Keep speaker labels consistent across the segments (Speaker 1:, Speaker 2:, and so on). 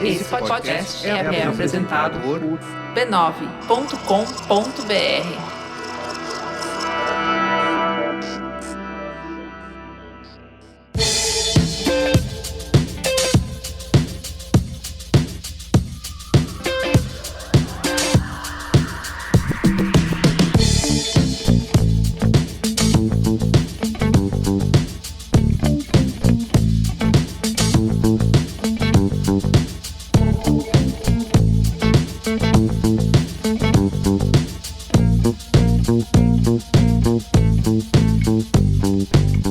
Speaker 1: Esse podcast é apresentado por b9.com.br.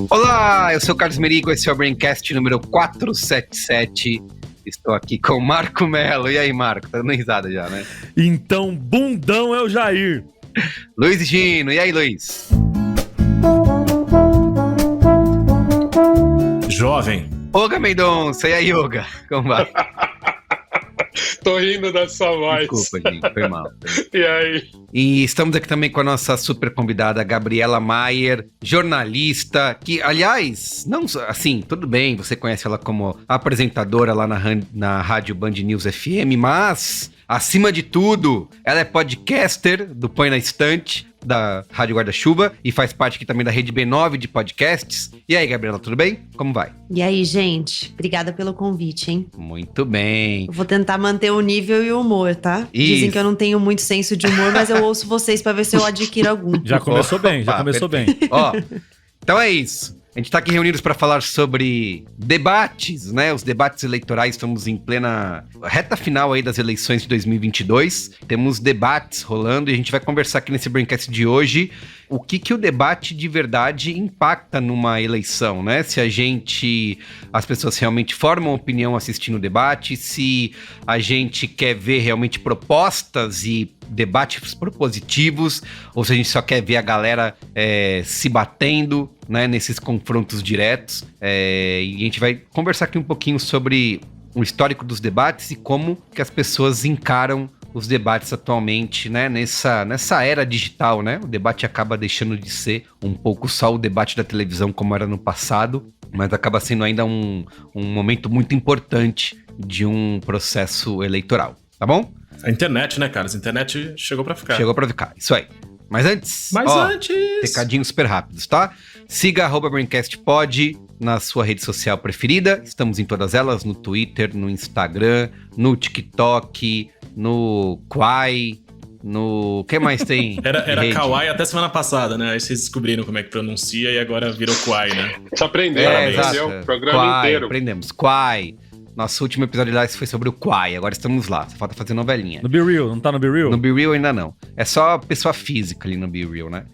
Speaker 2: Olá, eu sou o Carlos Merigo, esse é o Braincast número 477. Estou aqui com o Marco Melo. E aí, Marco? Tá dando risada já, né?
Speaker 3: Então, bundão é o Jair.
Speaker 2: Luiz Gino. E aí, Luiz?
Speaker 3: Jovem.
Speaker 2: Olga Mendonça. E aí, Olga? Como vai?
Speaker 4: Tô rindo da sua voz.
Speaker 2: Desculpa, gente. Foi mal.
Speaker 4: E aí?
Speaker 2: E estamos aqui também com a nossa super convidada, Gabriela Maier, jornalista, que, aliás, não assim, tudo bem, você conhece ela como apresentadora lá na rádio Band News FM, mas, acima de tudo, ela é podcaster do Põe na Estante, da Rádio Guarda-Chuva, e faz parte aqui também da Rede B9 de podcasts. E aí, Gabriela, tudo bem? Como vai?
Speaker 5: E aí, gente? Obrigada pelo convite, hein?
Speaker 2: Muito bem.
Speaker 5: Eu vou tentar manter o nível e o humor, tá?
Speaker 2: Isso.
Speaker 5: Dizem que eu não tenho muito senso de humor, mas eu ouço vocês pra ver se eu adquiro algum.
Speaker 3: Já começou bem, já começou bem.
Speaker 2: Ó, então é isso. A gente tá aqui reunidos para falar sobre debates, né? Os debates eleitorais, estamos em plena reta final aí das eleições de 2022. Temos debates rolando e a gente vai conversar aqui nesse Braincast de hoje o que o debate de verdade impacta numa eleição, né? Se as pessoas realmente formam opinião assistindo o debate, se a gente quer ver realmente propostas e debates propositivos, ou se a gente só quer ver a galera se batendo, né, nesses confrontos diretos. E a gente vai conversar aqui um pouquinho sobre o histórico dos debates e como que as pessoas encaram os debates atualmente, né, nessa era digital, né? O debate acaba deixando de ser um pouco só o debate da televisão como era no passado, mas acaba sendo ainda um momento muito importante de um processo eleitoral, tá bom?
Speaker 3: A internet, né, cara? A internet chegou pra ficar.
Speaker 2: Chegou pra ficar, isso aí. Mas antes, recadinhos super rápidos, tá? Siga @BraincastPod na sua rede social preferida. Estamos em todas elas, no Twitter, no Instagram, no TikTok, no Quai, no... que mais tem?
Speaker 3: Era Kawaii até semana passada, né? Aí vocês descobriram como é que pronuncia e agora virou Quai, né?
Speaker 4: Só aprenderam,
Speaker 2: exato.
Speaker 4: o programa
Speaker 2: Quai,
Speaker 4: inteiro.
Speaker 2: aprendemos. Quai. Nosso último episódio lá foi sobre o Quai, agora estamos lá, só falta fazer novelinha.
Speaker 3: No Be Real, não tá no Be Real?
Speaker 2: No Be Real ainda não. É só pessoa física ali no Be Real, né?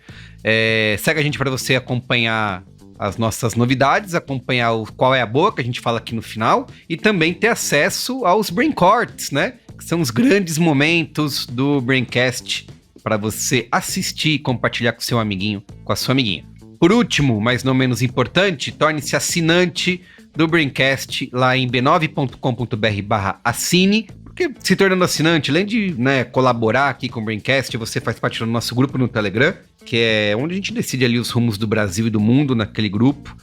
Speaker 2: Segue a gente para você acompanhar as nossas novidades, acompanhar o Qual é a Boa, que a gente fala aqui no final, e também ter acesso aos Braincorts, né? Que são os grandes momentos do Braincast para você assistir e compartilhar com seu amiguinho, com a sua amiguinha. Por último, mas não menos importante, torne-se assinante do Braincast lá em b9.com.br/assine, porque se tornando assinante, além de, né, colaborar aqui com o Braincast, você faz parte do nosso grupo no Telegram, que é onde a gente decide ali os rumos do Brasil e do mundo naquele grupo.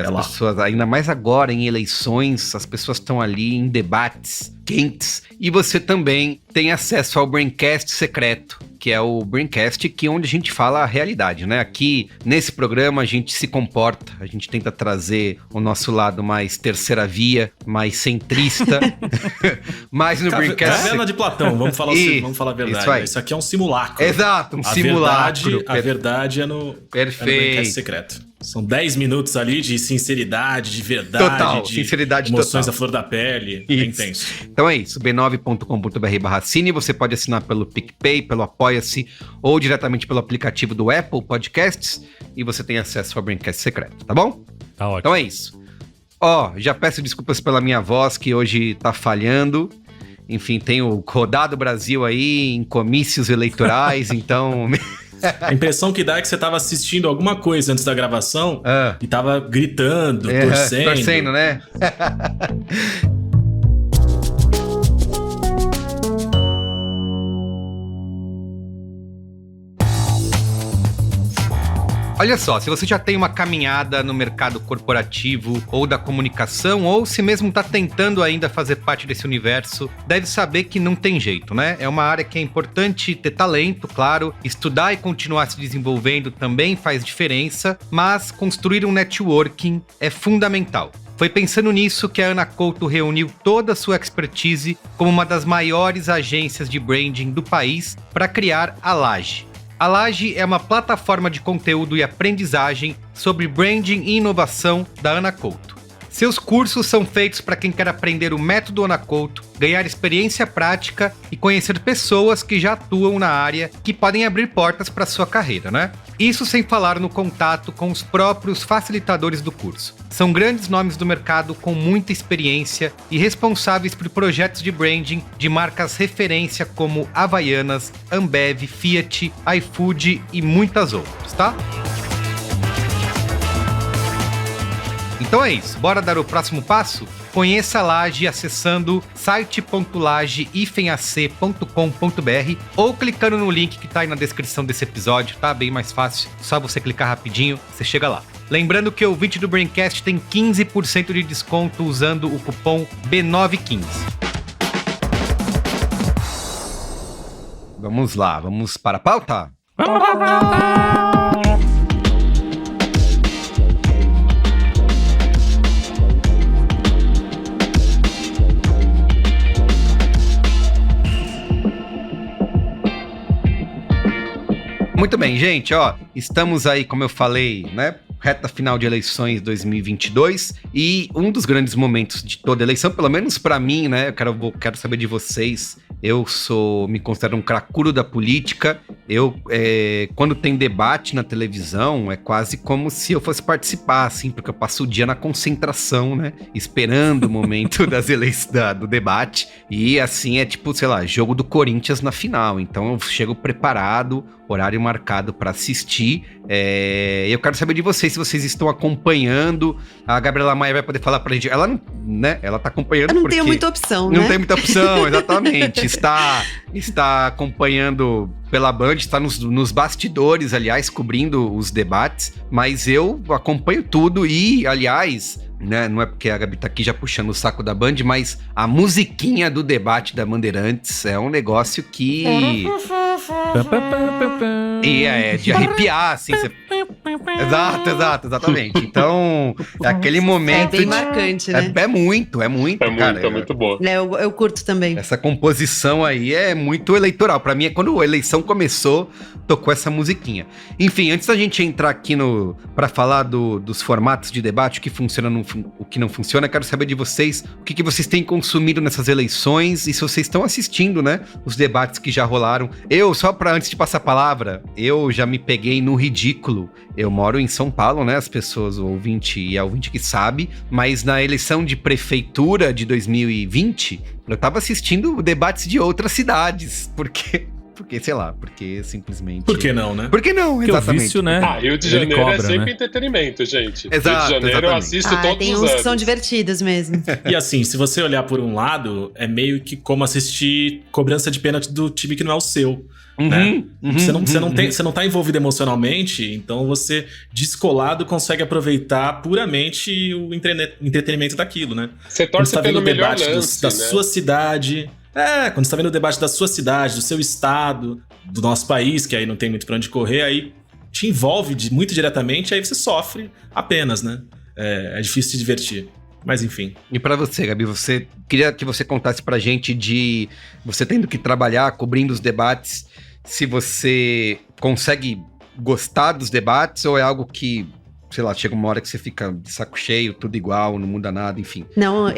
Speaker 2: As pessoas, ainda mais agora em eleições, as pessoas estão ali em debates quentes. E você também tem acesso ao Braincast secreto, que é o Braincast onde a gente fala a realidade, né? Aqui, nesse programa, a gente se comporta, a gente tenta trazer o nosso lado mais terceira via, mais centrista. Mas no Braincast...
Speaker 3: Caverna de Platão, vamos falar a verdade. Isso aqui é um simulacro.
Speaker 2: Exato, um simulacro.
Speaker 3: A verdade é no Braincast secreto. São 10 minutos ali de sinceridade, de verdade,
Speaker 2: total,
Speaker 3: de
Speaker 2: sinceridade
Speaker 3: emoções
Speaker 2: total.
Speaker 3: À flor da pele.
Speaker 2: Isso.
Speaker 3: É intenso.
Speaker 2: Então é isso, b9.com.br/assine, você pode assinar pelo PicPay, pelo Apoia-se ou diretamente pelo aplicativo do Apple Podcasts e você tem acesso ao Braincast secreto, tá bom?
Speaker 3: Tá ótimo.
Speaker 2: Então é isso. Já peço desculpas pela minha voz que hoje tá falhando. Enfim, tenho rodado o Brasil aí em comícios eleitorais, então...
Speaker 3: A impressão que dá é que você tava assistindo alguma coisa antes da gravação e tava gritando, torcendo.
Speaker 2: Torcendo, né? Olha só, se você já tem uma caminhada no mercado corporativo ou da comunicação, ou se mesmo está tentando ainda fazer parte desse universo, deve saber que não tem jeito, né? É uma área que é importante ter talento, claro, estudar e continuar se desenvolvendo também faz diferença, mas construir um networking é fundamental. Foi pensando nisso que a Ana Couto reuniu toda a sua expertise como uma das maiores agências de branding do país para criar a Laje. A Laje é uma plataforma de conteúdo e aprendizagem sobre branding e inovação da Ana Couto. Seus cursos são feitos para quem quer aprender o método Ana Couto, ganhar experiência prática e conhecer pessoas que já atuam na área que podem abrir portas para sua carreira, né? Isso sem falar no contato com os próprios facilitadores do curso. São grandes nomes do mercado com muita experiência e responsáveis por projetos de branding de marcas referência como Havaianas, Ambev, Fiat, iFood e muitas outras, tá? Então é isso, bora dar o próximo passo? Conheça a Laje acessando site.laje-ac.com.br ou clicando no link que tá aí na descrição desse episódio, tá? Bem mais fácil, só você clicar rapidinho, você chega lá. Lembrando que o ouvinte do Braincast tem 15% de desconto usando o cupom B915. Vamos lá, vamos para a pauta? Muito bem, gente, ó, estamos aí, como eu falei, né, reta final de eleições 2022 e um dos grandes momentos de toda eleição, pelo menos pra mim, né, eu quero saber de vocês, eu me considero um cracudo da política, quando tem debate na televisão, é quase como se eu fosse participar, assim, porque eu passo o dia na concentração, né, esperando o momento do debate, e assim, é tipo, sei lá, jogo do Corinthians na final, então eu chego preparado, horário marcado para assistir. Eu quero saber de vocês, se vocês estão acompanhando. A Gabriela Maia vai poder falar pra gente. Ela não, né? Ela tá acompanhando.
Speaker 5: Eu não tenho muita opção, né?
Speaker 2: Não tem muita opção, exatamente. Está acompanhando pela Band, está nos bastidores, aliás, cobrindo os debates. Mas eu acompanho tudo e, aliás, né, não é porque a Gabi tá aqui já puxando o saco da Band, mas a musiquinha do debate da Bandeirantes é um negócio que... E é de arrepiar, assim. Exatamente. Então, é aquele momento...
Speaker 5: É bem marcante, né?
Speaker 2: É muito, cara.
Speaker 4: É muito bom.
Speaker 5: Eu curto também.
Speaker 2: Essa composição aí é muito eleitoral. Pra mim, é quando a eleição começou, tocou essa musiquinha. Enfim, antes da gente entrar aqui pra falar dos formatos de debate, o que funciona, o que não funciona, quero saber de vocês, o que vocês têm consumido nessas eleições e se vocês estão assistindo, né, os debates que já rolaram. Só pra antes de passar a palavra, eu já me peguei no ridículo. Eu moro em São Paulo, né, as pessoas, o ouvinte que sabe, mas na eleição de prefeitura de 2020, eu tava assistindo debates de outras cidades, porque simplesmente...
Speaker 3: Por que não, né?
Speaker 2: Por que não,
Speaker 3: porque
Speaker 2: exatamente.
Speaker 3: O vício, né?
Speaker 4: Rio de Janeiro
Speaker 3: cobra,
Speaker 4: é sempre
Speaker 3: né?
Speaker 4: Entretenimento, gente.
Speaker 2: Exato,
Speaker 4: Rio de Janeiro
Speaker 2: exatamente.
Speaker 4: eu assisto todos
Speaker 5: tem
Speaker 4: os
Speaker 5: uns
Speaker 4: anos.
Speaker 5: que são divertidos mesmo.
Speaker 3: E assim, se você olhar por um lado, é meio que como assistir cobrança de pênalti do time que não é o seu. Né? Você não tá envolvido emocionalmente, então você, descolado, consegue aproveitar puramente o entretenimento daquilo, né?
Speaker 4: Você torce
Speaker 3: tá
Speaker 4: pelo melhor
Speaker 3: debate
Speaker 4: lance,
Speaker 3: da
Speaker 4: né?
Speaker 3: sua cidade. Quando você tá vendo o debate da sua cidade, do seu estado, do nosso país, que aí não tem muito pra onde correr, aí te envolve muito diretamente, aí você sofre apenas, né? É difícil se divertir. Mas enfim.
Speaker 2: E pra você, Gabi, queria que você contasse pra gente de você tendo que trabalhar, cobrindo os debates, se você consegue gostar dos debates ou é algo que, sei lá, chega uma hora que você fica de saco cheio, tudo igual, não muda nada, enfim.
Speaker 5: Não,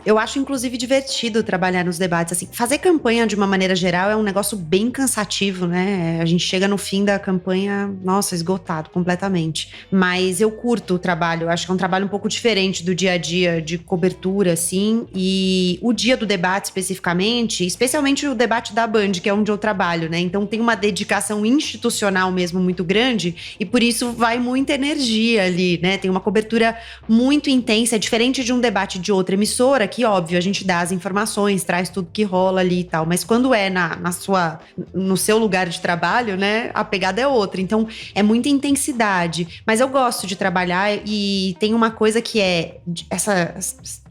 Speaker 5: eu acho, inclusive, divertido trabalhar nos debates. Assim, fazer campanha, de uma maneira geral, é um negócio bem cansativo, né? A gente chega no fim da campanha, nossa, esgotado completamente. Mas eu curto o trabalho. Eu acho que é um trabalho um pouco diferente do dia a dia de cobertura, assim. E o dia do debate, especificamente, especialmente o debate da Band, que é onde eu trabalho, né? Então tem uma dedicação institucional mesmo muito grande e por isso vai muita energia ali, né? Tem uma cobertura muito intensa. É diferente de um debate de outra emissora, aqui, óbvio, a gente dá as informações, traz tudo que rola ali e tal. Mas quando é no seu lugar de trabalho, né, a pegada é outra. Então, é muita intensidade. Mas eu gosto de trabalhar e tem uma coisa que é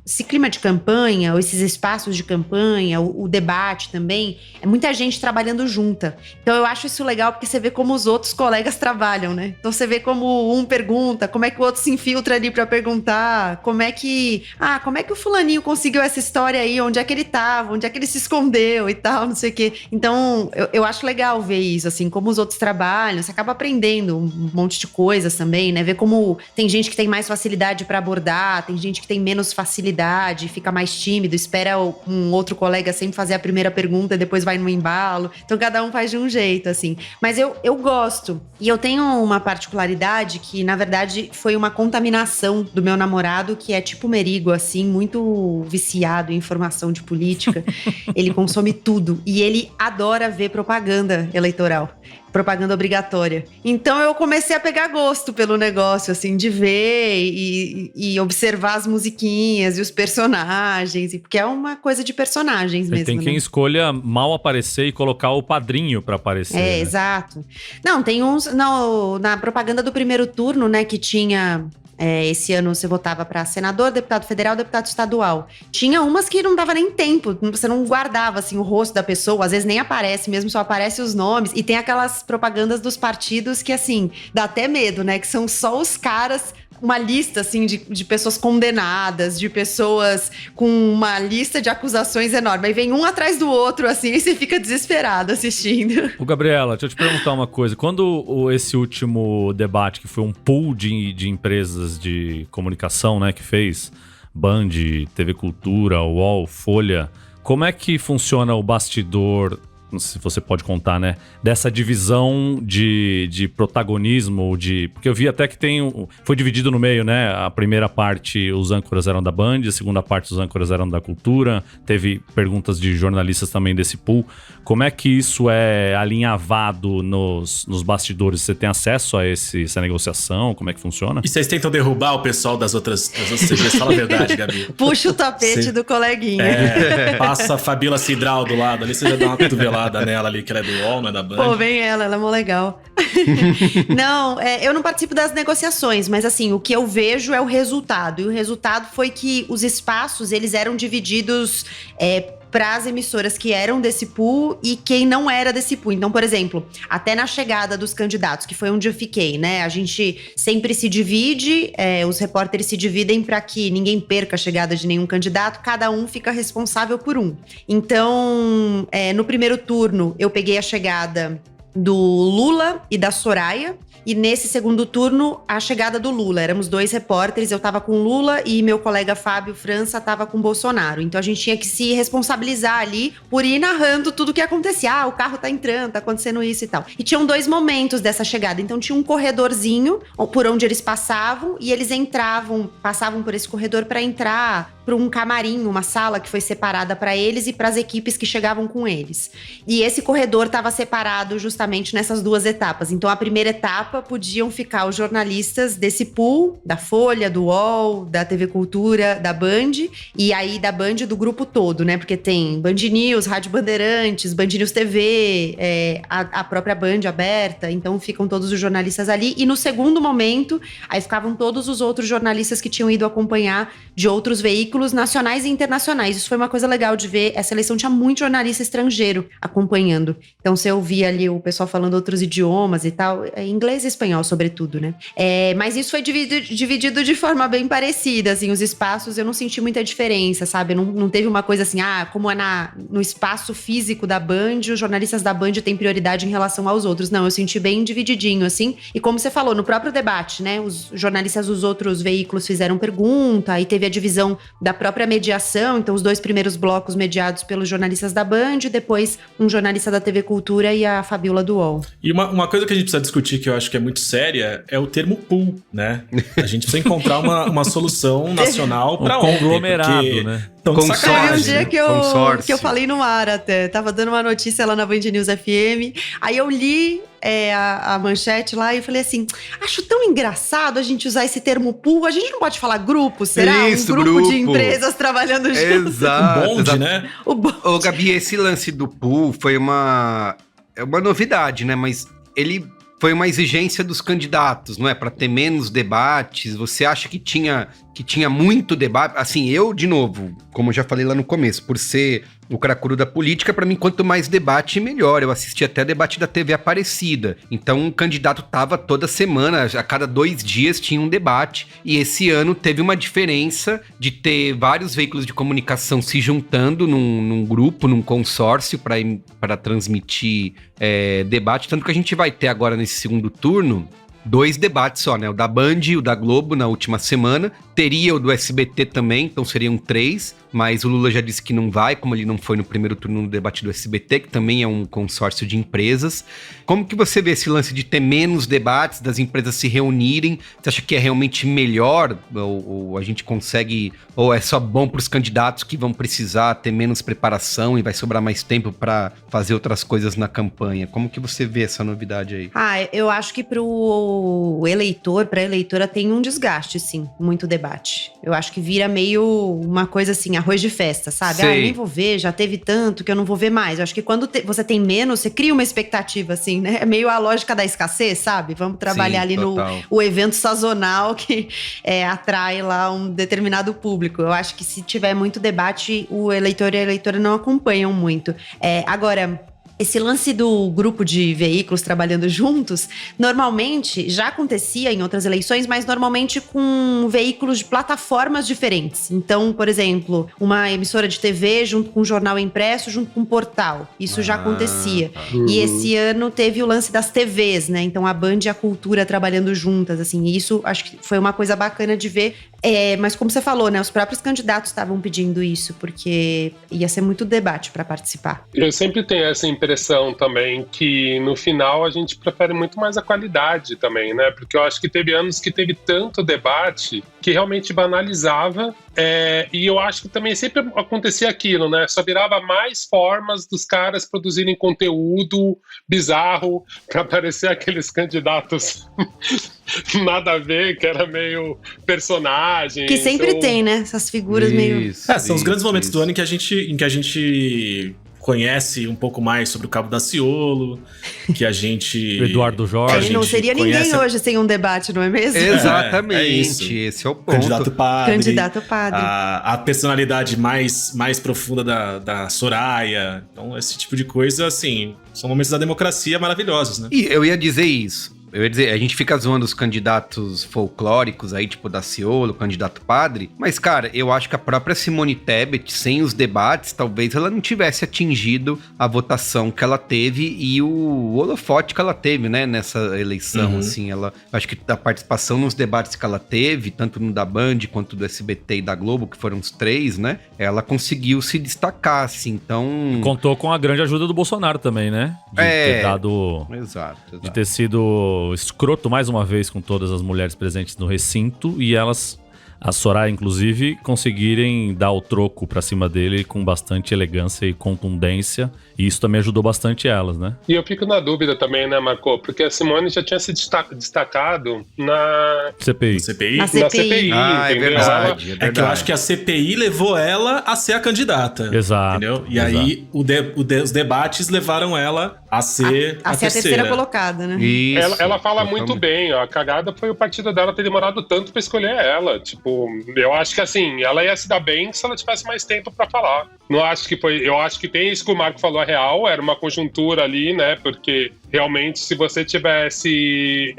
Speaker 5: esse clima de campanha, ou esses espaços de campanha, o debate também, é muita gente trabalhando junta. Então eu acho isso legal porque você vê como os outros colegas trabalham, né? Então você vê como um pergunta, como é que o outro se infiltra ali pra perguntar, como é que o fulaninho conseguiu essa história aí, onde é que ele tava, onde é que ele se escondeu e tal, não sei o quê. Então eu acho legal ver isso, assim, como os outros trabalham, você acaba aprendendo um monte de coisas também, né? Ver como tem gente que tem mais facilidade pra abordar, tem gente que tem menos facilidade, fica mais tímido, espera um outro colega sempre fazer a primeira pergunta, depois vai no embalo. Então cada um faz de um jeito, assim. Mas eu gosto. E eu tenho uma particularidade que, na verdade, foi uma contaminação do meu namorado, que é tipo Merigo, assim, muito viciado em informação de política. Ele consome tudo. E ele adora ver propaganda eleitoral. Propaganda obrigatória. Então eu comecei a pegar gosto pelo negócio, assim, de ver e observar as musiquinhas e os personagens, porque é uma coisa de personagens mesmo.
Speaker 6: Tem quem escolha mal aparecer e colocar o padrinho pra aparecer.
Speaker 5: É, né? Exato. Não, tem uns na propaganda do primeiro turno, né, que tinha... esse ano você votava para senador, deputado federal, deputado estadual. Tinha umas que não dava nem tempo, você não guardava assim o rosto da pessoa, às vezes nem aparece mesmo, só aparece os nomes. E tem aquelas propagandas dos partidos que assim, dá até medo, né? Que são só os caras, uma lista assim de pessoas condenadas, de pessoas com uma lista de acusações enorme. Aí vem um atrás do outro assim e você fica desesperado assistindo.
Speaker 6: Ô Gabriela, deixa eu te perguntar uma coisa. Quando esse último debate, que foi um pool de empresas de comunicação, né, que fez Band, TV Cultura, UOL, Folha, como é que funciona o bastidor, não sei se você pode contar, né, dessa divisão de protagonismo, porque eu vi até que foi dividido no meio, né, a primeira parte os âncoras eram da Band, a segunda parte os âncoras eram da Cultura, teve perguntas de jornalistas também desse pool. Como é que isso é alinhavado nos bastidores? Você tem acesso a essa negociação? Como é que funciona?
Speaker 3: E vocês tentam derrubar o pessoal das outras TVs? Fala a verdade, Gabi.
Speaker 5: Puxa o tapete do coleguinha.
Speaker 3: Passa a Fabíola Cidral do lado ali, você já dá uma cotovelada nela ali, que ela é do UOL, não é da Band.
Speaker 5: Pô, vem ela é mó legal. Não, eu não participo das negociações, mas assim, o que eu vejo é o resultado. E o resultado foi que os espaços, eles eram divididos para as emissoras que eram desse pool e quem não era desse pool. Então, por exemplo, até na chegada dos candidatos, que foi onde eu fiquei, né? A gente sempre se divide, os repórteres se dividem para que ninguém perca a chegada de nenhum candidato, cada um fica responsável por um. Então, no primeiro turno, eu peguei a chegada do Lula e da Soraya. E nesse segundo turno, a chegada do Lula. Éramos 2 repórteres, eu tava com Lula e meu colega Fábio França tava com Bolsonaro. Então a gente tinha que se responsabilizar ali por ir narrando tudo o que acontecia. O carro tá entrando, tá acontecendo isso e tal. E tinham 2 momentos dessa chegada. Então tinha um corredorzinho por onde eles passavam e eles passavam por esse corredor para entrar para um camarim, uma sala que foi separada para eles e para as equipes que chegavam com eles. E esse corredor estava separado justamente nessas 2 etapas. Então a primeira etapa podiam ficar os jornalistas desse pool, da Folha, do UOL, da TV Cultura, da Band, e aí da Band do grupo todo, né? Porque tem Band News, Rádio Bandeirantes, Band News TV, a própria Band aberta, então ficam todos os jornalistas ali. E no segundo momento, aí ficavam todos os outros jornalistas que tinham ido acompanhar de outros veículos nacionais e internacionais. Isso foi uma coisa legal de ver. Essa eleição tinha muito jornalista estrangeiro acompanhando. Então você ouvia ali o pessoal falando outros idiomas e tal, inglês e espanhol, sobretudo, né? Mas isso foi dividido de forma bem parecida, assim, os espaços eu não senti muita diferença, sabe? Não teve uma coisa assim, como é no espaço físico da Band, os jornalistas da Band têm prioridade em relação aos outros. Não, eu senti bem divididinho, assim. E como você falou, no próprio debate, né? Os jornalistas dos outros veículos fizeram pergunta, aí teve a divisão da própria mediação, então os 2 primeiros blocos mediados pelos jornalistas da Band, depois um jornalista da TV Cultura e a Fabíola do UOL.
Speaker 3: E uma coisa que a gente precisa discutir, que eu acho que é muito séria, é o termo pool, né? A gente precisa encontrar uma solução nacional para
Speaker 6: conglomerado, né?
Speaker 5: Foi um dia que eu falei no ar até. Tava dando uma notícia lá na Band News FM. Aí eu li a manchete lá e eu falei assim, acho tão engraçado a gente usar esse termo pool, a gente não pode falar grupo, será?
Speaker 2: Isso,
Speaker 5: um grupo de
Speaker 2: grupo.
Speaker 5: empresas trabalhando juntos.
Speaker 2: Exato.
Speaker 3: Um bonde,
Speaker 2: exato.
Speaker 3: né?
Speaker 2: Ô, Gabi, esse lance do pool foi uma novidade, né? Mas ele foi uma exigência dos candidatos, não é? Para ter menos debates. Você acha que tinha muito debate? Assim, eu, de novo, como eu já falei lá no começo, por ser o cracuru da política, para mim, quanto mais debate, melhor. Eu assisti até debate da TV Aparecida. Então, o candidato tava toda semana, a cada 2 dias tinha um debate. E esse ano teve uma diferença de ter vários veículos de comunicação se juntando num grupo, num consórcio para transmitir debate. Tanto que a gente vai ter agora nesse segundo turno 2 debates só, né? O da Band e o da Globo na última semana. Teria o do SBT também, então seriam 3. Mas o Lula já disse que não vai, como ele não foi no primeiro turno no debate do SBT, que também é um consórcio de empresas. Como que você vê esse lance de ter menos debates, das empresas se reunirem? Você acha que é realmente melhor? Ou a gente consegue... Ou é só bom para os candidatos que vão precisar ter menos preparação e vai sobrar mais tempo para fazer outras coisas na campanha? Como que você vê essa novidade aí?
Speaker 5: Eu acho que pro eleitor, pra eleitora, tem um desgaste, sim, muito debate. Eu acho que vira meio uma coisa assim, arroz de festa, sabe?
Speaker 2: Sei.
Speaker 5: Nem vou ver, já teve tanto que eu não vou ver mais. Eu acho que quando você tem menos, você cria uma expectativa, assim, né? É meio a lógica da escassez, sabe? Vamos trabalhar
Speaker 2: Sim,
Speaker 5: ali
Speaker 2: total.
Speaker 5: o evento sazonal que atrai lá um determinado público. Eu acho que se tiver muito debate, o eleitor e a eleitora não acompanham muito. Agora, esse lance do grupo de veículos trabalhando juntos, normalmente já acontecia em outras eleições, mas normalmente com veículos de plataformas diferentes. Então, por exemplo, uma emissora de TV junto com um jornal impresso, junto com um portal. Isso já acontecia. E esse ano teve o lance das TVs, né? Então a Band e a Cultura trabalhando juntas, assim. E isso acho que foi uma coisa bacana de ver. Mas como você falou, né? Os próprios candidatos estavam pedindo isso, porque ia ser muito debate para participar.
Speaker 4: Eu sempre tenho essa impressão também que no final a gente prefere muito mais a qualidade também, né? Porque eu acho que teve anos que teve tanto debate que realmente banalizava. E eu acho que também sempre acontecia aquilo, né? Só virava mais formas dos caras produzirem conteúdo bizarro para aparecer aqueles candidatos nada a ver, que era meio personagem.
Speaker 5: Que sempre tem, né? Essas figuras meio...
Speaker 3: São os grandes momentos do ano em que a gente conhece um pouco mais sobre o Cabo Daciolo, que a gente...
Speaker 6: O Eduardo Jorge.
Speaker 5: Ele não seria ninguém hoje sem um debate, não é mesmo?
Speaker 2: Exatamente, esse é o ponto.
Speaker 3: Candidato padre.
Speaker 5: Candidato padre.
Speaker 3: A personalidade mais profunda da Soraya. Então, esse tipo de coisa, assim, são momentos da democracia maravilhosos, né?
Speaker 2: E eu ia dizer isso. Eu ia dizer, a gente fica zoando os candidatos folclóricos aí, tipo Daciolo, candidato padre, mas, cara, eu acho que a própria Simone Tebet, sem os debates, talvez ela não tivesse atingido a votação que ela teve e o holofote que ela teve, né, nessa eleição, assim, acho que a participação nos debates que ela teve, tanto no da Band quanto do SBT e da Globo, que foram os 3, né, ela conseguiu se destacar, assim, então...
Speaker 6: Contou com a grande ajuda do Bolsonaro também, né? De ter dado...
Speaker 2: Exato.
Speaker 6: De ter sido escroto mais uma vez com todas as mulheres presentes no recinto e elas, a Soraya inclusive, conseguirem dar o troco pra cima dele com bastante elegância e contundência, e isso também ajudou bastante elas, né?
Speaker 4: E eu fico na dúvida também, né, Marco? Porque a Simone já tinha se destacado na
Speaker 6: CPI.
Speaker 5: Na CPI.
Speaker 4: Na CPI,
Speaker 2: É
Speaker 4: entendeu?
Speaker 2: verdade.
Speaker 3: É que eu acho que a CPI levou ela a ser a candidata.
Speaker 6: Exato.
Speaker 3: Entendeu? E aí os debates levaram ela a ser
Speaker 5: a ser a terceira colocada, né?
Speaker 2: Isso,
Speaker 4: Ela fala
Speaker 2: totalmente.
Speaker 4: muito bem, ó, a cagada foi o partido dela ter demorado tanto pra escolher ela. Tipo, eu acho que assim, ela ia se dar bem se ela tivesse mais tempo pra falar. Não acho que foi. Eu acho que tem isso que o Marco falou, é real, era uma conjuntura ali, né? Porque realmente, se você tivesse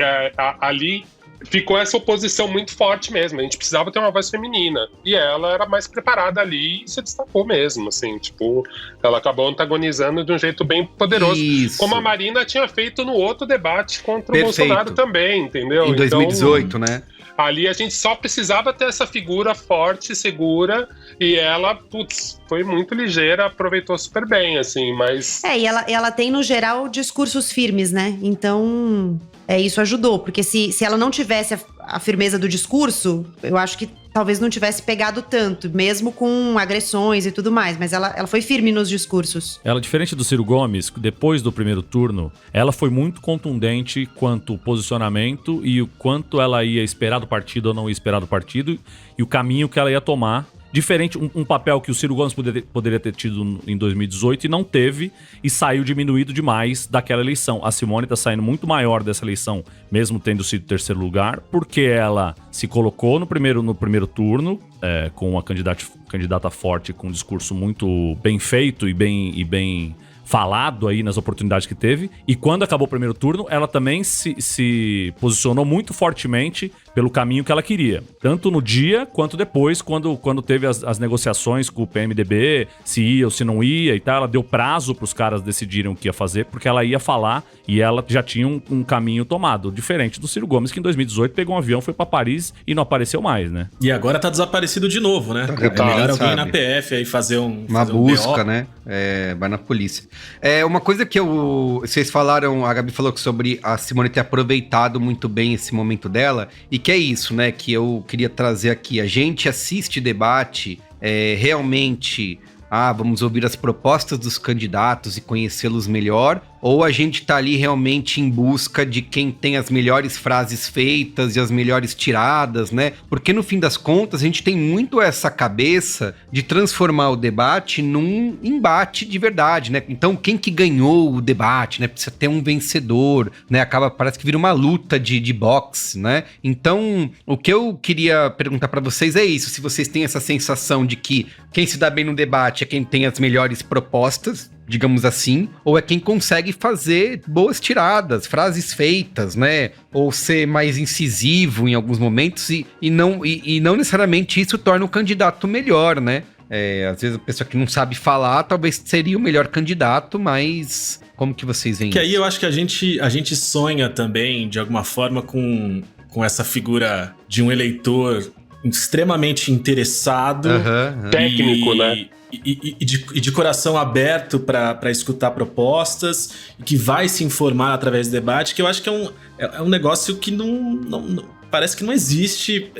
Speaker 4: ali. Ficou essa oposição muito forte mesmo. A gente precisava ter uma voz feminina. E ela era mais preparada ali e se destacou mesmo, assim. Tipo, ela acabou antagonizando de um jeito bem poderoso.
Speaker 2: Isso.
Speaker 4: Como a Marina tinha feito no outro debate contra
Speaker 2: Perfeito.
Speaker 4: o Bolsonaro também, entendeu?
Speaker 2: Em 2018, né?
Speaker 4: Ali a gente só precisava ter essa figura forte, segura. E ela, foi muito ligeira, aproveitou super bem, assim, mas...
Speaker 5: E ela tem, no geral, discursos firmes, né? Então... isso ajudou, porque se ela não tivesse a firmeza do discurso, eu acho que talvez não tivesse pegado tanto, mesmo com agressões e tudo mais, mas ela foi firme nos discursos.
Speaker 6: Ela, diferente do Ciro Gomes, depois do primeiro turno, ela foi muito contundente quanto ao posicionamento e o quanto ela ia esperar do partido ou não ia esperar do partido e o caminho que ela ia tomar. Diferente, um papel que o Ciro Gomes poderia ter tido em 2018 e não teve, e saiu diminuído demais daquela eleição. A Simone tá saindo muito maior dessa eleição, mesmo tendo sido terceiro lugar, porque ela se colocou no primeiro turno, com uma candidata forte, com um discurso muito bem feito e bem falado aí nas oportunidades que teve. E quando acabou o primeiro turno, ela também se posicionou muito fortemente pelo caminho que ela queria. Tanto no dia, quanto depois, quando teve as negociações com o PMDB, se ia ou se não ia e tal. Ela deu prazo para os caras decidirem o que ia fazer, porque ela ia falar e ela já tinha um caminho tomado. Diferente do Ciro Gomes, que em 2018 pegou um avião, foi para Paris e não apareceu mais, né?
Speaker 3: E agora tá desaparecido de novo, né? É melhor alguém ir na PF aí fazer
Speaker 2: uma busca, né? Vai na polícia. Uma coisa que vocês falaram, a Gabi falou sobre a Simone ter aproveitado muito bem esse momento dela, e que é isso, né, que eu queria trazer aqui. A gente assiste debate realmente, vamos ouvir as propostas dos candidatos e conhecê-los melhor, ou a gente tá ali realmente em busca de quem tem as melhores frases feitas e as melhores tiradas, né? Porque no fim das contas a gente tem muito essa cabeça de transformar o debate num embate de verdade, né? Então quem que ganhou o debate, né? Precisa ter um vencedor, né? Parece que vira uma luta de boxe, né? Então o que eu queria perguntar pra vocês é isso, se vocês têm essa sensação de que quem se dá bem no debate é quem tem as melhores propostas, digamos assim, ou é quem consegue fazer boas tiradas, frases feitas, né? Ou ser mais incisivo em alguns momentos e não necessariamente isso torna o candidato melhor, né? Às vezes a pessoa que não sabe falar talvez seria o melhor candidato, mas como que vocês veem
Speaker 3: isso?
Speaker 2: Que
Speaker 3: aí eu acho que a gente sonha também, de alguma forma, com essa figura de um eleitor extremamente interessado,
Speaker 4: técnico, né?
Speaker 3: E de coração aberto para escutar propostas, e que vai se informar através do debate, que eu acho que é um negócio que não parece que não existe.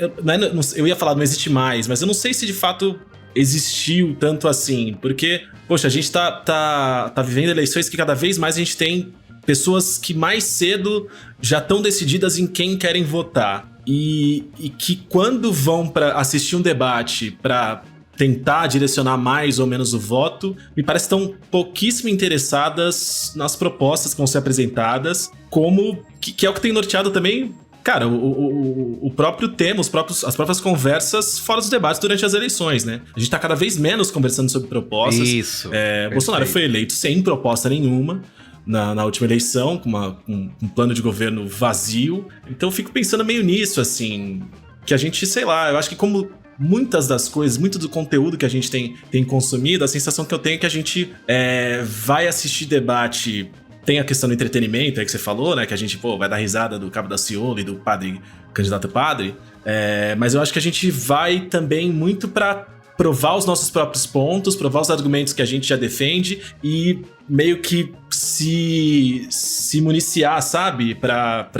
Speaker 3: Eu ia falar não existe mais, mas eu não sei se de fato existiu tanto assim, porque, poxa, a gente tá vivendo eleições que cada vez mais a gente tem pessoas que mais cedo já estão decididas em quem querem votar, e que quando vão para assistir um debate para tentar direcionar mais ou menos o voto, me parece que estão pouquíssimo interessadas nas propostas que vão ser apresentadas, que é o que tem norteado também, cara, o próprio tema, as próprias conversas fora dos debates durante as eleições, né? A gente tá cada vez menos conversando sobre propostas.
Speaker 2: Isso.
Speaker 3: Bolsonaro foi eleito sem proposta nenhuma na última eleição, com um plano de governo vazio. Então eu fico pensando meio nisso, assim, que a gente, sei lá, eu acho que como muitas das coisas, muito do conteúdo que a gente tem consumido, a sensação que eu tenho é que a gente vai assistir debate. Tem a questão do entretenimento aí que você falou, né? Que a gente, vai dar risada do Cabo da Ciolo e do candidato padre. Mas eu acho que a gente vai também muito pra provar os nossos próprios pontos, provar os argumentos que a gente já defende e meio que se municiar, sabe? Para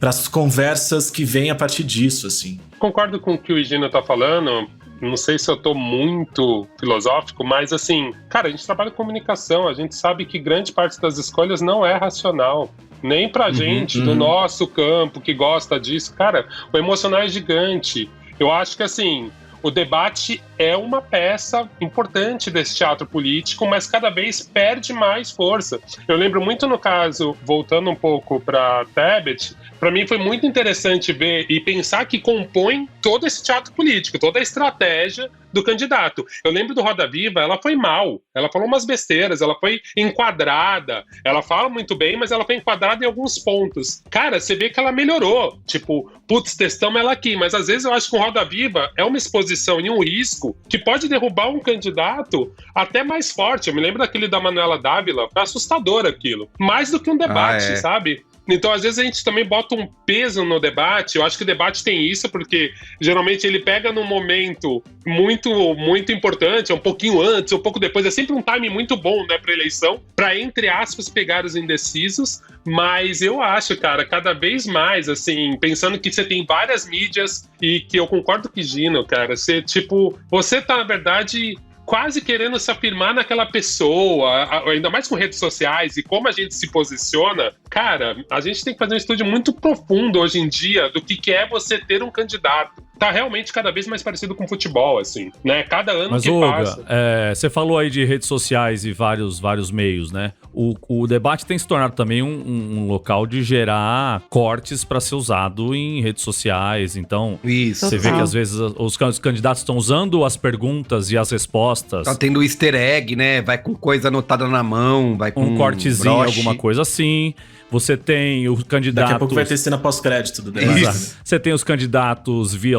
Speaker 3: as conversas que vêm a partir disso, assim.
Speaker 4: Concordo com o que o Higino tá falando. Não sei se eu tô muito filosófico, mas assim, cara, a gente trabalha com comunicação, a gente sabe que grande parte das escolhas não é racional. Nem pra gente, do nosso campo, que gosta disso. Cara, o emocional é gigante. Eu acho que assim, o debate é uma peça importante desse teatro político, mas cada vez perde mais força. Eu lembro muito no caso, voltando um pouco para Tebet, para mim foi muito interessante ver e pensar que compõe todo esse teatro político, toda a estratégia do candidato. Eu lembro do Roda Viva, ela foi mal, ela falou umas besteiras, ela foi enquadrada, ela fala muito bem, mas ela foi enquadrada em alguns pontos. Cara, você vê que ela melhorou, tipo, putz, testamos ela aqui, mas às vezes eu acho que o Roda Viva é uma exposição e um risco que pode derrubar um candidato até mais forte. Eu me lembro daquele da Manuela Dávila, foi assustador aquilo. Mais do que um debate, sabe? Então, às vezes, a gente também bota um peso no debate. Eu acho que o debate tem isso, porque geralmente ele pega num momento muito, muito importante, um pouquinho antes, um pouco depois. É sempre um time muito bom, né, pra eleição, pra, entre aspas, pegar os indecisos. Mas eu acho, cara, cada vez mais, assim, pensando que você tem várias mídias e que eu concordo com o Gino, cara, você tá, na verdade, quase querendo se afirmar naquela pessoa, ainda mais com redes sociais e como a gente se posiciona. Cara, a gente tem que fazer um estudo muito profundo hoje em dia do que é você ter um candidato. Tá realmente cada vez mais parecido com futebol, assim, né? Cada ano
Speaker 6: Mas,
Speaker 4: que
Speaker 6: Olga,
Speaker 4: passa.
Speaker 6: você falou aí de redes sociais e vários meios, né? O debate tem se tornado também um local de gerar cortes para ser usado em redes sociais. Então,
Speaker 2: Isso.
Speaker 6: você vê que às vezes os candidatos estão usando as perguntas e as respostas.
Speaker 2: Tá tendo easter egg, né? Vai com coisa anotada na mão, vai com
Speaker 6: Um cortezinho,
Speaker 2: broche.
Speaker 6: alguma coisa assim. Você tem o candidato...
Speaker 3: Daqui a pouco vai ter cena pós-crédito do debate.
Speaker 2: Isso.
Speaker 6: Você tem os candidatos via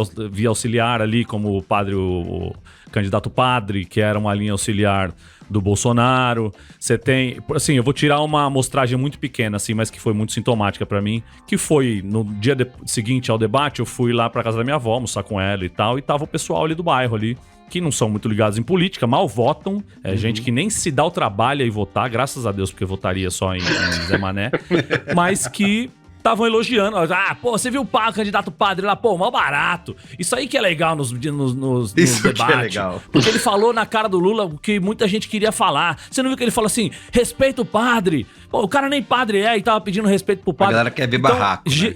Speaker 6: auxiliar ali, como o candidato Padre, que era uma linha auxiliar do Bolsonaro. Você tem... Assim, eu vou tirar uma amostragem muito pequena, assim, mas que foi muito sintomática pra mim, que foi no dia seguinte ao debate, eu fui lá pra casa da minha avó, almoçar com ela e tal, e tava o pessoal ali do bairro ali, que não são muito ligados em política, mal votam, gente que nem se dá o trabalho aí votar, graças a Deus, porque eu votaria só em Zé Mané, mas que estavam elogiando. Pô, você viu o candidato Padre lá? Pô, mal barato. Isso aí que é legal nos
Speaker 2: Isso que é
Speaker 6: debates.
Speaker 2: legal.
Speaker 6: Porque ele falou na cara do Lula o que muita gente queria falar. Você não viu que ele falou assim, respeita o padre? Pô, o cara nem padre e tava pedindo respeito pro padre.
Speaker 2: A galera quer ver barraco, né?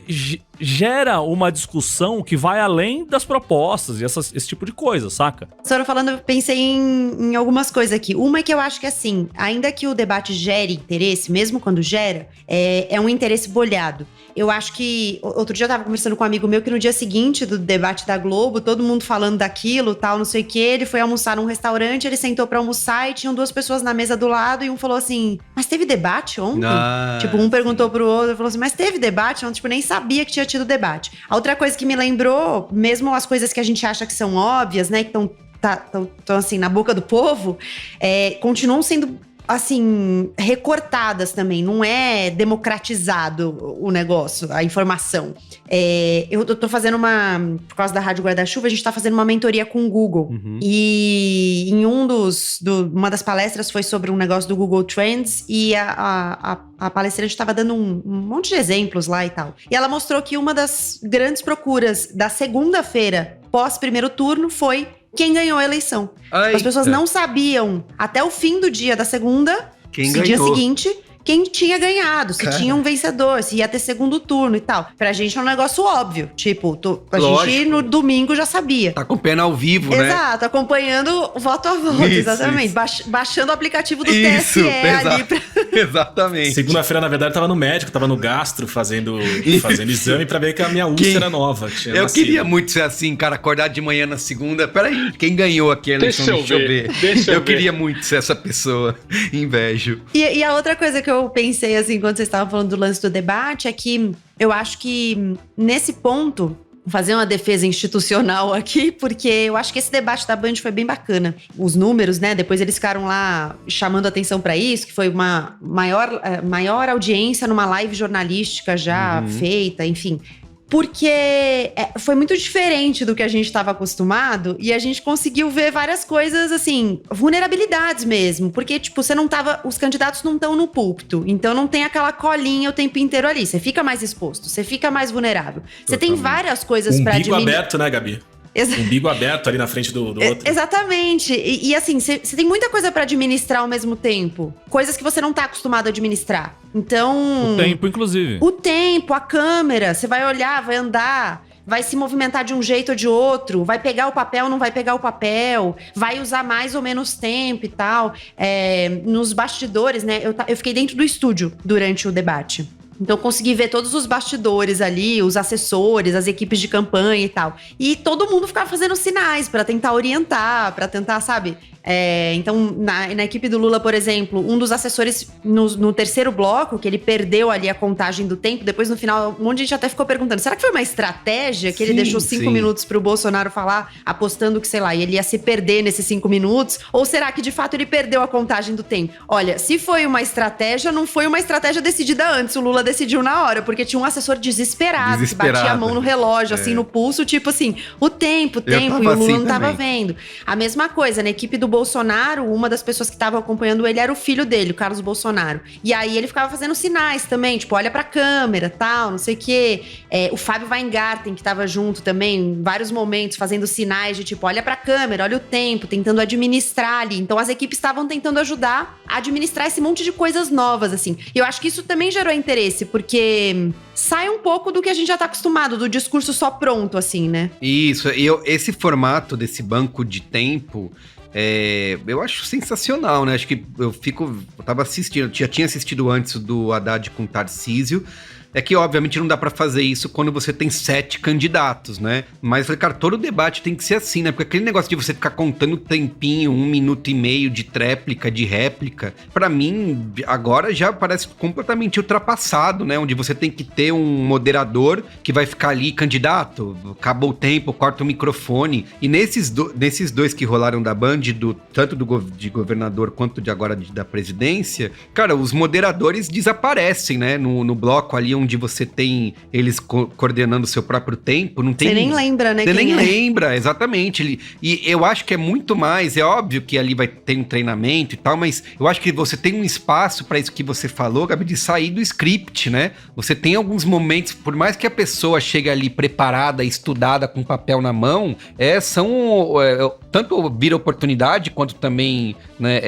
Speaker 6: Gera uma discussão que vai além das propostas e esse tipo de coisa, saca?
Speaker 5: A senhora falando, eu pensei em algumas coisas aqui. Uma é que eu acho que, assim, ainda que o debate gere interesse, mesmo quando gera, é um interesse bolhado. Eu acho que... Outro dia eu tava conversando com um amigo meu que no dia seguinte do debate da Globo, todo mundo falando daquilo, tal, não sei o quê, ele foi almoçar num restaurante, ele sentou pra almoçar e tinham 2 pessoas na mesa do lado e um falou assim, mas teve debate ontem? Tipo, um perguntou pro outro e falou assim, mas teve debate ontem? Tipo, nem sabia que tinha tido debate. A outra coisa que me lembrou, mesmo as coisas que a gente acha que são óbvias, né, que estão assim, na boca do povo, continuam sendo, assim, recortadas também. Não é democratizado o negócio, a informação. Eu tô fazendo por causa da Rádio Guarda-Chuva, a gente tá fazendo uma mentoria com o Google. E em uma das palestras foi sobre um negócio do Google Trends e a palestrante estava dando um monte de exemplos lá e tal. E ela mostrou que uma das grandes procuras da segunda-feira, pós-primeiro turno, foi quem ganhou a eleição. As pessoas não sabiam, até o fim do dia da segunda, no dia seguinte, quem tinha ganhado, se tinha um vencedor, se ia ter segundo turno e tal. Pra gente é um negócio óbvio. Tipo, a gente no domingo já sabia.
Speaker 2: Tá acompanhando ao vivo, né?
Speaker 5: Exato, acompanhando voto a voto, exatamente. Baixando o aplicativo do TSE ali.
Speaker 2: Exatamente.
Speaker 3: Segunda-feira, na verdade, tava no médico, tava no gastro fazendo exame pra ver que a minha úlcera nova tinha
Speaker 2: Eu
Speaker 3: nascido.
Speaker 2: queria muito ser assim, cara, acordar de manhã na segunda. Peraí, quem ganhou aqui a eleição? Deixa eu ver. Eu queria muito ser essa pessoa. Invejo.
Speaker 5: E a outra coisa que eu pensei, assim, quando vocês estavam falando do lance do debate, é que eu acho que, nesse ponto, vou fazer uma defesa institucional aqui, porque eu acho que esse debate da Band foi bem bacana. Os números, né, depois eles ficaram lá chamando atenção pra isso, que foi uma maior audiência numa live jornalística já feita, enfim. Porque foi muito diferente do que a gente estava acostumado e a gente conseguiu ver várias coisas, assim, vulnerabilidades mesmo. Porque, tipo, os candidatos não estão no púlpito, então não tem aquela colinha o tempo inteiro ali. Você fica mais exposto, você fica mais vulnerável. Você tem várias coisas pra
Speaker 3: administrar. Umbigo aberto, né, Gabi? Umbigo aberto ali na frente do outro.
Speaker 5: Exatamente. E assim, você tem muita coisa pra administrar ao mesmo tempo. Coisas que você não tá acostumado a administrar. Então...
Speaker 6: O tempo, inclusive.
Speaker 5: O tempo, a câmera. Você vai olhar, vai andar, vai se movimentar de um jeito ou de outro, vai pegar o papel, não vai pegar o papel, vai usar mais ou menos tempo e tal. Nos bastidores, né? Eu fiquei dentro do estúdio durante o debate. Então, eu consegui ver todos os bastidores ali, os assessores, as equipes de campanha e tal. E todo mundo ficava fazendo sinais pra tentar orientar, pra tentar, sabe? Então, na equipe do Lula, por exemplo, um dos assessores, no terceiro bloco, que ele perdeu ali a contagem do tempo, depois no final, um monte de gente até ficou perguntando, será que foi uma estratégia que ele deixou 5 minutos pro Bolsonaro falar, apostando que, sei lá, ele ia se perder nesses 5 minutos? Ou será que, de fato, ele perdeu a contagem do tempo? Olha, se foi uma estratégia, não foi uma estratégia decidida antes. O Lula decidiu na hora, porque tinha um assessor desesperado. Que batia a mão no relógio, assim, no pulso, tipo assim, o tempo, e o Lula assim não tava vendo. A mesma coisa, na equipe do Bolsonaro, uma das pessoas que estavam acompanhando ele era o filho dele, o Carlos Bolsonaro. E aí ele ficava fazendo sinais também, tipo, olha pra câmera, tal, não sei o quê. O Fábio Weingarten, que tava junto também, em vários momentos, fazendo sinais de tipo, olha pra câmera, olha o tempo, tentando administrar ali. Então as equipes estavam tentando ajudar a administrar esse monte de coisas novas, assim. E eu acho que isso também gerou interesse, porque sai um pouco do que a gente já tá acostumado, do discurso só pronto, assim, né?
Speaker 2: Isso, esse formato desse banco de tempo, eu acho sensacional, né? Acho que eu tava assistindo, já tinha assistido antes do Haddad com Tarcísio. É que, obviamente, não dá pra fazer isso quando você tem 7 candidatos, né? Mas, cara, todo debate tem que ser assim, né? Porque aquele negócio de você ficar contando tempinho, 1 minuto e meio de tréplica, de réplica, pra mim, agora já parece completamente ultrapassado, né? Onde você tem que ter um moderador que vai ficar ali, candidato, acabou o tempo, corta o microfone. E nesses dois que rolaram da Band, tanto de governador quanto de agora da presidência, cara, os moderadores desaparecem, né? No bloco ali onde você tem eles coordenando o seu próprio tempo, não tem...
Speaker 5: Você nem lembra, né?
Speaker 2: Você nem lembra, exatamente. E eu acho que é muito mais, é óbvio que ali vai ter um treinamento e tal, mas eu acho que você tem um espaço para isso que você falou, Gabi, de sair do script, né? Você tem alguns momentos, por mais que a pessoa chegue ali preparada, estudada, com papel na mão, tanto vira oportunidade, quanto também, né,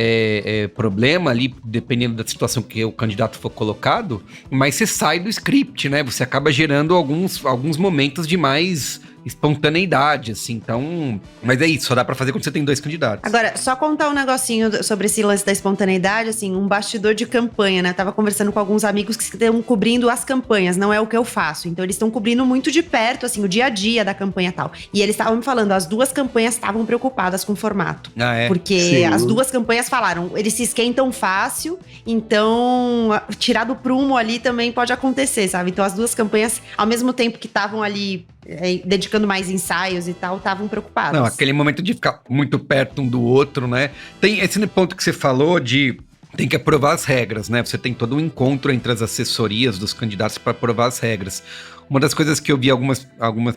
Speaker 2: problema ali, dependendo da situação que o candidato for colocado, mas você sai do script, né? Você acaba gerando alguns momentos de mais espontaneidade, assim, então... Mas é isso, só dá pra fazer quando você tem 2 candidatos.
Speaker 5: Agora, só contar um negocinho sobre esse lance da espontaneidade, assim, um bastidor de campanha, né? Eu tava conversando com alguns amigos que estão cobrindo as campanhas, não é o que eu faço. Então, eles estão cobrindo muito de perto, assim, o dia a dia da campanha e tal. E eles estavam me falando, as 2 campanhas estavam preocupadas com o formato.
Speaker 2: Ah, é?
Speaker 5: Porque
Speaker 2: Sim.
Speaker 5: As 2 campanhas falaram, eles se esquentam fácil, então tirar do prumo ali também pode acontecer, sabe? Então, as 2 campanhas, ao mesmo tempo que estavam ali dedicando mais ensaios e tal, estavam preocupados.
Speaker 2: Não, aquele momento de ficar muito perto um do outro, né? Tem esse ponto que você falou tem que aprovar as regras, né? Você tem todo um encontro entre as assessorias dos candidatos para aprovar as regras. Uma das coisas que eu vi algumas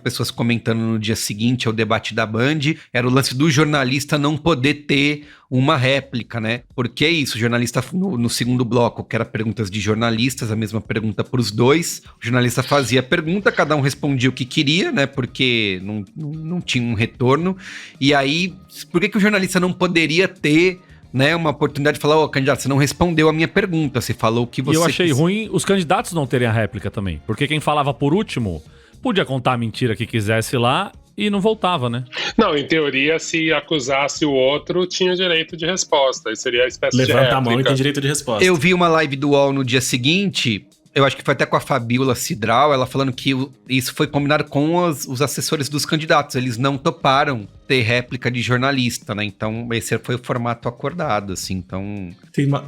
Speaker 2: pessoas comentando no dia seguinte ao debate da Band era o lance do jornalista não poder ter uma réplica, né? Porque é isso, o jornalista no segundo bloco, que era perguntas de jornalistas, a mesma pergunta para os 2, o jornalista fazia a pergunta, cada um respondia o que queria, né? Porque não tinha um retorno. E aí, por que o jornalista não poderia ter, né, uma oportunidade de falar, candidato, você não respondeu a minha pergunta, você falou o que você...
Speaker 6: E eu achei ruim os candidatos não terem a réplica também, porque quem falava por último podia contar a mentira que quisesse lá e não voltava, né?
Speaker 4: Não, em teoria, se acusasse o outro, tinha direito de resposta, e seria a espécie de réplica.
Speaker 3: Levanta a mão e tem direito de resposta.
Speaker 2: Eu vi uma live do UOL no dia seguinte... Eu acho que foi até com a Fabiola Cidral, ela falando que isso foi combinado com os assessores dos candidatos. Eles não toparam ter réplica de jornalista, né? Então, esse foi o formato acordado, assim, então...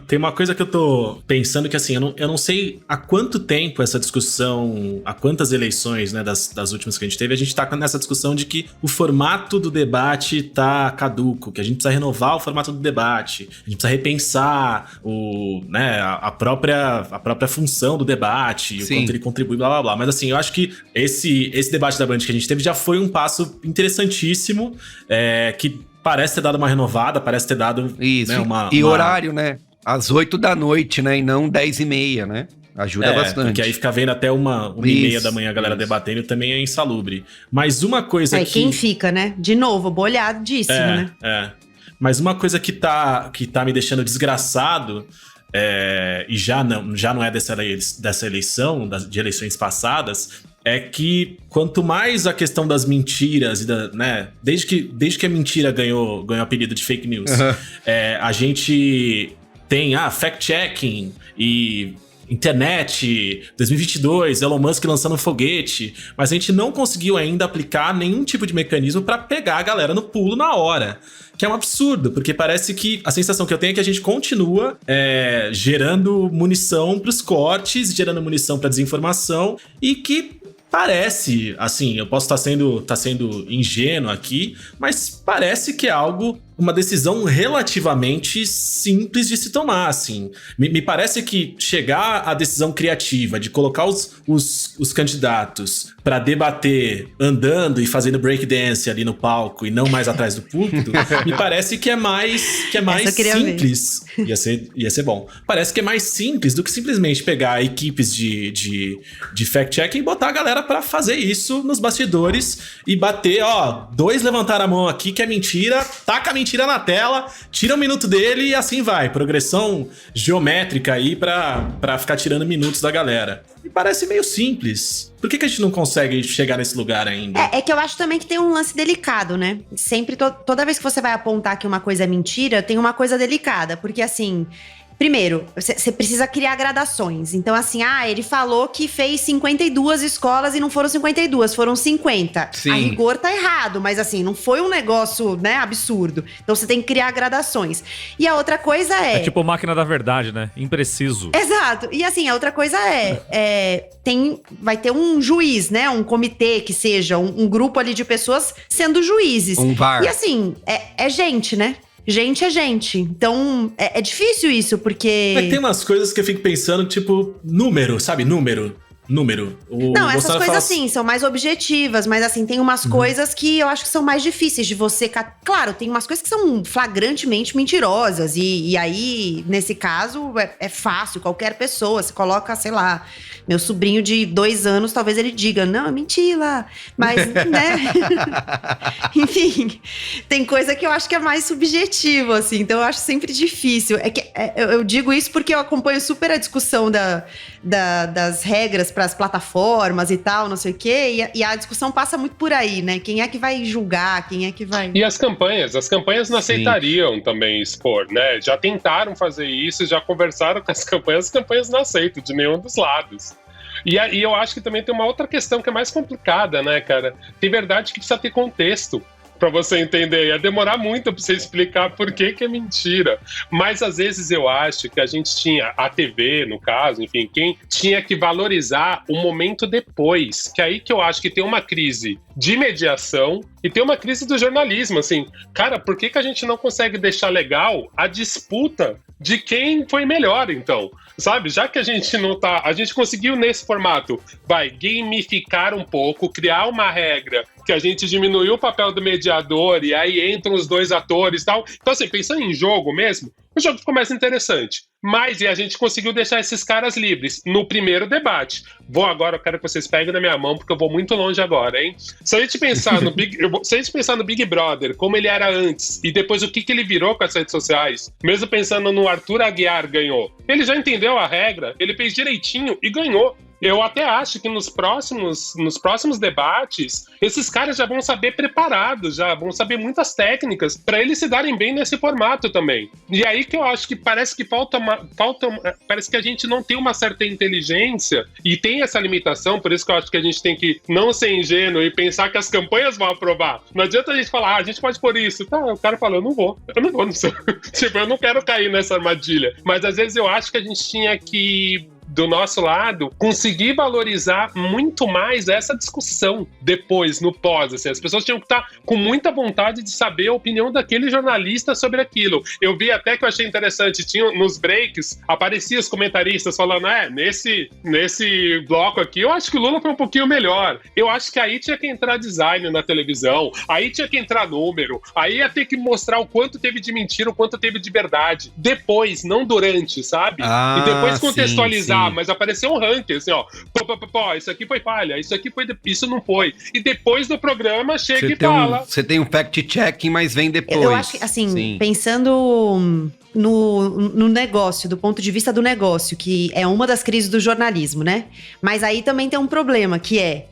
Speaker 3: Tem uma coisa que eu tô pensando que, assim, eu não sei há quanto tempo essa discussão, há quantas eleições, né, das últimas que a gente tá nessa discussão de que o formato do debate tá caduco, que a gente precisa renovar o formato do debate, a gente precisa repensar a própria função do debate, o quanto ele contribui, blá blá blá. Mas assim, eu acho que esse debate da Band que a gente teve já foi um passo interessantíssimo, que parece ter dado uma renovada, parece ter dado...
Speaker 2: Isso, né, horário, né? Às 8 da noite, né? E não 10h30, né? Ajuda bastante.
Speaker 3: Porque aí fica vendo até 1h30 da manhã a galera debatendo também é insalubre. Mas uma coisa que...
Speaker 5: quem fica, né? De novo, bolhadíssimo, né?
Speaker 3: Mas uma coisa que tá me deixando desgraçado... e já não é dessa eleição, de eleições passadas, é que quanto mais a questão das mentiras, né, desde que a mentira ganhou apelido de fake news, a gente tem fact-checking e internet, 2022, Elon Musk lançando um foguete, mas a gente não conseguiu ainda aplicar nenhum tipo de mecanismo para pegar a galera no pulo na hora. Que é um absurdo, porque parece que a sensação que eu tenho é que a gente continua gerando munição pros cortes, gerando munição pra desinformação, e que parece, assim, eu posso estar sendo ingênuo aqui, mas parece que é uma decisão relativamente simples de se tomar, assim. Me parece que chegar à decisão criativa de colocar os candidatos para debater andando e fazendo breakdance ali no palco e não mais atrás do púlpito, me parece que é mais simples. Ia ser bom. Parece que é mais simples do que simplesmente pegar equipes de fact-checking e botar a galera para fazer isso nos bastidores e bater, 2 levantaram a mão aqui que é mentira, taca a mentira na tela, tira um minuto dele e assim vai. Progressão geométrica aí pra ficar tirando minutos da galera. Me parece meio simples. Por que a gente não consegue chegar nesse lugar ainda?
Speaker 5: É que eu acho também que tem um lance delicado, né? Sempre, toda vez que você vai apontar que uma coisa é mentira, tem uma coisa delicada. Porque assim... Primeiro, você precisa criar gradações. Então, assim, ele falou que fez 52 escolas e não foram 52, foram 50.
Speaker 2: Sim.
Speaker 5: A rigor tá errado, mas assim, não foi um negócio, né, absurdo. Então, você tem que criar gradações. E a outra coisa
Speaker 6: É tipo máquina da verdade, né? Impreciso.
Speaker 5: Exato. E assim, a outra coisa vai ter um juiz, né? Um comitê que seja, um grupo ali de pessoas sendo juízes.
Speaker 2: Um VAR.
Speaker 5: E assim, é gente, né? Gente é gente. Então, é difícil isso, porque...
Speaker 3: Mas tem umas coisas que eu fico pensando, tipo, número, sabe? Número.
Speaker 5: Não, essas coisas assim, são mais objetivas, mas assim, tem umas coisas que eu acho que são mais difíceis de você... Claro, tem umas coisas que são flagrantemente mentirosas, e aí, nesse caso, é fácil, qualquer pessoa, se coloca, sei lá, meu sobrinho de 2 anos, talvez ele diga, não, é mentira, mas, né? Enfim, tem coisa que eu acho que é mais subjetivo, assim, então eu acho sempre difícil. Eu digo isso porque eu acompanho super a discussão das regras para as plataformas e tal, não sei o quê, e a discussão passa muito por aí, né? Quem é que vai julgar, quem é que vai...
Speaker 4: E as campanhas não aceitariam também expor, né? Já tentaram fazer isso, já conversaram com as campanhas não aceitam de nenhum dos lados. E eu acho que também tem uma outra questão que é mais complicada, né, cara? Tem verdade que precisa ter contexto pra você entender, ia demorar muito pra você explicar por que é mentira, mas às vezes eu acho que a gente tinha, a TV no caso, enfim, quem tinha que valorizar o momento depois, que é aí que eu acho que tem uma crise de mediação e tem uma crise do jornalismo, assim, cara, por que a gente não consegue deixar legal a disputa de quem foi melhor, então? Sabe, já que a gente não tá... A gente conseguiu nesse formato, gamificar um pouco, criar uma regra que a gente diminuiu o papel do mediador e aí entram os 2 atores e tal. Então, assim, pensando em jogo mesmo, o jogo ficou mais interessante. Mas e a gente conseguiu deixar esses caras livres no primeiro debate. Eu quero que vocês peguem na minha mão, porque eu vou muito longe agora, hein? Se a gente pensar no Big Brother, como ele era antes, e depois o que ele virou com as redes sociais, mesmo pensando no Arthur Aguiar ganhou, ele já entendeu a regra, ele fez direitinho e ganhou. Eu até acho que nos próximos debates, esses caras já vão saber preparados, já vão saber muitas técnicas para eles se darem bem nesse formato também. E aí que eu acho que parece que parece que a gente não tem uma certa inteligência e tem essa limitação, por isso que eu acho que a gente tem que não ser ingênuo e pensar que as campanhas vão aprovar. Não adianta a gente falar, a gente pode pôr isso. Tá, o cara fala, eu não vou tipo, eu não quero cair nessa armadilha. Mas às vezes eu acho que a gente tinha que, do nosso lado, conseguir valorizar muito mais essa discussão depois, no pós, assim. As pessoas tinham que estar com muita vontade de saber a opinião daquele jornalista sobre aquilo. Eu vi até que eu achei interessante, tinha nos breaks, apareciam os comentaristas falando, nesse bloco aqui, eu acho que o Lula foi um pouquinho melhor. Eu acho que aí tinha que entrar design na televisão, aí tinha que entrar número, aí ia ter que mostrar o quanto teve de mentira, o quanto teve de verdade. Depois, não durante, sabe? E depois contextualizar. Mas apareceu um ranking, assim, isso aqui foi falha, isso não foi. E depois do programa, chega e fala.
Speaker 2: Você tem um fact-checking, mas vem depois.
Speaker 5: Eu acho que, assim, pensando no negócio, do ponto de vista do negócio, que é uma das crises do jornalismo, né? Mas aí também tem um problema, que é...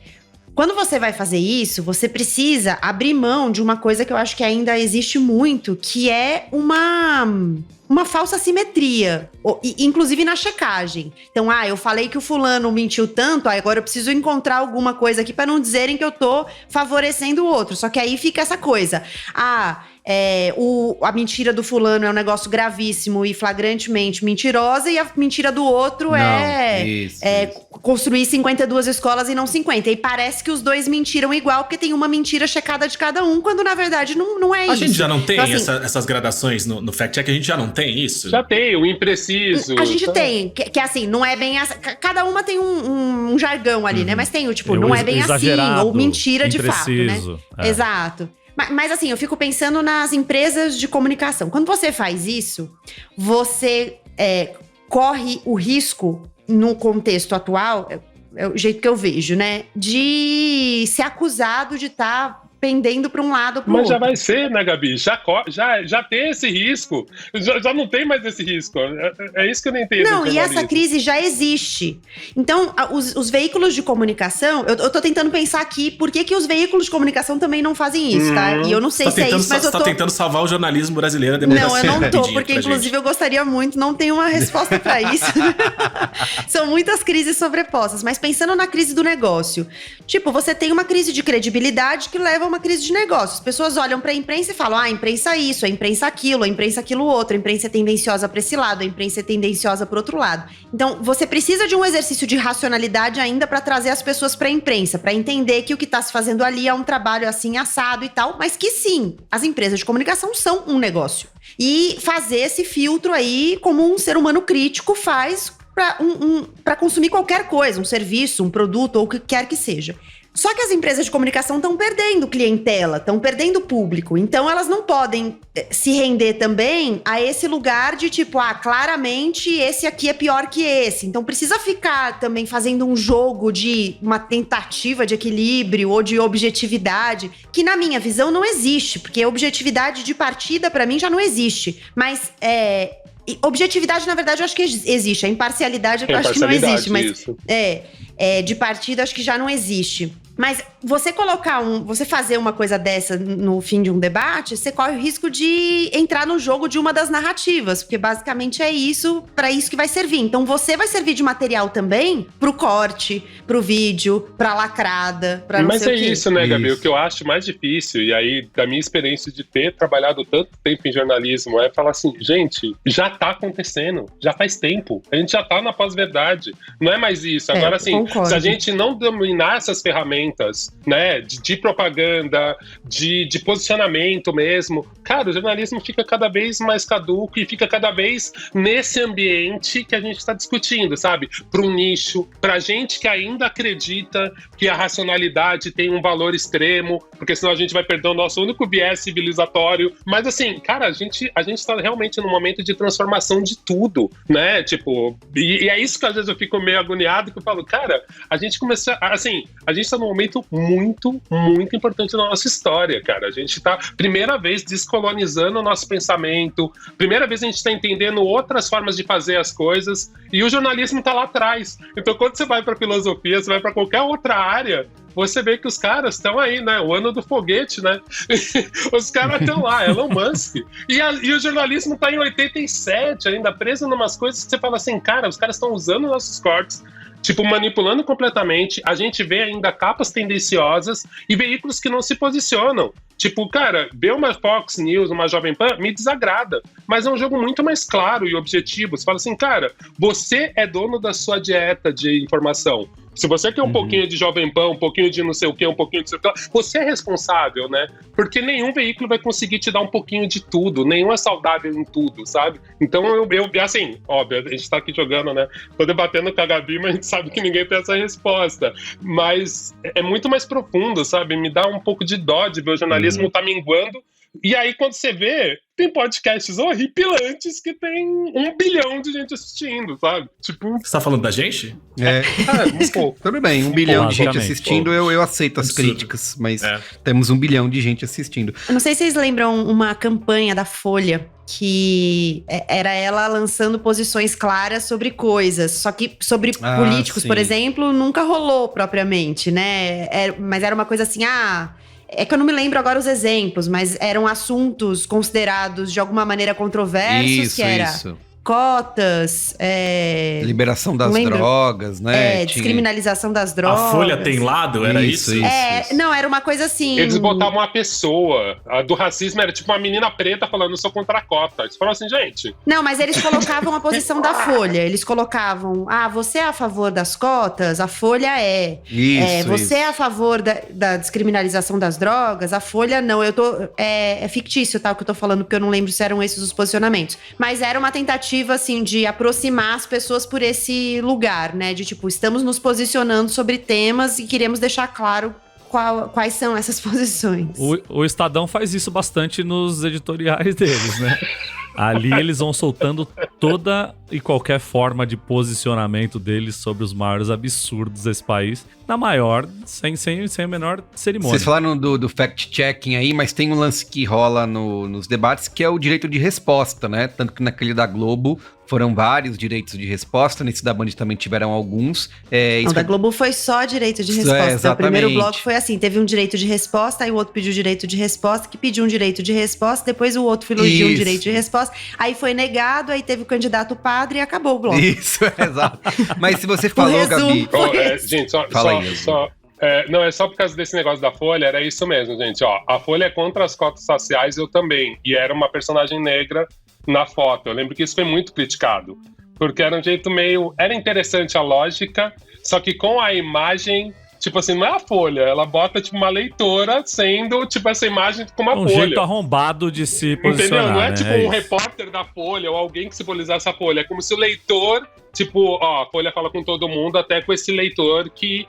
Speaker 5: Quando você vai fazer isso, você precisa abrir mão de uma coisa que eu acho que ainda existe muito, que é uma falsa simetria, inclusive na checagem. Então, eu falei que o fulano mentiu tanto, agora eu preciso encontrar alguma coisa aqui para não dizerem que eu tô favorecendo o outro. Só que aí fica essa coisa. a mentira do fulano é um negócio gravíssimo e flagrantemente mentirosa, e a mentira do outro
Speaker 2: Isso.
Speaker 5: construir 52 escolas e não 50. E parece que os dois mentiram igual, porque tem uma mentira checada de cada um, quando na verdade não é isso.
Speaker 3: A gente já não tem
Speaker 5: então, assim,
Speaker 3: essas gradações no fact-check? A gente já não tem isso?
Speaker 4: Já tem, o impreciso.
Speaker 5: A gente tem, que assim, não é bem assim. Cada uma tem um jargão ali, né? Mas tem o tipo, não é bem assim, ou mentira de fato, né? Exato. Mas assim, eu fico pensando nas empresas de comunicação. Quando você faz isso, você corre o risco, no contexto atual, é o jeito que eu vejo, né? De ser acusado de estar pendendo para um lado ou para o outro.
Speaker 4: Mas já vai ser, né, Gabi? Já tem esse risco. Já não tem mais esse risco. É isso que eu não entendo.
Speaker 5: Não, e essa crise já existe. Então, os veículos de comunicação... Eu tô tentando pensar aqui por que os veículos de comunicação também não fazem isso, tá? E eu não sei se é isso, mas eu tô...
Speaker 3: Você tá tentando salvar o jornalismo brasileiro, a democracia.
Speaker 5: Não, eu não tô, porque inclusive eu gostaria muito, não tenho uma resposta para isso. São muitas crises sobrepostas, mas pensando na crise do negócio. Tipo, você tem uma crise de credibilidade que leva a uma crise de negócio. As pessoas olham pra imprensa e falam, a imprensa isso, a imprensa aquilo outro, a imprensa é tendenciosa pra esse lado, a imprensa é tendenciosa pro outro lado. Então, você precisa de um exercício de racionalidade ainda pra trazer as pessoas pra imprensa, pra entender que o que tá se fazendo ali é um trabalho assim, assado e tal, mas que sim, as empresas de comunicação são um negócio. E fazer esse filtro aí, como um ser humano crítico faz pra consumir qualquer coisa, um serviço, um produto ou o que quer que seja. Só que as empresas de comunicação estão perdendo clientela, estão perdendo público. Então, elas não podem se render também a esse lugar de tipo, claramente esse aqui é pior que esse. Então, precisa ficar também fazendo um jogo de uma tentativa de equilíbrio ou de objetividade, que na minha visão não existe. Porque objetividade de partida, pra mim, já não existe. Mas, objetividade, na verdade, eu acho que existe. A imparcialidade eu acho que não existe. Mas de partida, acho que já não existe. Mas você fazer uma coisa dessa no fim de um debate, você corre o risco de entrar no jogo de uma das narrativas, porque basicamente é isso, para isso que vai servir. Então você vai servir de material também pro corte, pro vídeo, pra lacrada, pra não sei o quê.
Speaker 4: Mas é isso, né, Gabi? O que eu acho mais difícil, e aí da minha experiência de ter trabalhado tanto tempo em jornalismo, é falar assim, gente, já tá acontecendo, já faz tempo, a gente já tá na pós-verdade, não é mais isso. Agora, assim,
Speaker 5: concordo.
Speaker 4: se a gente não dominar essas ferramentas, né, de propaganda, de posicionamento mesmo, cara, o jornalismo fica cada vez mais caduco e fica cada vez nesse ambiente que a gente está discutindo, sabe? Para um nicho, pra gente que ainda acredita que a racionalidade tem um valor extremo, porque senão a gente vai perder o nosso único viés civilizatório. Mas assim, cara, a gente tá realmente num momento de transformação de tudo, né? Tipo, e é isso que às vezes eu fico meio agoniado, que eu falo, cara, a gente começou, assim, a gente tá num momento muito, muito importante na nossa história, cara. A gente tá, primeira vez, descolonizando o nosso pensamento, primeira vez a gente tá entendendo outras formas de fazer as coisas, e o jornalismo tá lá atrás. Então, quando você vai pra filosofia, você vai pra qualquer outra área, você vê que os caras estão aí, né? O ano do foguete, né? Os caras estão lá, Elon Musk. E o jornalismo tá em 87, ainda preso em umas coisas que você fala assim, cara, os caras estão usando nossos cortes, tipo, manipulando completamente. A gente vê ainda capas tendenciosas e veículos que não se posicionam. Tipo, cara, ver uma Fox News, uma Jovem Pan, me desagrada. Mas é um jogo muito mais claro e objetivo. Você fala assim, cara, você é dono da sua dieta de informação. Se você quer um pouquinho de Jovem Pan, um pouquinho de não sei o quê, um pouquinho de sei o quê, você é responsável, né? Porque nenhum veículo vai conseguir te dar um pouquinho de tudo, nenhum é saudável em tudo, sabe? Então, assim, óbvio, a gente tá aqui jogando, né? Tô debatendo com a Gabi, mas a gente sabe que ninguém tem essa resposta. Mas é muito mais profundo, sabe? Me dá um pouco de dó de ver o jornalismo tá minguando. E aí, quando você vê, tem podcasts horripilantes que tem 1 bilhão de gente assistindo, sabe? Tipo...
Speaker 3: Você tá falando da gente?
Speaker 2: Um pouco. Tudo bem, 1 bilhão de gente assistindo, eu aceito as críticas, mas temos 1 bilhão de gente assistindo.
Speaker 5: Eu não sei se vocês lembram uma campanha da Folha, que era ela lançando posições claras sobre coisas, só que sobre políticos, sim, por exemplo, nunca rolou propriamente, né? Mas era uma coisa assim, é que eu não me lembro agora os exemplos, mas eram assuntos considerados de alguma maneira controversos, cotas,
Speaker 2: liberação das
Speaker 5: não lembro.
Speaker 2: drogas, né?
Speaker 5: Descriminalização das drogas.
Speaker 3: A Folha tem lado? Era isso?
Speaker 5: Não, era uma coisa assim...
Speaker 4: Eles botavam uma pessoa. A do racismo era tipo uma menina preta falando, eu sou contra a cota. Eles falaram assim, gente...
Speaker 5: Não, mas eles colocavam a posição da Folha. Eles colocavam, você é a favor das cotas? A Folha é. Você é a favor da descriminalização das drogas? A Folha não. É fictício, tá, o que eu tô falando, porque eu não lembro se eram esses os posicionamentos. Mas era uma tentativa, assim, de aproximar as pessoas por esse lugar, né? De tipo, estamos nos posicionando sobre temas e queremos deixar claro quais são essas posições.
Speaker 6: O Estadão faz isso bastante nos editoriais deles, né? Ali eles vão soltando toda e qualquer forma de posicionamento deles sobre os maiores absurdos desse país, na maior, sem a menor cerimônia.
Speaker 2: Vocês falaram do fact-checking aí, mas tem um lance que rola nos debates, que é o direito de resposta, né? Tanto que naquele da Globo foram vários direitos de resposta, nesse da Band também tiveram alguns.
Speaker 5: Não, da Globo foi só direito de resposta.
Speaker 2: Exatamente.
Speaker 5: O primeiro bloco foi assim, teve um direito de resposta, aí o outro pediu direito de resposta, que pediu um direito de resposta, depois o outro elogiou um direito de resposta, aí foi negado, aí teve o candidato padre e acabou o bloco.
Speaker 2: Isso, exato. Mas se você falou, Gabi...
Speaker 4: gente,
Speaker 2: Não,
Speaker 4: é só por causa desse negócio da Folha, era isso mesmo, gente. A Folha é contra as cotas raciais, eu também. E era uma personagem negra na foto. Eu lembro que isso foi muito criticado. Porque era um jeito meio... Era interessante a lógica, só que com a imagem... Tipo assim, não é a Folha, ela bota tipo uma leitora sendo, tipo, essa imagem com uma Folha.
Speaker 6: Um jeito arrombado de se posicionar,
Speaker 4: entendeu? Não é
Speaker 6: né?
Speaker 4: tipo um repórter da Folha ou alguém que simbolizasse a Folha. É como se o leitor, tipo, a Folha fala com todo mundo, até com esse leitor que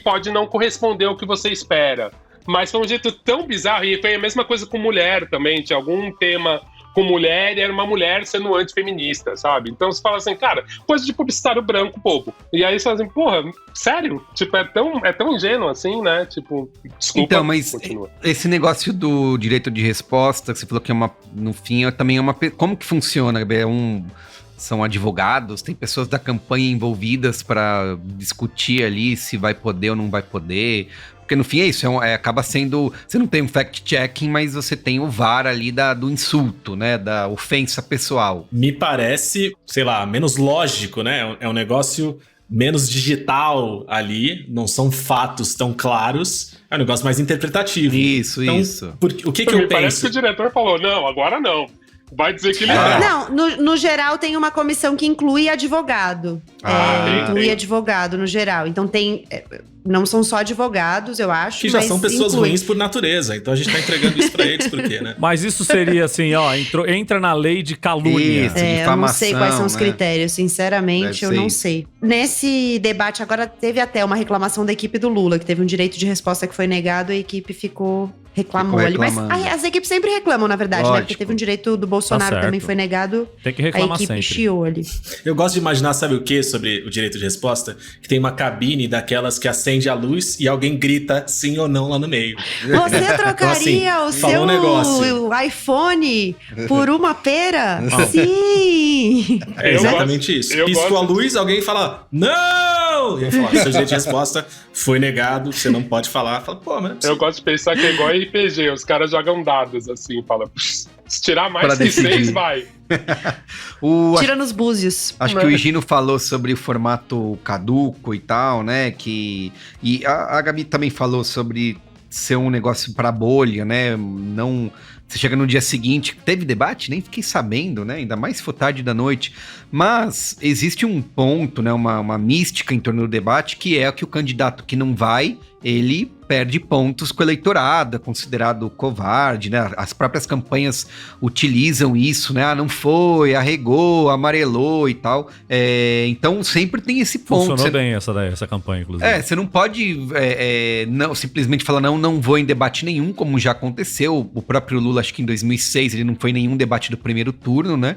Speaker 4: pode não corresponder ao que você espera. Mas foi um jeito tão bizarro, e foi a mesma coisa com mulher também, tinha algum tema com mulher e era uma mulher sendo antifeminista, sabe? Então você fala assim, cara, coisa de publicitário branco, bobo. E aí você fala assim, porra, sério? Tipo, é tão ingênuo assim, né? Tipo, desculpa.
Speaker 2: Então, mas continua. Esse negócio do direito de resposta, que você falou que no fim, também é uma... Como que funciona? São advogados, tem pessoas da campanha envolvidas para discutir ali se vai poder ou não vai poder... Porque no fim é isso, acaba sendo... Você não tem um fact-checking, mas você tem o VAR ali do insulto, né? Da ofensa pessoal.
Speaker 3: Me parece, sei lá, menos lógico, né? É um negócio menos digital ali, não são fatos tão claros, é um negócio mais interpretativo.
Speaker 2: Isso.
Speaker 3: O que eu penso?
Speaker 4: Parece que o diretor falou, não, agora não. Vai dizer que ele
Speaker 5: Não, no geral tem uma comissão que inclui advogado. Inclui advogado no geral. Então tem... Não são só advogados, eu acho.
Speaker 3: Que já são pessoas ruins por natureza. Então a gente tá entregando isso pra eles, por quê, né?
Speaker 6: Mas isso seria assim, entra na lei de calúnia.
Speaker 2: Isso,
Speaker 5: eu não sei quais são os critérios, sinceramente, eu não sei. Nesse debate agora teve até uma reclamação da equipe do Lula, que teve um direito de resposta que foi negado, a equipe reclamou ali. Mas as equipes sempre reclamam, na verdade, né? Porque teve um direito do Bolsonaro que também foi negado.
Speaker 6: Tem que reclamar
Speaker 5: a equipe
Speaker 6: sempre.
Speaker 5: chiou ali.
Speaker 3: Eu gosto de imaginar, sabe o que sobre o direito de resposta? Que tem uma cabine daquelas que acende a luz e alguém grita sim ou não lá no meio.
Speaker 5: Você trocaria
Speaker 3: então,
Speaker 5: assim, o seu iPhone por uma pera? Sim!
Speaker 3: É exatamente isso. Piscou a luz, alguém fala não! E aí fala, seu direito de resposta foi negado, você não pode falar. Fala, pô, mas...
Speaker 4: Eu gosto de pensar que é igual RPG, os caras jogam dados assim, fala, se tirar mais que 6, vai.
Speaker 5: Tira nos búzios.
Speaker 2: Acho que o Higino falou sobre o formato caduco e tal, né? E a Gabi também falou sobre ser um negócio pra bolha, né? Não... Você chega no dia seguinte, teve debate? Nem fiquei sabendo, né? Ainda mais se for tarde da noite. Mas existe um ponto, né? Uma mística em torno do debate, que é que o candidato que não vai, ele perde pontos com o eleitorado, é considerado covarde, né? As próprias campanhas utilizam isso, né? Não foi, arregou, amarelou e tal. Então sempre tem esse ponto.
Speaker 6: Funcionou bem essa campanha, inclusive.
Speaker 2: Você não pode não, simplesmente falar não vou em debate nenhum, como já aconteceu. O próprio Lula, acho que em 2006, ele não foi em nenhum debate do primeiro turno, né?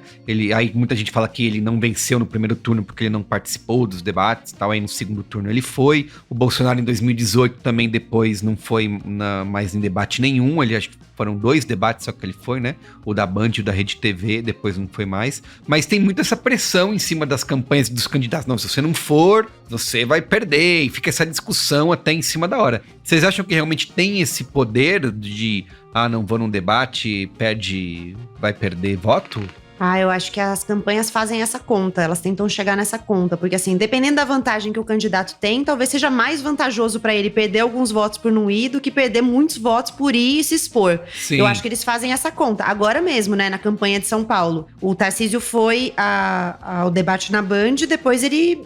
Speaker 2: Aí muita gente fala que ele não venceu no primeiro turno porque ele não participou dos debates e tal. Aí no segundo turno ele foi. O Bolsonaro em 2018 também depois não foi mais em debate nenhum. Ele acho que foram 2 debates só que ele foi, né? O da Band e o da Rede TV, depois não foi mais. Mas tem muito essa pressão em cima das campanhas dos candidatos. Não, se você não for, você vai perder. E fica essa discussão até em cima da hora. Vocês acham que realmente tem esse poder de... não vou num debate, vai perder voto?
Speaker 5: Eu acho que as campanhas fazem essa conta, elas tentam chegar nessa conta, porque assim, dependendo da vantagem que o candidato tem, talvez seja mais vantajoso pra ele perder alguns votos por não ir do que perder muitos votos por ir e se expor.
Speaker 2: Sim.
Speaker 5: Eu acho que eles fazem essa conta. Agora mesmo, né, na campanha de São Paulo, o Tarcísio foi ao debate na Band, depois ele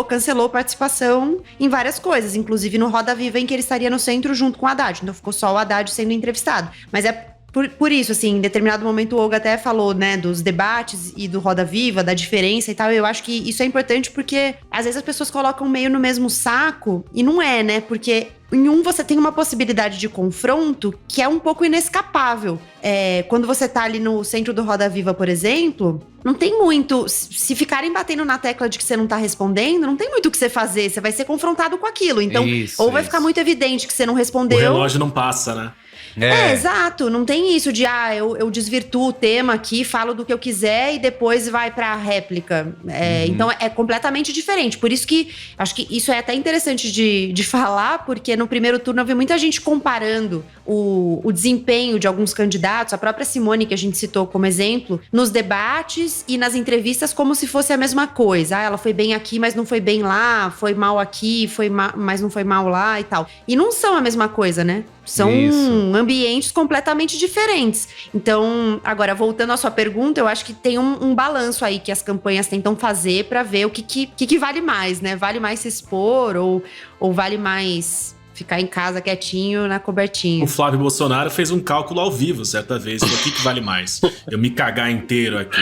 Speaker 5: cancelou participação em várias coisas, inclusive no Roda Viva, em que ele estaria no centro junto com o Haddad, então ficou só o Haddad sendo entrevistado. Mas é por isso, assim, em determinado momento o Olga até falou, né, dos debates e do Roda Viva, da diferença e tal. Eu acho que isso é importante porque às vezes as pessoas colocam meio no mesmo saco e não é, né? Porque em um você tem uma possibilidade de confronto que é um pouco inescapável. Quando você tá ali no centro do Roda Viva, por exemplo, não tem muito. Se ficarem batendo na tecla de que você não tá respondendo, não tem muito o que você fazer. Você vai ser confrontado com aquilo. Então, vai ficar muito evidente que você não respondeu.
Speaker 3: O relógio não passa, né?
Speaker 5: Exato. Não tem isso de, eu desvirtuo o tema aqui, falo do que eu quiser e depois vai pra réplica. Então, é completamente diferente. Por isso que, acho que isso é até interessante de falar, porque no primeiro turno eu vi muita gente comparando o desempenho de alguns candidatos, a própria Simone, que a gente citou como exemplo, nos debates e nas entrevistas como se fosse a mesma coisa. Ela foi bem aqui, mas não foi bem lá, foi mal aqui, mas não foi mal lá e tal. E não são a mesma coisa, né? São ambientes completamente diferentes. Então, agora, voltando à sua pergunta, eu acho que tem um balanço aí que as campanhas tentam fazer pra ver o que vale mais, né? Vale mais se expor ou vale mais ficar em casa quietinho na cobertinha?
Speaker 3: O Flávio Bolsonaro fez um cálculo ao vivo certa vez. O que vale mais? Eu me cagar inteiro aqui,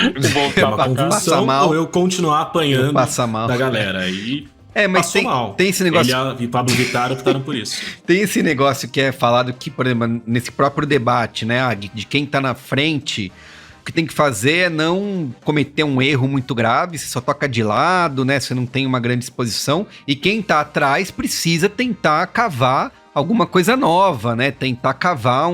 Speaker 3: é uma convulsão, ou eu continuar apanhando da galera? E
Speaker 2: mas tem esse negócio.
Speaker 3: Ele e Pablo Vittar optaram por isso.
Speaker 2: Tem esse negócio que é falado que, por exemplo, nesse próprio debate, né, de quem tá na frente, o que tem que fazer é não cometer um erro muito grave, você só toca de lado, né, você não tem uma grande exposição, e quem tá atrás precisa tentar cavar alguma coisa nova, né? Tentar cavar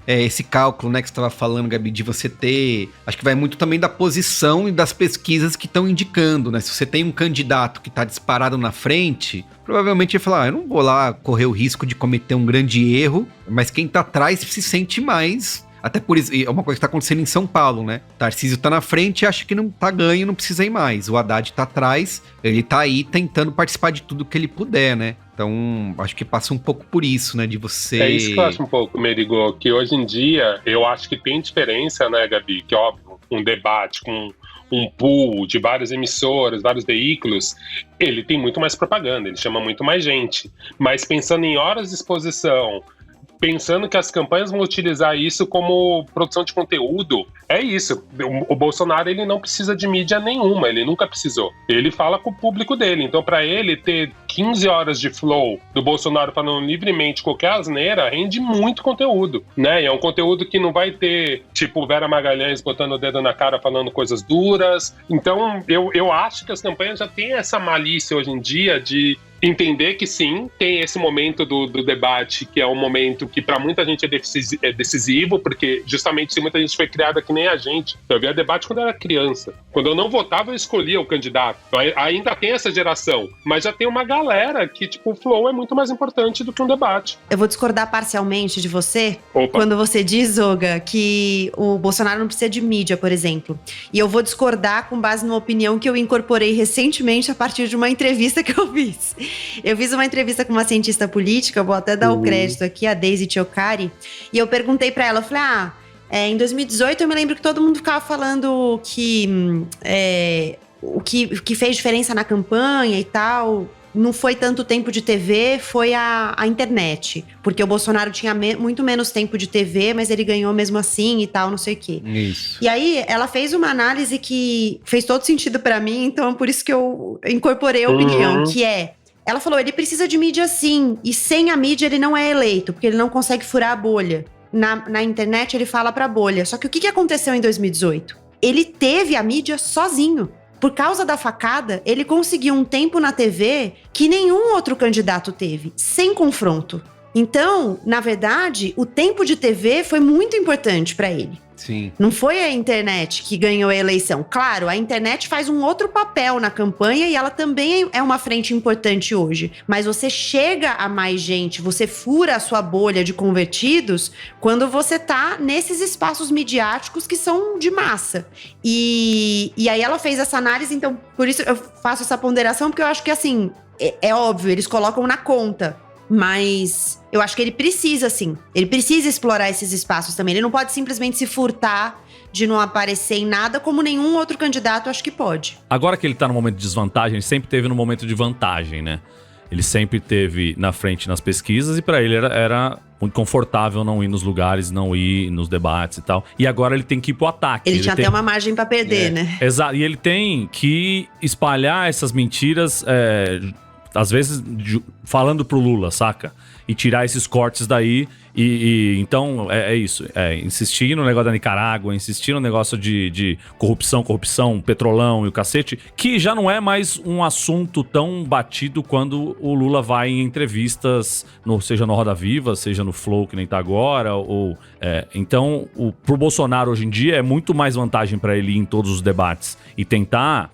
Speaker 2: esse cálculo, né, que você estava falando, Gabi, de você ter... Acho que vai muito também da posição e das pesquisas que estão indicando, né? Se você tem um candidato que está disparado na frente, provavelmente vai falar, eu não vou lá correr o risco de cometer um grande erro, mas quem tá atrás se sente mais... Até por isso, é uma coisa que tá acontecendo em São Paulo, né? Tarcísio tá na frente e acha que não tá ganho, não precisa ir mais. O Haddad tá atrás, ele tá aí tentando participar de tudo que ele puder, né? Então, acho que passa um pouco por isso, né? De você...
Speaker 4: É isso que eu acho um pouco, Merigo, que hoje em dia, eu acho que tem diferença, né, Gabi? Que, óbvio, um debate com um pool de várias emissoras, vários veículos, ele tem muito mais propaganda, ele chama muito mais gente. Mas pensando em horas de exposição... Pensando que as campanhas vão utilizar isso como produção de conteúdo, é isso. O Bolsonaro, ele não precisa de mídia nenhuma, ele nunca precisou. Ele fala com o público dele. Então, para ele ter 15 horas de flow do Bolsonaro falando livremente qualquer asneira, rende muito conteúdo, né? E é um conteúdo que não vai ter, tipo, Vera Magalhães botando o dedo na cara falando coisas duras. Então, eu acho que as campanhas já têm essa malícia hoje em dia de entender que sim, tem esse momento do debate, que é um momento que para muita gente é decisivo, porque justamente se muita gente foi criada que nem a gente. Eu via debate quando eu era criança. Quando eu não votava, eu escolhia o candidato. Ainda tem essa geração, mas já tem uma galera que, tipo, o flow é muito mais importante do que um debate.
Speaker 5: Eu vou discordar parcialmente de você.
Speaker 4: Opa.
Speaker 5: Quando você diz, Olga, que o Bolsonaro não precisa de mídia, por exemplo. E eu vou discordar com base numa opinião que eu incorporei recentemente a partir de uma entrevista que eu fiz. Eu fiz uma entrevista com uma cientista política, vou até dar o crédito aqui, a Daisy Tiocari, e eu perguntei pra ela, eu falei, em 2018 eu me lembro que todo mundo ficava falando que o que fez diferença na campanha e tal, não foi tanto tempo de TV, foi a internet. Porque o Bolsonaro tinha muito menos tempo de TV, mas ele ganhou mesmo assim e tal, não sei o quê.
Speaker 2: Isso.
Speaker 5: E aí, ela fez uma análise que fez todo sentido pra mim, então é por isso que eu incorporei a opinião, que é... Ela falou, ele precisa de mídia sim, e sem a mídia ele não é eleito, porque ele não consegue furar a bolha. Na internet ele fala pra bolha. Só que o que aconteceu em 2018? Ele teve a mídia sozinho. Por causa da facada, ele conseguiu um tempo na TV que nenhum outro candidato teve, sem confronto. Então, na verdade, o tempo de TV foi muito importante para ele.
Speaker 2: Sim.
Speaker 5: Não foi a internet que ganhou a eleição. Claro, a internet faz um outro papel na campanha e ela também é uma frente importante hoje. Mas você chega a mais gente, você fura a sua bolha de convertidos quando você tá nesses espaços midiáticos que são de massa. E aí ela fez essa análise, então por isso eu faço essa ponderação, porque eu acho que assim, é óbvio, eles colocam na conta. Mas eu acho que ele precisa, sim. Ele precisa explorar esses espaços também. Ele não pode simplesmente se furtar de não aparecer em nada, como nenhum outro candidato acho que pode.
Speaker 6: Agora que ele tá no momento de desvantagem, ele sempre teve no momento de vantagem, né? Ele sempre teve na frente nas pesquisas e pra ele era muito confortável não ir nos lugares, não ir nos debates e tal. E agora ele tem que ir pro ataque.
Speaker 5: Ele tinha até uma margem pra perder, né?
Speaker 6: Exato. E ele tem que espalhar essas mentiras, às vezes falando pro Lula, saca? E tirar esses cortes daí. Então, é isso. Insistir no negócio da Nicarágua, insistir no negócio de corrupção, petrolão e o cacete, que já não é mais um assunto tão batido quando o Lula vai em entrevistas, seja no Roda Viva, seja no Flow, que nem tá agora, então, pro Bolsonaro hoje em dia é muito mais vantagem pra ele ir em todos os debates e tentar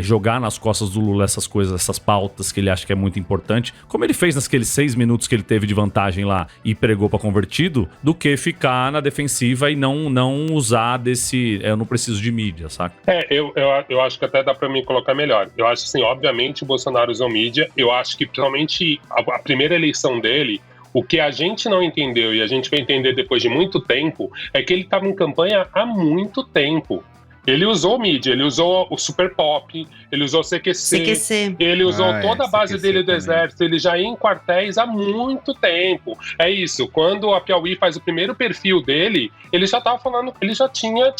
Speaker 6: jogar nas costas do Lula essas coisas, essas pautas que ele acha que é muito importante, como ele fez naqueles 6 minutos que ele teve de vantagem lá e pregou pra convertido, do que ficar na defensiva e não usar desse eu não preciso de mídia, saca?
Speaker 4: Eu acho que até dá pra mim colocar melhor. Eu acho assim, obviamente o Bolsonaro usou mídia, eu acho que principalmente a primeira eleição dele, o que a gente não entendeu e a gente vai entender depois de muito tempo, é que ele estava em campanha há muito tempo. Ele usou mídia, ele usou o Super Pop, ele usou o CQC. Ele usou toda a base dele do também. Exército, ele já ia em quartéis há muito tempo. É isso, quando a Piauí faz o primeiro perfil dele, ele já tava falando, ele já tinha,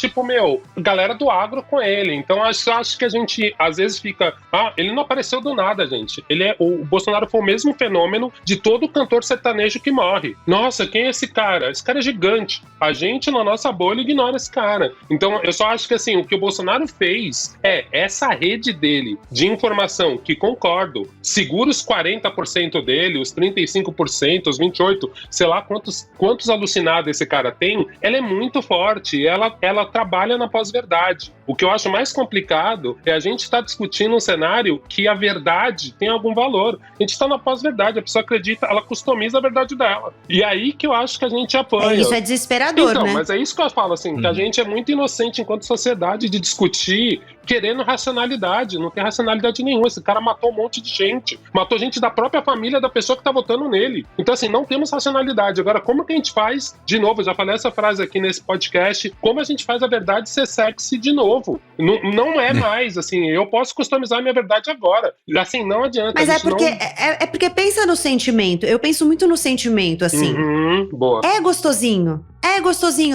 Speaker 4: galera do agro com ele. Então acho que a gente, às vezes fica, ele não apareceu do nada, gente. O Bolsonaro foi o mesmo fenômeno de todo cantor sertanejo que morre. Nossa, quem é esse cara? Esse cara é gigante. A gente, na nossa bolha, ignora esse cara. Então, eu só acho que, assim, o que o Bolsonaro fez é essa rede dele de informação, que concordo, segura os 40% dele, os 35%, os 28%, sei lá quantos alucinados esse cara tem, ela é muito forte, ela trabalha na pós-verdade. O que eu acho mais complicado é a gente estar discutindo um cenário que a verdade tem algum valor. A gente está na pós-verdade, a pessoa acredita, ela customiza a verdade dela. E aí que eu acho que a gente apanha.
Speaker 5: Isso é desesperador,
Speaker 4: então,
Speaker 5: né?
Speaker 4: Mas é isso que eu falo, assim, que a gente é muito inocente enquanto sociedade de discutir querendo racionalidade. Não tem racionalidade nenhuma. Esse cara matou um monte de gente. Matou gente da própria família da pessoa que tá votando nele. Então, assim, não temos racionalidade. Agora, como que a gente faz, de novo, eu já falei essa frase aqui nesse podcast, como a gente faz a verdade ser sexy de novo? Não é mais, assim, eu posso customizar minha verdade agora. Assim, não adianta.
Speaker 5: Mas é porque pensa no sentimento. Eu penso muito no sentimento, assim.
Speaker 4: Boa.
Speaker 5: É gostosinho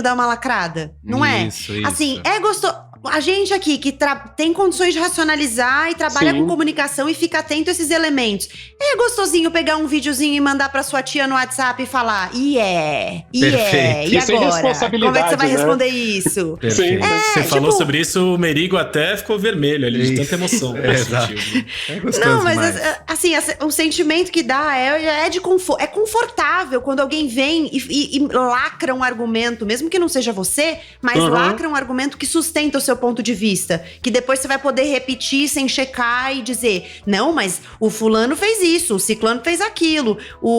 Speaker 5: dar uma lacrada, não
Speaker 2: Isso.
Speaker 5: Assim, é gostoso. A gente aqui que tem condições de racionalizar e trabalha com comunicação e fica atento a esses elementos. É gostosinho pegar um videozinho e mandar pra sua tia no WhatsApp e falar,
Speaker 2: Perfeito.
Speaker 5: e
Speaker 4: Isso
Speaker 5: agora?
Speaker 4: é responsabilidade,
Speaker 5: Como é que você vai
Speaker 4: né?
Speaker 5: responder isso?
Speaker 4: Sim.
Speaker 3: Você falou sobre isso, o Merigo até ficou vermelho ali, de tanta emoção.
Speaker 2: Exato. É gostoso.
Speaker 5: Não, mas assim, o sentimento que dá é de conforto. É confortável quando alguém vem e lacra um argumento, mesmo que não seja você, mas lacra um argumento que sustenta o seu ponto de vista, que depois você vai poder repetir sem checar e dizer, não, mas o fulano fez isso, o ciclano fez aquilo,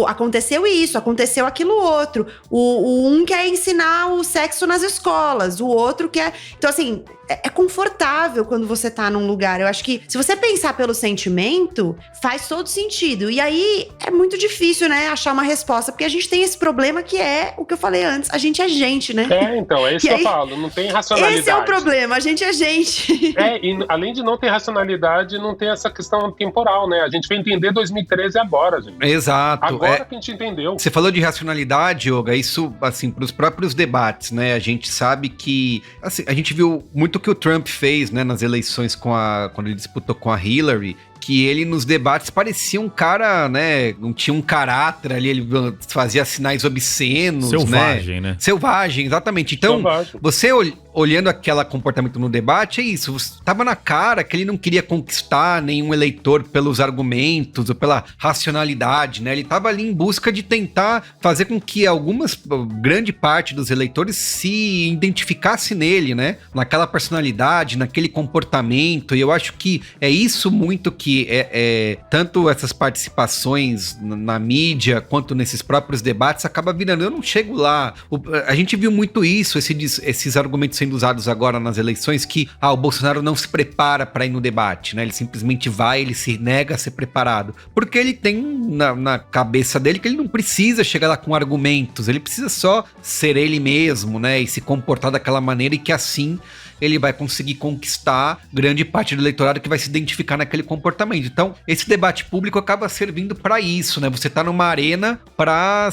Speaker 5: aconteceu isso, aconteceu aquilo outro, um quer ensinar o sexo nas escolas, o outro quer... Então, assim, é confortável quando você tá num lugar. Eu acho que se você pensar pelo sentimento, faz todo sentido. E aí, é muito difícil, né, achar uma resposta, porque a gente tem esse problema que é o que eu falei antes, a gente é gente, né?
Speaker 4: Então, é isso que eu falo, não tem racionalidade.
Speaker 5: Esse é o problema, a gente é gente.
Speaker 4: E além de não ter racionalidade, não tem essa questão temporal, né? A gente vai entender 2013 agora, gente.
Speaker 2: Exato.
Speaker 4: Agora que a gente entendeu.
Speaker 2: Você falou de racionalidade, Olga, isso, assim, pros próprios debates, né? A gente sabe que, assim, a gente viu muito o que o Trump fez, né, nas eleições quando ele disputou com a Hillary, que ele nos debates parecia um cara, né, não tinha um caráter ali, ele fazia sinais obscenos,
Speaker 6: Selvagem, né?
Speaker 2: Selvagem, exatamente. Então,
Speaker 4: Selvagem.
Speaker 2: você olhando aquele comportamento no debate, é isso, tava na cara que ele não queria conquistar nenhum eleitor pelos argumentos ou pela racionalidade, né? Ele tava ali em busca de tentar fazer com que grande parte dos eleitores se identificasse nele, né? Naquela personalidade, naquele comportamento, e eu acho que é isso muito que tanto essas participações na mídia, quanto nesses próprios debates, acaba virando, eu não chego lá, a gente viu muito isso, esses argumentos sendo usados agora nas eleições, que o Bolsonaro não se prepara para ir no debate, né? Ele simplesmente vai, ele se nega a ser preparado, porque ele tem na cabeça dele que ele não precisa chegar lá com argumentos, ele precisa só ser ele mesmo, né? E se comportar daquela maneira, e que assim ele vai conseguir conquistar grande parte do eleitorado que vai se identificar naquele comportamento. Então, esse debate público acaba servindo para isso, né? Você tá numa arena para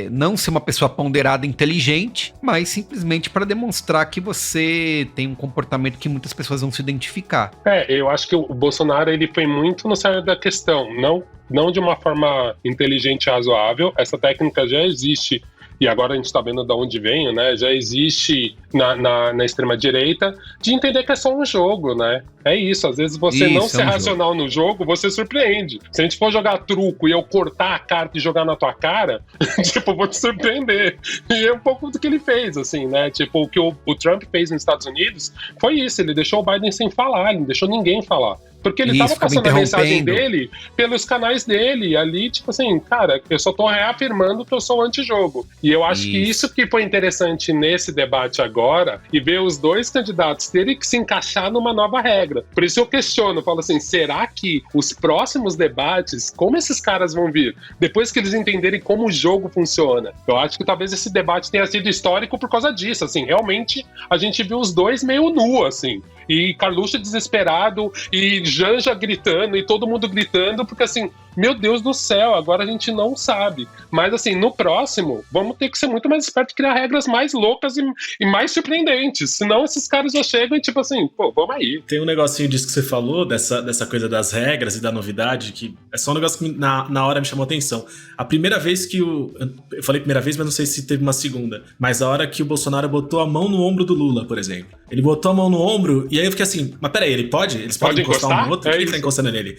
Speaker 2: não ser uma pessoa ponderada e inteligente, mas simplesmente para demonstrar que você tem um comportamento que muitas pessoas vão se identificar.
Speaker 4: Eu acho que o Bolsonaro, ele foi muito no cerne da questão, não de uma forma inteligente e razoável. Essa técnica já existe, e agora a gente está vendo de onde vem, né? Já existe na extrema-direita, de entender que é só um jogo, né? É isso, às vezes você não ser racional no jogo, você surpreende. Se a gente for jogar truco e eu cortar a carta e jogar na tua cara, tipo, vou te surpreender. E é um pouco do que ele fez, assim, né? Tipo, o que o Trump fez nos Estados Unidos foi isso, ele deixou o Biden sem falar, ele não deixou ninguém falar. Porque ele tava passando a mensagem dele pelos canais dele, ali, tipo assim, cara, eu só tô reafirmando que eu sou antijogo. E eu acho que isso que foi interessante nesse debate agora, e ver os dois candidatos terem que se encaixar numa nova regra. Por isso eu questiono, eu falo assim, será que os próximos debates, como esses caras vão vir? Depois que eles entenderem como o jogo funciona. Eu acho que talvez esse debate tenha sido histórico por causa disso, assim, realmente a gente viu os dois meio nu, assim. E Carluxo desesperado, e Janja gritando, e todo mundo gritando, porque assim, meu Deus do céu, agora a gente não sabe. Mas assim, no próximo, vamos ter que ser muito mais esperto e criar regras mais loucas e mais surpreendentes. Senão esses caras já chegam e tipo assim, pô, vamos aí.
Speaker 3: Tem um negocinho disso que você falou, dessa coisa das regras e da novidade, que é só um negócio que na hora me chamou a atenção. A primeira vez que eu falei primeira vez, mas não sei se teve uma segunda. Mas a hora que o Bolsonaro botou a mão no ombro do Lula, por exemplo. Ele botou a mão no ombro e aí eu fiquei assim, mas peraí, eles podem encostar um no outro? Quem tá encostando nele?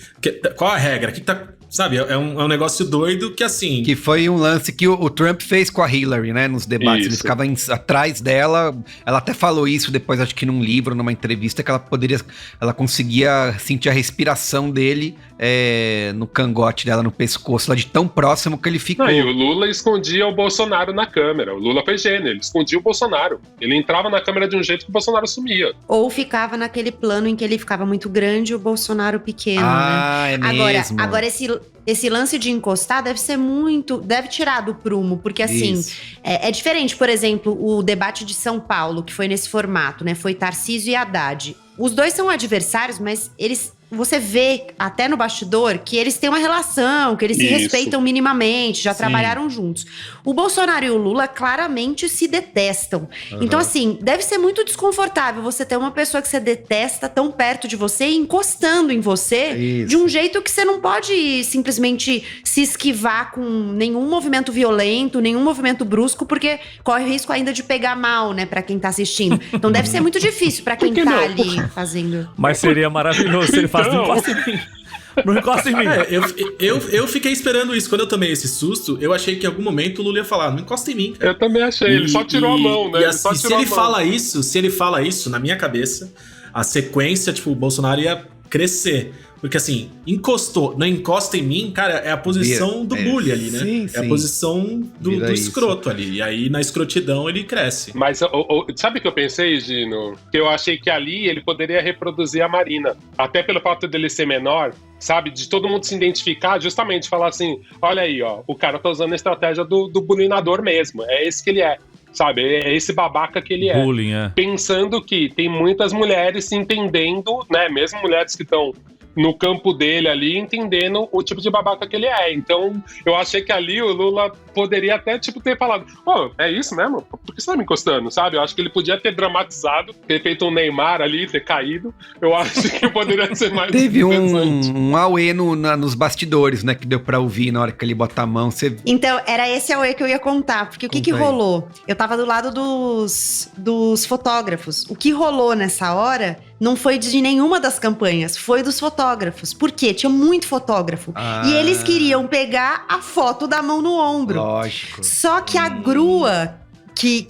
Speaker 3: Qual a regra? O que tá... Sabe, é um negócio doido que assim...
Speaker 2: Que foi um lance que o Trump fez com a Hillary, né, nos debates. Ele ficava atrás dela, ela até falou isso depois, acho que num livro, numa entrevista, que ela conseguia sentir a respiração dele no cangote dela, no pescoço, lá de tão próximo que ele ficou.
Speaker 4: E o Lula escondia o Bolsonaro na câmera. O Lula foi gênio, ele escondia o Bolsonaro. Ele entrava na câmera de um jeito que o Bolsonaro sumia.
Speaker 5: Ou ficava naquele plano em que ele ficava muito grande e o Bolsonaro pequeno, né?
Speaker 2: É mesmo.
Speaker 5: Agora esse lance de encostar deve tirar do prumo, porque assim, é diferente. Por exemplo, o debate de São Paulo, que foi nesse formato, né? Foi Tarcísio e Haddad. Os dois são adversários, mas você vê até no bastidor que eles têm uma relação, que eles se respeitam minimamente, já trabalharam juntos. O Bolsonaro e o Lula claramente se detestam. Então, assim, deve ser muito desconfortável você ter uma pessoa que você detesta tão perto de você e encostando em você de um jeito que você não pode simplesmente se esquivar com nenhum movimento violento, nenhum movimento brusco, porque corre o risco ainda de pegar mal, né, pra quem tá assistindo. Então deve ser muito difícil pra quem tá ali fazendo.
Speaker 6: Mas seria maravilhoso se ele faz não encosta em mim. Não encosta em mim.
Speaker 3: Eu fiquei esperando isso. Quando eu tomei esse susto, eu achei que em algum momento o Lula ia falar, não encosta em mim.
Speaker 4: Eu também achei, ele só tirou a mão, né?
Speaker 3: Se ele fala isso, na minha cabeça, a sequência, tipo, o Bolsonaro ia crescer. Porque assim, não encosta em mim, cara, é a posição do bully ali, né? É a posição do escroto ali. E aí, na escrotidão, ele cresce.
Speaker 4: Mas sabe o que eu pensei, Gino? Que eu achei que ali ele poderia reproduzir a Marina. Até pelo fato dele ser menor, sabe? De todo mundo se identificar, justamente falar assim, olha aí, ó, o cara tá usando a estratégia do bulinador mesmo. É esse que ele é. Sabe, é esse babaca que ele
Speaker 6: Bullying,
Speaker 4: Pensando que tem muitas mulheres se entendendo, né? Mesmo mulheres que estão no campo dele ali, entendendo o tipo de babaca que ele é. Então, eu achei que ali o Lula poderia até, tipo, ter falado, pô, é isso mesmo? Por que você tá me encostando, sabe? Eu acho que ele podia ter dramatizado, ter feito um Neymar ali, ter caído. Eu acho que poderia ser mais
Speaker 2: Teve um auê nos bastidores, né, que deu pra ouvir na hora que ele bota a mão.
Speaker 5: Então, era esse auê que eu ia contar, porque o que rolou? Eu tava do lado dos fotógrafos. O que rolou nessa hora não foi de nenhuma das campanhas, foi dos fotógrafos. Por quê? Tinha muito fotógrafo. E eles queriam pegar a foto da mão no ombro.
Speaker 2: Lógico.
Speaker 5: Só que a grua que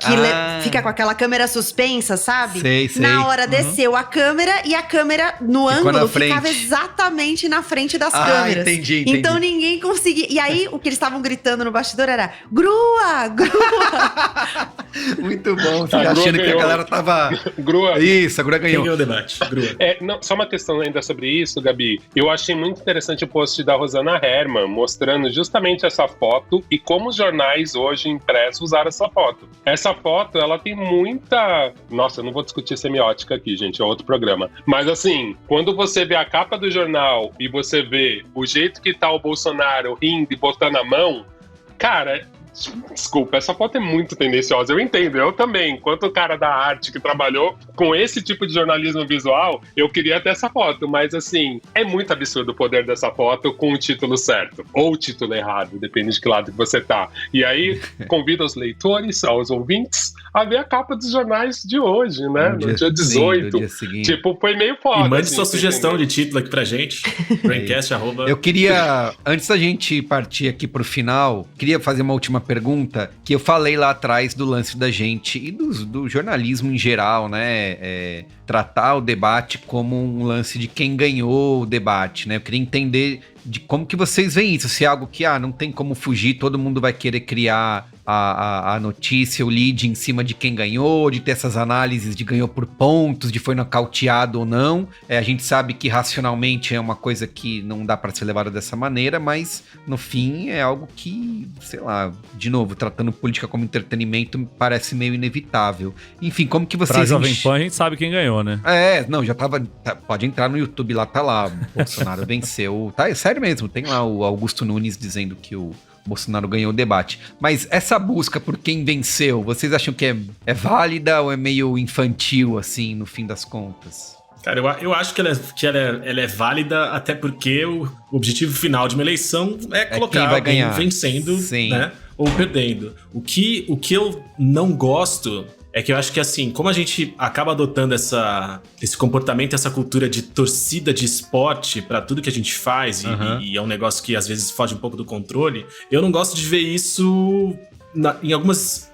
Speaker 5: fica com aquela câmera suspensa, sabe?
Speaker 2: Sei.
Speaker 5: Na hora desceu a câmera e a câmera no ângulo ficava exatamente na frente das câmeras.
Speaker 2: Entendi.
Speaker 5: Então ninguém conseguia. E aí o que eles estavam gritando no bastidor era grua, grua.
Speaker 2: Muito bom, você achando que a galera tava...
Speaker 4: Grua.
Speaker 2: Isso, a grua ganhou.
Speaker 3: Quem ganhou o debate? Grua.
Speaker 4: Não, só uma questão ainda sobre isso, Gabi. Eu achei muito interessante o post da Rosana Herman, mostrando justamente essa foto e como os jornais hoje impressos usaram essa foto. Essa foto, ela tem muita... Nossa, eu não vou discutir semiótica aqui, gente, é outro programa. Mas assim, quando você vê a capa do jornal e você vê o jeito que tá o Bolsonaro rindo e botando a mão, cara... Desculpa, essa foto é muito tendenciosa, eu entendo, eu também, enquanto o cara da arte que trabalhou com esse tipo de jornalismo visual, eu queria ter essa foto, mas assim, é muito absurdo o poder dessa foto com o título certo, ou o título errado, depende de que lado que você tá. E aí, convido os leitores, aos ouvintes, a ver a capa dos jornais de hoje, né, no dia 18.
Speaker 2: Dia seguinte.
Speaker 4: Tipo, foi meio foda.
Speaker 3: E mande
Speaker 4: assim,
Speaker 3: sua sugestão de título aqui pra gente, braincast.
Speaker 2: Eu queria, antes da gente partir aqui pro final, queria fazer uma última pergunta, que eu falei lá atrás do lance da gente e do jornalismo em geral, né? Tratar o debate como um lance de quem ganhou o debate, né? Eu queria entender de como que vocês veem isso, se é algo que não tem como fugir, todo mundo vai querer criar a notícia, o lead em cima de quem ganhou, de ter essas análises de ganhou por pontos, de foi nocauteado ou não. A gente sabe que racionalmente é uma coisa que não dá para ser levada dessa maneira, mas no fim é algo que, sei lá, de novo, tratando política como entretenimento parece meio inevitável. Enfim, como que vocês...
Speaker 6: Pra Jovem Pan a gente sabe quem ganhou, né?
Speaker 2: Não, já tava... Pode entrar no YouTube, lá tá lá, Bolsonaro venceu. É sério mesmo, tem lá o Augusto Nunes dizendo que o Bolsonaro ganhou o debate. Mas essa busca por quem venceu, vocês acham que é válida ou é meio infantil, assim, no fim das contas?
Speaker 3: Cara, eu acho que ela é válida, até porque o objetivo final de uma eleição é colocar
Speaker 2: vai
Speaker 3: alguém
Speaker 2: ganhar.
Speaker 3: vencendo, né, ou perdendo. O que eu não gosto é que eu acho que, assim, como a gente acaba adotando esse comportamento, essa cultura de torcida de esporte pra tudo que a gente faz, e é um negócio que às vezes foge um pouco do controle, eu não gosto de ver isso em algumas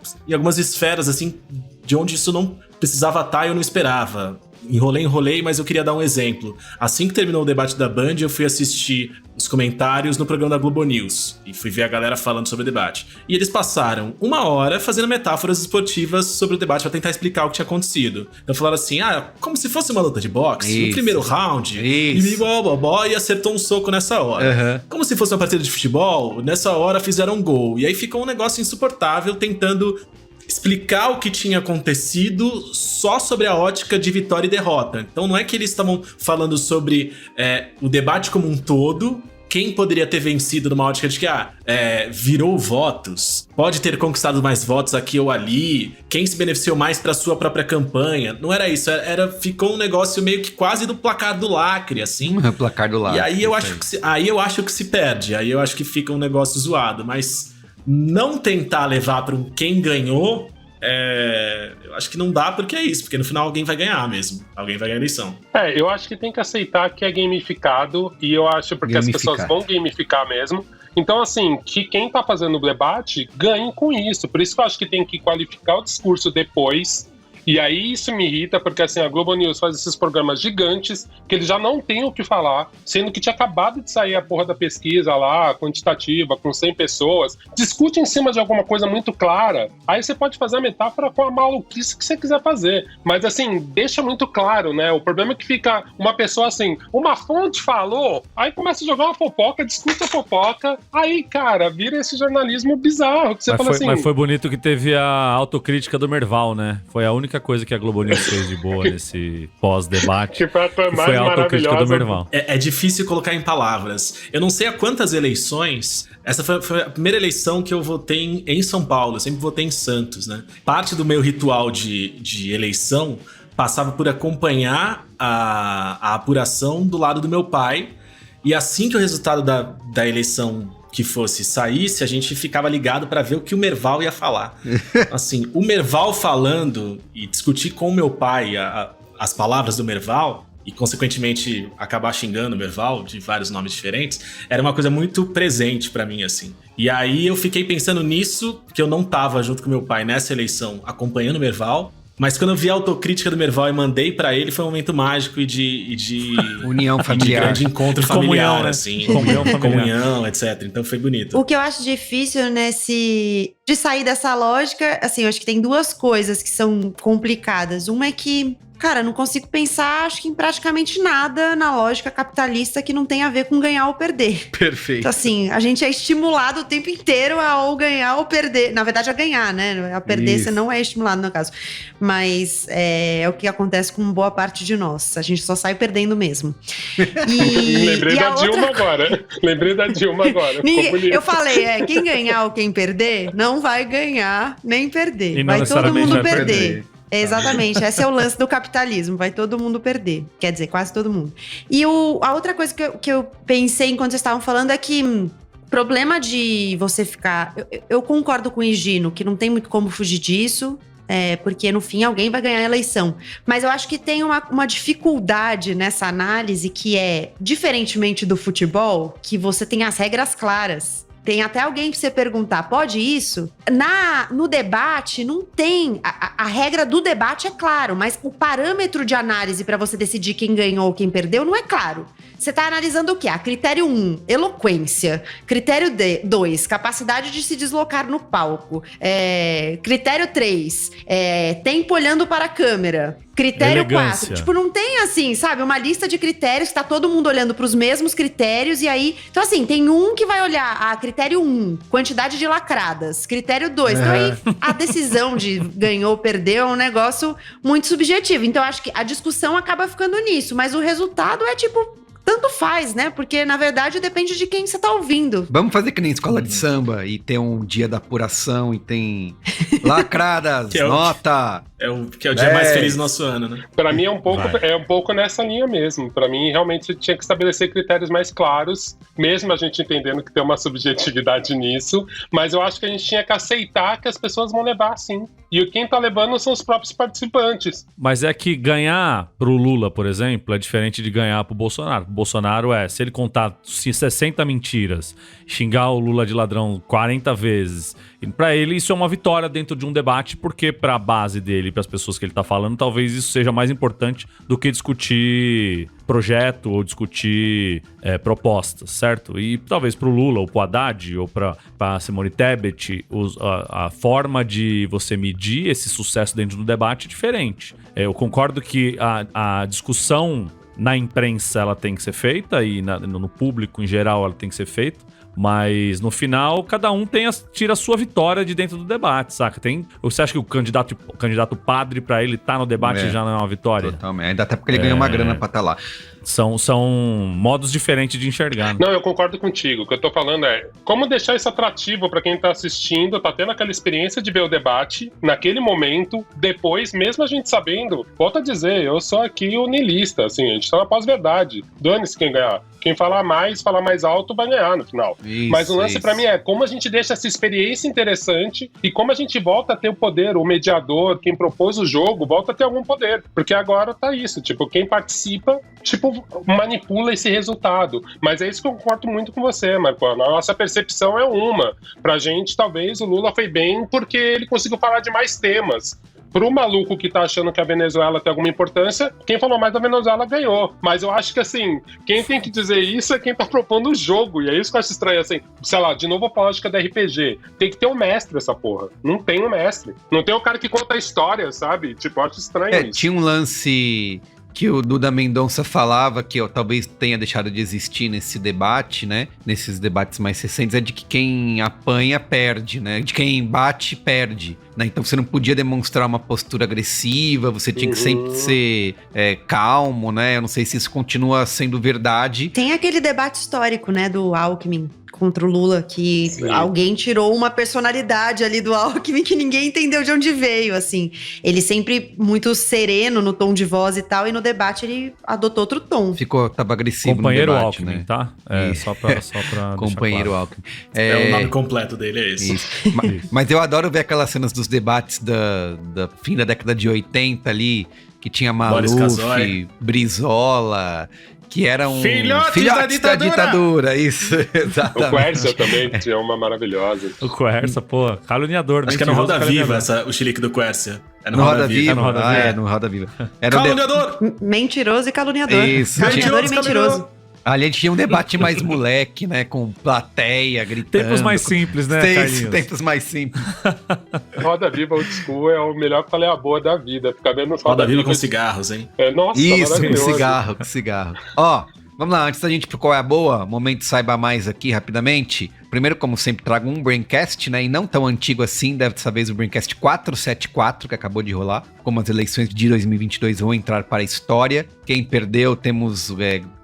Speaker 3: esferas, assim, de onde isso não precisava estar e eu não esperava. Enrolei, mas eu queria dar um exemplo. Assim que terminou o debate da Band, eu fui assistir os comentários no programa da Globo News e fui ver a galera falando sobre o debate. E eles passaram 1 hora fazendo metáforas esportivas sobre o debate pra tentar explicar o que tinha acontecido. Então falaram assim, como se fosse uma luta de boxe, no primeiro round, e acertou um soco nessa hora. Como se fosse uma partida de futebol, nessa hora fizeram um gol. E aí ficou um negócio insuportável tentando explicar o que tinha acontecido só sobre a ótica de vitória e derrota. Então não é que eles estavam falando sobre o debate como um todo, quem poderia ter vencido numa ótica de que virou votos, pode ter conquistado mais votos aqui ou ali, quem se beneficiou mais para sua própria campanha. Não era isso, ficou um negócio meio que quase do placar do lacre, assim.
Speaker 2: Placar do lacre.
Speaker 3: E aí eu acho que se perde, aí eu acho que fica um negócio zoado, mas não tentar levar para quem ganhou, eu acho que não dá, porque é isso, porque no final alguém vai ganhar mesmo, alguém vai ganhar a eleição.
Speaker 4: Eu acho que tem que aceitar que é gamificado, e eu acho porque as pessoas vão gamificar mesmo. Então, assim, que quem tá fazendo o debate ganhe com isso. Por isso que eu acho que tem que qualificar o discurso depois. E aí isso me irrita, porque assim, a Globo News faz esses programas gigantes que eles já não têm o que falar, sendo que tinha acabado de sair a porra da pesquisa lá, quantitativa, com 100 pessoas. Discute em cima de alguma coisa muito clara, aí você pode fazer a metáfora com a maluquice que você quiser fazer. Mas assim, deixa muito claro, né? O problema é que fica uma pessoa assim, uma fonte falou, aí começa a jogar uma fofoca, discute a fofoca, aí, cara, vira esse jornalismo bizarro que você fala assim...
Speaker 6: Mas foi bonito que teve a autocrítica do Merval, né? Foi a única única coisa que a Globo News fez de boa nesse pós-debate
Speaker 4: Que foi a coisa mais
Speaker 6: foi a autocrítica do
Speaker 4: maravilhosa.
Speaker 6: Merval.
Speaker 3: É difícil colocar em palavras. Eu não sei há quantas eleições. Essa foi a primeira eleição que eu votei em São Paulo. Eu sempre votei em Santos, né? Parte do meu ritual de eleição passava por acompanhar a apuração do lado do meu pai. E assim que o resultado da eleição que fosse saísse, a gente ficava ligado para ver o que o Merval ia falar. Assim, o Merval falando e discutir com o meu pai as palavras do Merval e, consequentemente, acabar xingando o Merval de vários nomes diferentes, era uma coisa muito presente para mim, assim. E aí eu fiquei pensando nisso, que eu não tava junto com meu pai nessa eleição acompanhando o Merval, mas quando eu vi a autocrítica do Merval e mandei pra ele, foi um momento mágico e de
Speaker 2: União
Speaker 3: de
Speaker 2: familiar.
Speaker 3: grande encontro
Speaker 6: De comunhão,
Speaker 3: familiar,
Speaker 6: né?
Speaker 3: assim.
Speaker 6: Comunhão familiar.
Speaker 3: Comunhão, etc. Então foi bonito.
Speaker 5: O que eu acho difícil de sair dessa lógica, assim, eu acho que tem duas coisas que são complicadas. Uma é que, cara, eu não consigo pensar, acho que em praticamente nada na lógica capitalista que não tem a ver com ganhar ou perder.
Speaker 2: Perfeito.
Speaker 5: Então, assim, a gente é estimulado o tempo inteiro a ou ganhar ou perder. Na verdade, a ganhar, né? A perder
Speaker 2: Isso.
Speaker 5: você não é estimulado, no caso. Mas é o que acontece com boa parte de nós. A gente só sai perdendo mesmo.
Speaker 4: Lembrei
Speaker 5: e
Speaker 4: da
Speaker 5: a
Speaker 4: Dilma
Speaker 5: outra...
Speaker 4: agora. Lembrei da Dilma agora. Ficou bonito.
Speaker 5: Eu falei, quem ganhar ou quem perder, não vai ganhar nem perder.
Speaker 6: E não
Speaker 5: Vai todo
Speaker 6: necessariamente
Speaker 5: mundo
Speaker 6: vai
Speaker 5: perder. Exatamente, esse é o lance do capitalismo, vai todo mundo perder, quer dizer, quase todo mundo. E a outra coisa que eu pensei enquanto vocês estavam falando é que problema de você ficar... Eu concordo com o Higino, que não tem muito como fugir disso, porque no fim alguém vai ganhar a eleição. Mas eu acho que tem uma dificuldade nessa análise que é, diferentemente do futebol, que você tem as regras claras. Tem até alguém que você perguntar, pode isso? No debate, não tem. A regra do debate é claro, mas o parâmetro de análise para você decidir quem ganhou ou quem perdeu não é claro. Você tá analisando o quê? Critério 1, eloquência. Critério 2, capacidade de se deslocar no palco. Critério 3, tempo olhando para a câmera. Critério
Speaker 6: Elegância.
Speaker 5: 4. Tipo, não tem assim, sabe? Uma lista de critérios que tá todo mundo olhando pros mesmos critérios e aí... Então, assim, tem um que vai olhar critério 1, quantidade de lacradas. Critério 2. Então, aí, a decisão de ganhou ou perdeu é um negócio muito subjetivo. Então, acho que a discussão acaba ficando nisso. Mas o resultado é, tipo... Tanto faz, né? Porque, na verdade, depende de quem você tá ouvindo.
Speaker 2: Vamos fazer que nem escola de samba e ter um dia da apuração e tem lacradas,
Speaker 3: Que é o-
Speaker 2: nota.
Speaker 3: Que é o dia mais feliz do nosso ano, né?
Speaker 4: Pra mim é um pouco nessa linha mesmo. Pra mim, realmente, tinha que estabelecer critérios mais claros, mesmo a gente entendendo que tem uma subjetividade nisso, mas eu acho que a gente tinha que aceitar que as pessoas vão levar assim. E quem tá levando são os próprios participantes.
Speaker 6: Mas é que ganhar pro Lula, por exemplo, é diferente de ganhar pro Bolsonaro. O Bolsonaro se ele contar 60 mentiras, xingar o Lula de ladrão 40 vezes, e pra ele isso é uma vitória dentro de um debate, porque pra base dele, pras pessoas que ele tá falando, talvez isso seja mais importante do que discutir projeto ou discutir propostas, certo? E talvez pro Lula ou pro Haddad ou pra Simone Tebet, a forma de você medir esse sucesso dentro do debate é diferente. Eu concordo que a discussão na imprensa ela tem que ser feita e no público em geral ela tem que ser feita, mas no final cada um tira a sua vitória de dentro do debate, saca? Você acha que o candidato padre pra ele tá no debate já não é uma vitória?
Speaker 2: Totalmente. Ainda até porque ele ganha uma grana pra estar lá.
Speaker 6: São modos diferentes de enxergar, né?
Speaker 4: Não, eu concordo contigo. O que eu tô falando é como deixar isso atrativo pra quem tá assistindo, tá tendo aquela experiência de ver o debate naquele momento, depois, mesmo a gente sabendo, volto a dizer, eu sou aqui o niilista, assim, a gente tá na pós-verdade. Dane-se quem ganhar. Quem falar mais alto vai ganhar no final.
Speaker 2: Isso,
Speaker 4: Mas o lance
Speaker 2: isso.
Speaker 4: pra mim é como a gente deixa essa experiência interessante e como a gente volta a ter o poder, o mediador, quem propôs o jogo, volta a ter algum poder. Porque agora tá isso, tipo, quem participa, tipo, manipula esse resultado. Mas é isso que eu concordo muito com você, Marco. A nossa percepção é uma. Pra gente, talvez, o Lula foi bem porque ele conseguiu falar de mais temas. Pro maluco que tá achando que a Venezuela tem alguma importância, quem falou mais da Venezuela ganhou. Mas eu acho que, assim, quem tem que dizer isso é quem tá propondo o jogo. E é isso que eu acho estranho, assim. Sei lá, de novo a lógica da RPG. Tem que ter um mestre essa porra. Não tem um mestre. Não tem o cara que conta a história, sabe? Tipo, eu acho estranho isso.
Speaker 2: Tinha um lance que o Duda Mendonça falava, que talvez tenha deixado de existir nesse debate, né? Nesses debates mais recentes, é de que quem apanha perde, né? De quem bate perde, né? Então você não podia demonstrar uma postura agressiva, você tinha que sempre ser calmo, né? Eu não sei se isso continua sendo verdade.
Speaker 5: Tem aquele debate histórico, né, do Alckmin contra o Lula, que alguém tirou uma personalidade ali do Alckmin que ninguém entendeu de onde veio, assim. Ele sempre muito sereno no tom de voz e tal, e no debate ele adotou outro tom.
Speaker 2: Tava agressivo
Speaker 6: Companheiro
Speaker 2: no debate,
Speaker 6: Alckmin,
Speaker 2: né?
Speaker 6: tá? Só pra
Speaker 2: Companheiro
Speaker 6: claro.
Speaker 2: Alckmin.
Speaker 3: O nome completo dele é esse.
Speaker 2: Mas eu adoro ver aquelas cenas dos debates da fim da década de 80 ali, que tinha Maluf, Brizola, que eram
Speaker 3: filhotes da ditadura.
Speaker 2: Isso, exatamente.
Speaker 4: O Quércia também tinha uma maravilhosa.
Speaker 6: O Quércia, pô, caluniador.
Speaker 3: Acho que é no Roda Viva o chilique do Quércia. É no Roda Viva.
Speaker 2: No Roda Viva.
Speaker 3: Caluniador!
Speaker 5: Mentiroso e caluniador.
Speaker 2: Isso.
Speaker 5: Caluniador e mentiroso.
Speaker 2: Ali a gente tinha um debate mais moleque, né? Com plateia, gritando.
Speaker 6: Tempos mais simples, né, Carlinhos?
Speaker 2: Tempos mais simples.
Speaker 4: Roda Viva Old School é o melhor que falei a boa da vida. Ficar vendo
Speaker 3: Roda Viva com cigarros, hein?
Speaker 4: Nossa,
Speaker 2: isso,
Speaker 4: maravilhoso.
Speaker 2: com cigarro. Ó, vamos lá, antes da gente ir pro Qual é a Boa, momento Saiba Mais aqui, rapidamente. Primeiro, como sempre, trago um Braincast, né? E não tão antigo assim, dessa vez o Braincast 474, que acabou de rolar. Como as eleições de 2022 vão entrar para a história. Quem perdeu, temos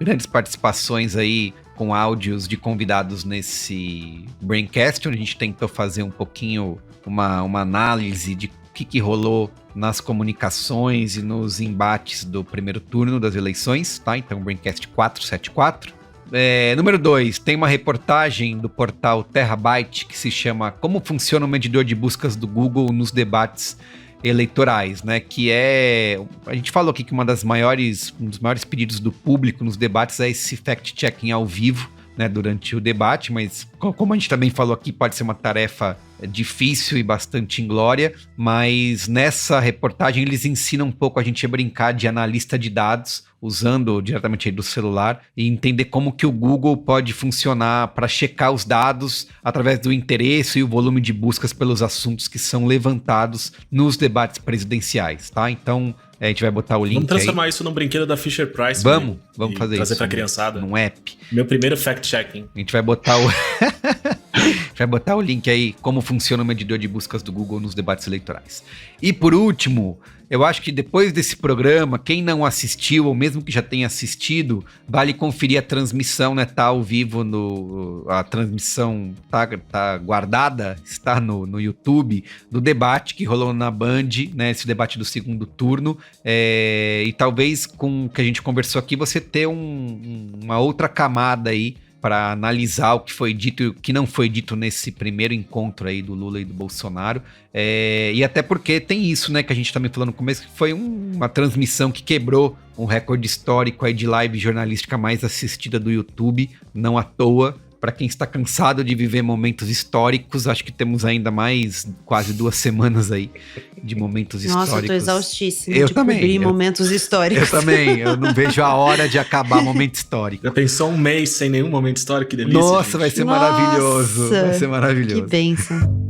Speaker 2: grandes participações aí com áudios de convidados nesse Braincast, onde a gente tentou fazer um pouquinho uma análise de o que rolou nas comunicações e nos embates do primeiro turno das eleições, tá? Então, Braincast 474. Número 2, tem uma reportagem do portal Terabyte que se chama Como Funciona o Medidor de Buscas do Google nos Debates Eleitorais, né? Que a gente falou aqui que um dos maiores pedidos do público nos debates é esse fact-checking ao vivo, né, durante o debate, mas como a gente também falou aqui, pode ser uma tarefa difícil e bastante inglória, mas nessa reportagem eles ensinam um pouco a gente a brincar de analista de dados, usando diretamente aí do celular, e entender como que o Google pode funcionar para checar os dados através do interesse e o volume de buscas pelos assuntos que são levantados nos debates presidenciais, tá? Então, a gente vai botar o link.
Speaker 3: Vamos transformar
Speaker 2: aí.
Speaker 3: Isso num brinquedo da Fisher-Price.
Speaker 2: Vamos fazer
Speaker 3: trazer
Speaker 2: isso.
Speaker 3: Pra criançada.
Speaker 2: Num app.
Speaker 3: Meu primeiro fact-checking.
Speaker 2: A gente vai botar o... vai botar o link aí, como funciona o medidor de buscas do Google nos debates eleitorais. E por último, eu acho que depois desse programa, quem não assistiu, ou mesmo que já tenha assistido, vale conferir a transmissão, né? Tá ao vivo a transmissão tá guardada, está no YouTube, do debate que rolou na Band, né? Esse debate do segundo turno. E talvez com o que a gente conversou aqui, você ter uma outra camada aí para analisar o que foi dito e o que não foi dito nesse primeiro encontro aí do Lula e do Bolsonaro. E até porque tem isso, né, que a gente também falou no começo, que foi uma transmissão que quebrou um recorde histórico aí de live jornalística mais assistida do YouTube, não à toa. Para quem está cansado de viver momentos históricos, acho que temos ainda mais quase 2 semanas aí de momentos históricos.
Speaker 5: Nossa, eu tô exaustíssima
Speaker 2: de
Speaker 5: também,
Speaker 2: cobrir
Speaker 5: momentos históricos.
Speaker 2: Eu também, eu não vejo a hora de acabar momento histórico.
Speaker 3: Já pensou um mês sem nenhum momento histórico? Que delícia,
Speaker 2: Nossa,
Speaker 3: gente.
Speaker 2: vai ser maravilhoso. Vai ser maravilhoso.
Speaker 5: Que bênção.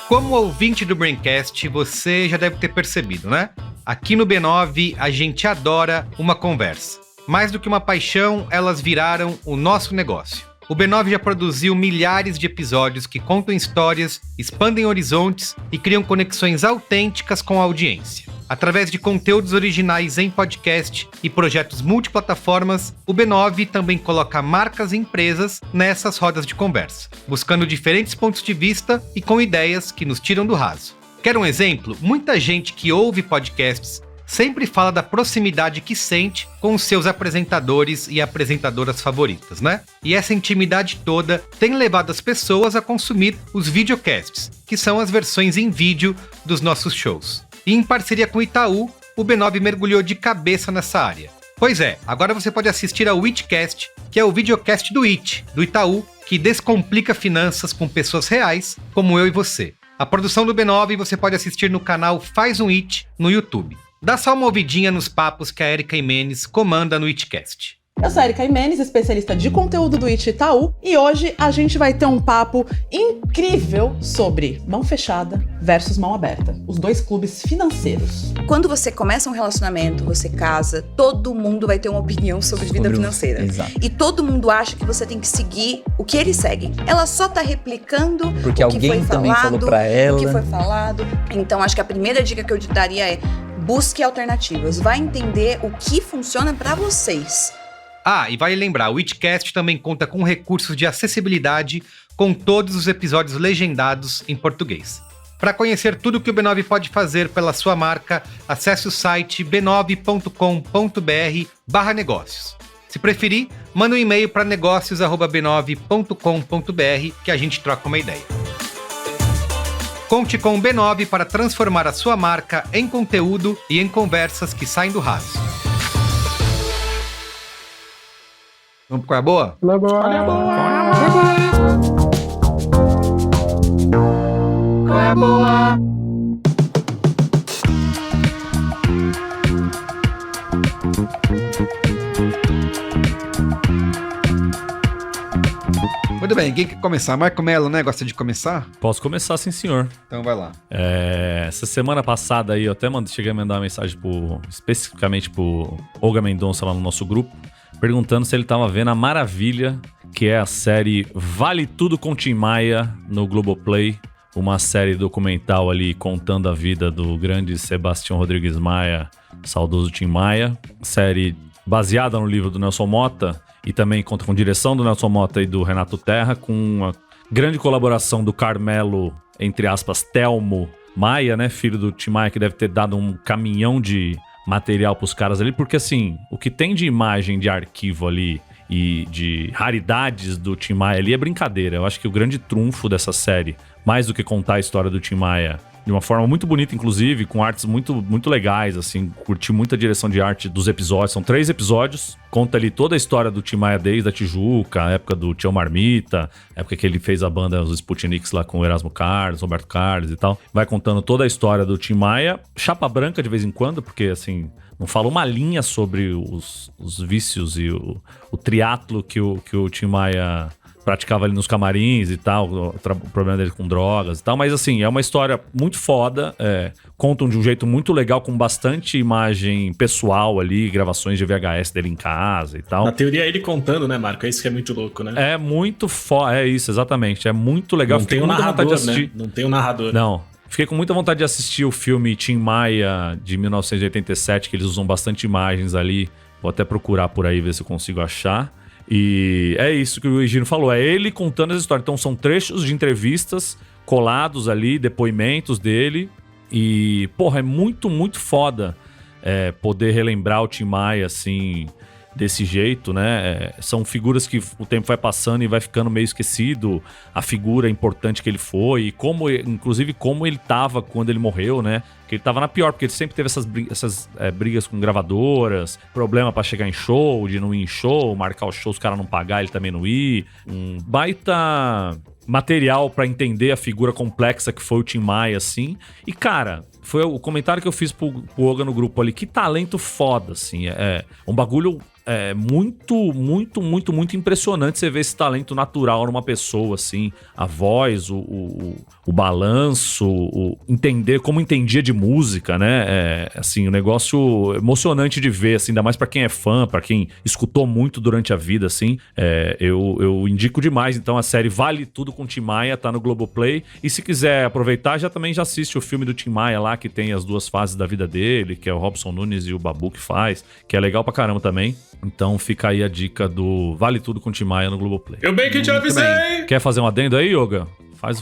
Speaker 2: Como ouvinte do Braincast, você já deve ter percebido, né? Aqui no B9, a gente adora uma conversa. Mais do que uma paixão, elas viraram o nosso negócio. O B9 já produziu milhares de episódios que contam histórias, expandem horizontes e criam conexões autênticas com a audiência. Através de conteúdos originais em podcast e projetos multiplataformas, o B9 também coloca marcas e empresas nessas rodas de conversa, buscando diferentes pontos de vista e com ideias que nos tiram do raso. Quer um exemplo? Muita gente que ouve podcasts sempre fala da proximidade que sente com os seus apresentadores e apresentadoras favoritas, né? E essa intimidade toda tem levado as pessoas a consumir os videocasts, que são as versões em vídeo dos nossos shows. E em parceria com o Itaú, o B9 mergulhou de cabeça nessa área. Pois é, agora você pode assistir ao Itcast, que é o videocast do It, do Itaú, que descomplica finanças com pessoas reais, como eu e você. A produção do B9 você pode assistir no canal Faz um It no YouTube. Dá só uma ouvidinha nos papos que a Erika Imenes comanda no Itcast.
Speaker 7: Eu sou a Erika Imenes, especialista de conteúdo do IT Itaú, e hoje a gente vai ter um papo incrível sobre mão fechada versus mão aberta, os dois clubes financeiros.
Speaker 8: Quando você começa um relacionamento, você casa, todo mundo vai ter uma opinião sobre vida financeira.
Speaker 9: Exato.
Speaker 8: E todo mundo acha que você tem que seguir o que eles seguem. Ela só tá replicando
Speaker 9: Porque
Speaker 8: o que
Speaker 9: alguém
Speaker 8: foi
Speaker 9: também
Speaker 8: falado,
Speaker 9: falou pra ela.
Speaker 8: o que foi falado. Então, acho que a primeira dica que eu te daria é: busque alternativas. Vai entender o que funciona pra vocês.
Speaker 2: Ah, e vale lembrar, o Itcast também conta com recursos de acessibilidade com todos os episódios legendados em português. Para conhecer tudo que o B9 pode fazer pela sua marca, acesse o site b9.com.br/negócios. Se preferir, manda um e-mail para negócios@b9.com.br que a gente troca uma ideia. Conte com o B9 para transformar a sua marca em conteúdo e em conversas que saem do raso. Vamos pro Qual é a Boa?
Speaker 4: Qual é a boa?
Speaker 2: Muito bem, quem quer começar? Marco Melo, né? Gosta de começar?
Speaker 6: Posso começar, sim, senhor.
Speaker 2: Então vai lá.
Speaker 6: Essa semana passada aí, eu até cheguei a mandar uma mensagem especificamente pro Olga Mendonça lá no nosso grupo, perguntando se ele tava vendo a maravilha que é a série Vale Tudo com Tim Maia no Globoplay, uma série documental ali contando a vida do grande Sebastião Rodrigues Maia, saudoso Tim Maia, série baseada no livro do Nelson Motta e também conta com direção do Nelson Motta e do Renato Terra, com uma grande colaboração do Carmelo, entre aspas, Telmo Maia, né, filho do Tim Maia, que deve ter dado um caminhão de material pros caras ali, porque assim, o que tem de imagem de arquivo ali e de raridades do Tim Maia ali é brincadeira. Eu acho que o grande trunfo dessa série, mais do que contar a história do Tim Maia de uma forma muito bonita, inclusive, com artes muito, muito legais, assim, curti muita direção de arte dos episódios, são 3 episódios, conta ali toda a história do Tim Maia desde a Tijuca, a época do Tião Marmita, a época que ele fez a banda, os Sputniks lá com o Erasmo Carlos, Roberto Carlos e tal, vai contando toda a história do Tim Maia, chapa branca de vez em quando, porque assim, não fala uma linha sobre os vícios e o triatlo que o Tim Maia praticava ali nos camarins e tal, o problema dele com drogas e tal, mas assim, é uma história muito foda, contam de um jeito muito legal, com bastante imagem pessoal ali, gravações de VHS dele em casa e tal.
Speaker 3: Na teoria, ele contando, né, Marco? É isso que é muito louco, né?
Speaker 6: É muito foda, é isso, exatamente, é muito legal.
Speaker 3: Não tem um narrador, né? Não tem um narrador.
Speaker 6: Não. Fiquei com muita vontade de assistir o filme Tim Maia, de 1987, que eles usam bastante imagens ali. Vou até procurar por aí, ver se eu consigo achar. E é isso que o Higino falou, é ele contando essa história. Então são trechos de entrevistas colados ali, depoimentos dele. E, porra, é muito, muito foda poder relembrar o Tim Maia, assim, desse jeito, né? São figuras que o tempo vai passando e vai ficando meio esquecido, a figura importante que ele foi, e como, inclusive como ele tava quando ele morreu, né? Que ele tava na pior, porque ele sempre teve essas brigas com gravadoras, problema pra chegar em show, de não ir em show, marcar o show, os caras não pagar, ele também não ir. Um baita material pra entender a figura complexa que foi o Tim Maia, assim. E, cara, foi o comentário que eu fiz pro Olga no grupo ali, que talento foda, assim. É um bagulho muito, muito, muito, muito impressionante você ver esse talento natural numa pessoa, assim. A voz, o balanço, entender como entendia de música, né? Assim, um negócio emocionante de ver, assim, ainda mais pra quem é fã, pra quem escutou muito durante a vida, assim. Eu indico demais, então, a série Vale Tudo com Tim Maia, tá no Globoplay. E se quiser aproveitar, também já assiste o filme do Tim Maia lá, que tem as 2 fases da vida dele, que é o Robson Nunes e o Babu que faz, que é legal pra caramba também. Então fica aí a dica do Vale Tudo com Tim Maia no Globoplay.
Speaker 3: Eu bem que te avisei!
Speaker 6: Quer fazer um adendo aí, Yoga?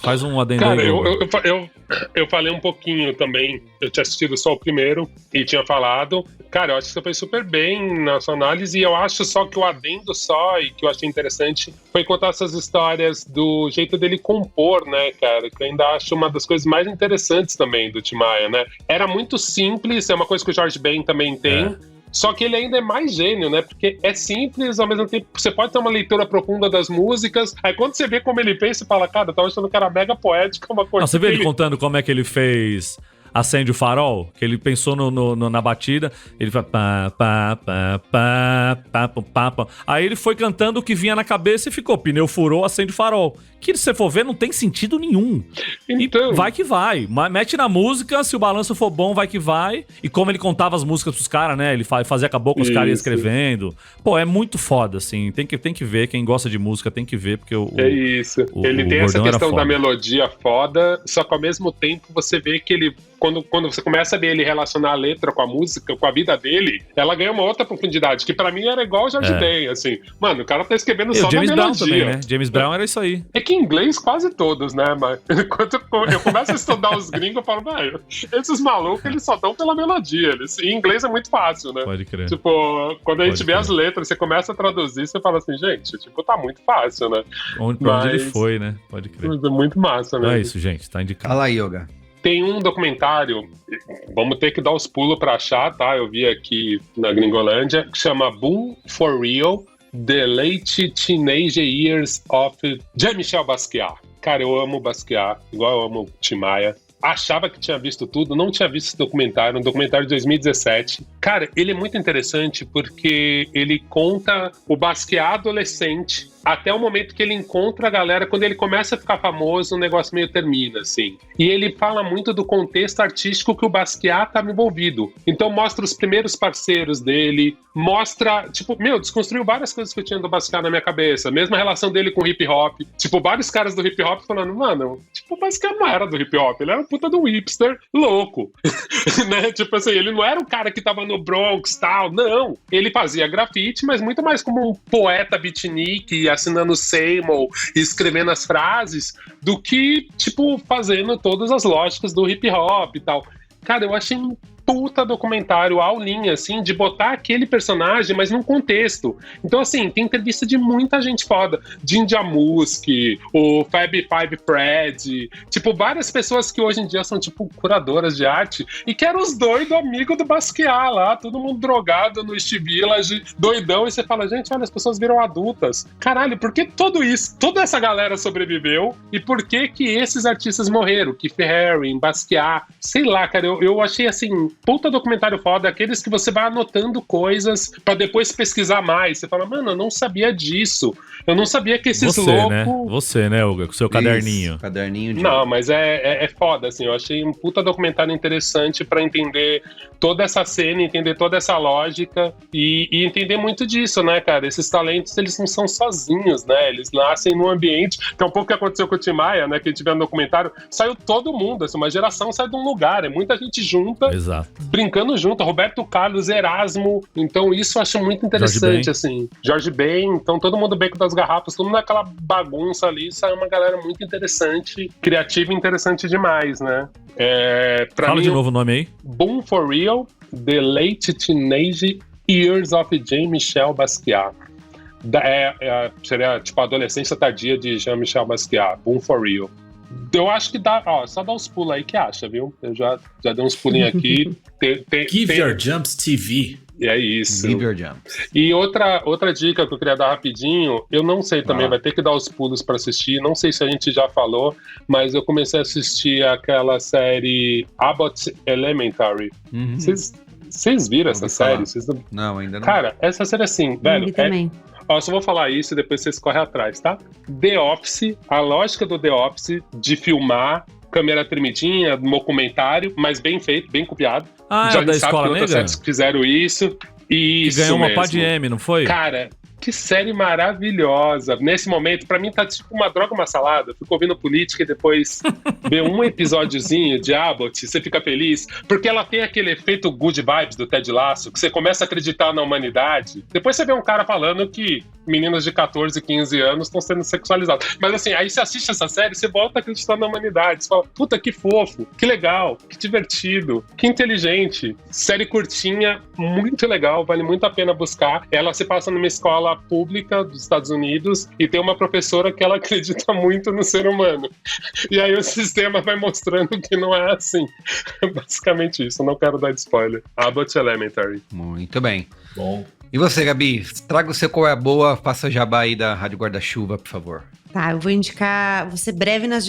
Speaker 6: Faz um adendo
Speaker 4: Cara,
Speaker 6: aí, Yoga.
Speaker 4: eu falei um pouquinho também. Eu tinha assistido só o primeiro e tinha falado. Cara, eu acho que você foi super bem na sua análise. E eu acho só que o adendo só, e que eu achei interessante, foi contar essas histórias do jeito dele compor, né, cara? Que eu ainda acho uma das coisas mais interessantes também do Tim Maia, né? Era muito simples, é uma coisa que o Jorge Ben também tem. Só que ele ainda é mais gênio, né? Porque é simples, ao mesmo tempo você pode ter uma leitura profunda das músicas. Aí quando você vê como ele pensa, você fala, cara, eu tava achando que era mega poética, uma coisa.
Speaker 6: Não, você vê ele contando como é que ele fez Acende o Farol, que ele pensou na batida, ele faz pá, pá, pá, pá, pá, pá, pá. Aí ele foi cantando o que vinha na cabeça e ficou, pneu furou, acende o farol. Que se você for ver, não tem sentido nenhum.
Speaker 4: Então...
Speaker 6: E vai que vai. Mete na música, se o balanço for bom, vai que vai. E como ele contava as músicas pros caras, né? Ele fazia acabou com os caras escrevendo. Pô, é muito foda, assim. Tem que ver, quem gosta de música tem que ver, porque
Speaker 4: é isso. Ele tem essa questão da melodia foda, só que ao mesmo tempo você vê que ele... Quando você começa a ver ele relacionar a letra com a música, com a vida dele, ela ganha uma outra profundidade, que pra mim era igual o Jorge Ben, assim. Mano, o cara tá escrevendo só na melodia.
Speaker 6: Brown também, né? James Brown era isso aí.
Speaker 4: É que em inglês quase todos, né? Mas quando eu começo a estudar os gringos, eu falo, velho, esses malucos, eles só dão pela melodia. Em inglês é muito fácil, né?
Speaker 6: Pode crer.
Speaker 4: Tipo, quando a gente vê as letras, você começa a traduzir, você fala assim, gente, tipo, tá muito fácil, né?
Speaker 6: Onde ele foi, né? Pode crer.
Speaker 4: É muito massa, né?
Speaker 6: Não é isso, gente. Tá indicado.
Speaker 2: Fala aí, Yoga.
Speaker 4: Tem um documentário, vamos ter que dar os pulos pra achar, tá? Eu vi aqui na Gringolândia, que chama Boom for Real, The Late Teenage Years of Jean-Michel Basquiat. Cara, eu amo Basquiat, igual eu amo Tim Maia. Achava que tinha visto tudo, não tinha visto esse documentário, um documentário de 2017. Cara, ele é muito interessante porque ele conta o Basquiat adolescente até o momento que ele encontra a galera, quando ele começa a ficar famoso, o negócio meio termina, assim. E ele fala muito do contexto artístico que o Basquiat estava envolvido. Então mostra os primeiros parceiros dele, mostra, tipo, desconstruiu várias coisas que eu tinha do Basquiat na minha cabeça. Mesma relação dele com o hip hop. Tipo, vários caras do hip hop falando, mano, tipo, o Basquiat não era do hip hop, ele era um puta de um hipster louco. Né? Tipo assim, ele não era um cara que tava no Bronx e tal, não. Ele fazia grafite, mas muito mais como um poeta beatnik, assinando Seymour e escrevendo as frases, do que, tipo, fazendo todas as lógicas do hip hop e tal. Cara, eu achei um puta documentário aulinha, assim, de botar aquele personagem, mas num contexto. Então, assim, tem entrevista de muita gente foda. Jinja Musk, o Fab Five Fred, tipo, várias pessoas que hoje em dia são, tipo, curadoras de arte, e que eram os doidos amigos do Basquiat lá, todo mundo drogado no East Village, doidão, e você fala, gente, olha, as pessoas viram adultas. Caralho, por que tudo isso, toda essa galera sobreviveu, e por que esses artistas morreram? Keith Haring, Basquiat, sei lá, cara, eu achei, assim, puta documentário foda, aqueles que você vai anotando coisas pra depois pesquisar mais. Você fala, mano, eu não sabia disso. Eu não sabia que esses loucos...
Speaker 6: Você, né, Hugo? Com o seu caderninho.
Speaker 2: Caderninho de...
Speaker 4: Não, mas é foda, assim. Eu achei um puta documentário interessante pra entender toda essa cena, entender toda essa lógica e entender muito disso, né, cara? Esses talentos, eles não são sozinhos, né? Eles nascem num ambiente... Que é um pouco o que aconteceu com o Tim Maia, né? Que a gente vê no documentário. Saiu todo mundo, assim, uma geração sai de um lugar. É muita gente junta.
Speaker 6: Exato.
Speaker 4: Brincando junto, Roberto Carlos, Erasmo, então isso eu acho muito interessante, assim. Jorge Ben, então todo mundo Beco das Garrafas, todo mundo naquela bagunça ali, sai uma galera muito interessante, criativa e interessante demais, né?
Speaker 6: Fala mim, de novo o nome aí.
Speaker 4: Boom for Real, The Late Teenage Years of Jean-Michel Basquiat. Seria tipo a adolescência tardia de Jean-Michel Basquiat, Boom for Real. Eu acho que dá, só dá uns pulos aí que acha, viu? Eu já dei uns pulinhos aqui.
Speaker 3: Give Your Jumps TV.
Speaker 4: É isso.
Speaker 2: Give Your Jumps.
Speaker 4: E outra dica que eu queria dar rapidinho, eu não sei também, vai ter que dar os pulos pra assistir, não sei se a gente já falou, mas eu comecei a assistir aquela série Abbott Elementary. Vocês viram essa série?
Speaker 2: Não, ainda não.
Speaker 4: Cara, essa série assim, velho...
Speaker 5: também.
Speaker 4: Só vou falar isso e depois vocês correm atrás, tá? The Office, a lógica do The Office de filmar, câmera tremidinha, documentário, mas bem feito, bem copiado.
Speaker 6: Já da Escola Negra?
Speaker 4: Séries que fizeram isso.
Speaker 6: Que ganhou uma pá de M, não foi?
Speaker 4: Cara, que série maravilhosa. Nesse momento, pra mim tá tipo uma droga, uma salada. Fico ouvindo política e depois ver um episódiozinho de Abbott, você fica feliz, porque ela tem aquele efeito good vibes do Ted Lasso, que você começa a acreditar na humanidade. Depois você vê um cara falando que meninas de 14, 15 anos estão sendo sexualizadas. Mas assim, aí você assiste essa série, você volta a acreditar na humanidade. Você fala, puta, que fofo, que legal, que divertido, que inteligente. Série curtinha, muito legal, vale muito a pena buscar. Ela se passa numa escola pública dos Estados Unidos e tem uma professora que ela acredita muito no ser humano. E aí o sistema vai mostrando que não é assim. É basicamente isso, não quero dar spoiler. Abbott Elementary.
Speaker 2: Muito bem.
Speaker 3: Bom.
Speaker 2: E você, Gabi? Traga o seu qual é a boa, faça jabá aí da Rádio Guarda-Chuva, por favor.
Speaker 5: Tá, eu vou indicar, vou ser breve nas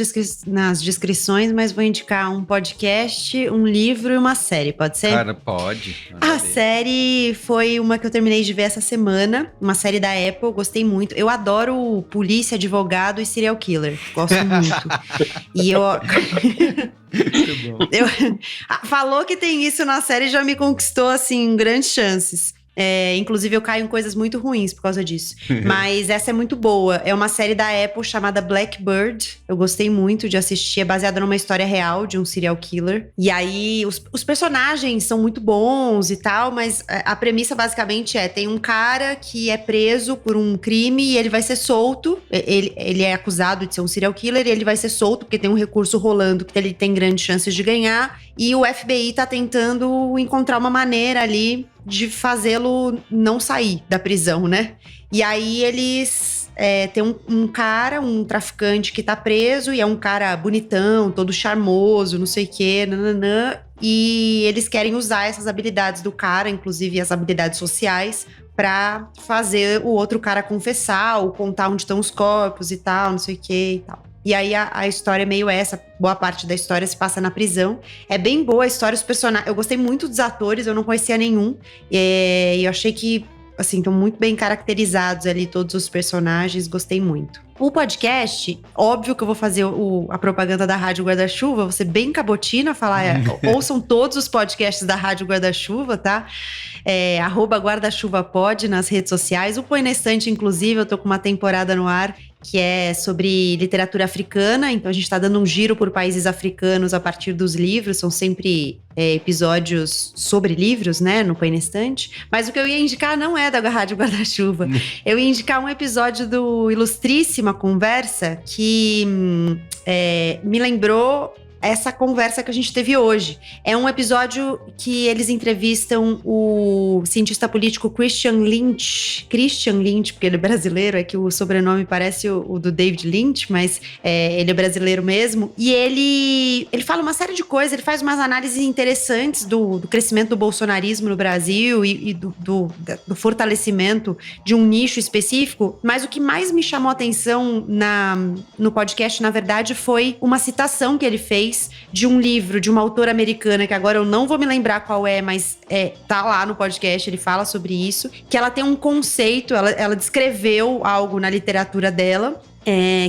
Speaker 5: descrições, mas vou indicar um podcast, um livro e uma série, pode ser?
Speaker 2: Cara, pode.
Speaker 5: A série foi uma que eu terminei de ver essa semana, uma série da Apple, gostei muito. Eu adoro polícia, advogado e serial killer, gosto muito. E falou que tem isso na série e já me conquistou, assim, grandes chances. Inclusive, eu caio em coisas muito ruins por causa disso. Mas essa é muito boa. É uma série da Apple chamada Blackbird. Eu gostei muito de assistir. É baseada numa história real de um serial killer. E aí, os personagens são muito bons e tal, mas a premissa basicamente tem um cara que é preso por um crime e ele vai ser solto. Ele é acusado de ser um serial killer e ele vai ser solto porque tem um recurso rolando que ele tem grandes chances de ganhar. E o FBI tá tentando encontrar uma maneira ali de fazê-lo não sair da prisão, né? E aí eles tem um cara, um traficante que tá preso e é um cara bonitão, todo charmoso, não sei o quê, nananã. E eles querem usar essas habilidades do cara, inclusive as habilidades sociais, pra fazer o outro cara confessar ou contar onde estão os corpos e tal, não sei o quê e tal. E aí a história é meio essa, boa parte da história se passa na prisão. É bem boa a história, os personagens. Eu gostei muito dos atores, eu não conhecia nenhum. E eu achei que, assim, estão muito bem caracterizados ali todos os personagens, gostei muito. O podcast, óbvio que eu vou fazer a propaganda da Rádio Guarda-Chuva, vou ser bem cabotina, falar, ouçam todos os podcasts da Rádio Guarda-Chuva, tá? @guarda-chuva-pod nas redes sociais. O Põe na Estante, inclusive, eu tô com uma temporada no ar que é sobre literatura africana, então a gente tá dando um giro por países africanos a partir dos livros, são sempre episódios sobre livros, né, no Põe na Estante. Mas o que eu ia indicar não é da Rádio Guarda-Chuva, eu ia indicar um episódio do Ilustríssima Conversa que me lembrou essa conversa que a gente teve hoje. É um episódio que eles entrevistam o cientista político Christian Lynch, porque ele é brasileiro, é que o sobrenome parece o do David Lynch, mas ele é brasileiro mesmo, e ele fala uma série de coisas, ele faz umas análises interessantes do crescimento do bolsonarismo no Brasil e do fortalecimento de um nicho específico, mas o que mais me chamou a atenção no podcast, na verdade, foi uma citação que ele fez de um livro de uma autora americana, que agora eu não vou me lembrar qual mas tá lá no podcast, ele fala sobre isso, que ela tem um conceito, ela descreveu algo na literatura dela,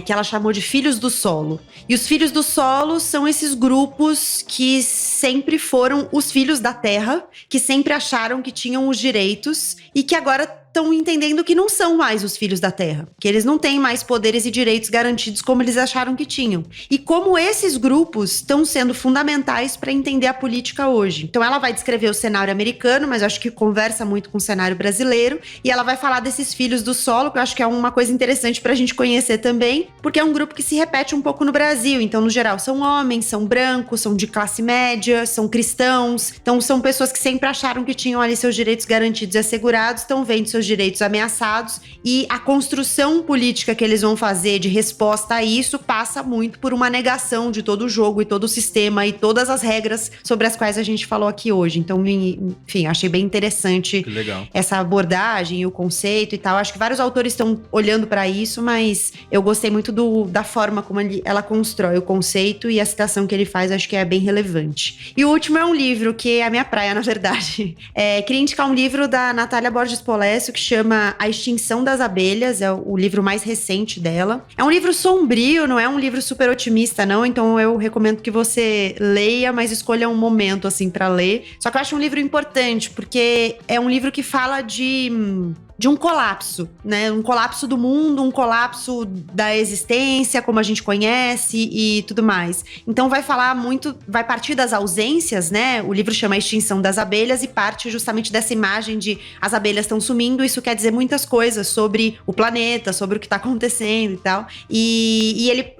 Speaker 5: que ela chamou de filhos do solo. E os filhos do solo são esses grupos que sempre foram os filhos da terra, que sempre acharam que tinham os direitos e que agora estão entendendo que não são mais os filhos da terra, que eles não têm mais poderes e direitos garantidos como eles acharam que tinham. E como esses grupos estão sendo fundamentais para entender a política hoje. Então ela vai descrever o cenário americano, mas eu acho que conversa muito com o cenário brasileiro, e ela vai falar desses filhos do solo, que eu acho que é uma coisa interessante para a gente conhecer também, porque é um grupo que se repete um pouco no Brasil. Então, no geral, são homens, são brancos, são de classe média, são cristãos, então são pessoas que sempre acharam que tinham ali seus direitos garantidos e assegurados, estão vendo seus direitos ameaçados, e a construção política que eles vão fazer de resposta a isso passa muito por uma negação de todo o jogo e todo o sistema e todas as regras sobre as quais a gente falou aqui hoje. Então, enfim, achei bem interessante essa abordagem e o conceito e tal. Acho que vários autores estão olhando para isso, mas eu gostei muito da forma como ela constrói o conceito, e a citação que ele faz acho que é bem relevante. E o último é um livro que é a minha praia, na verdade. Queria indicar um livro da Natália Borges Polécio que chama A Extinção das Abelhas, é o livro mais recente dela. É um livro sombrio, não é um livro super otimista, não, então eu recomendo que você leia, mas escolha um momento, assim, pra ler. Só que eu acho um livro importante, porque é um livro que fala de um colapso, né? Um colapso do mundo, um colapso da existência, como a gente conhece e tudo mais. Então vai partir das ausências, né? O livro chama A Extinção das Abelhas e parte justamente dessa imagem de as abelhas estão sumindo. Isso quer dizer muitas coisas sobre o planeta, sobre o que está acontecendo e tal.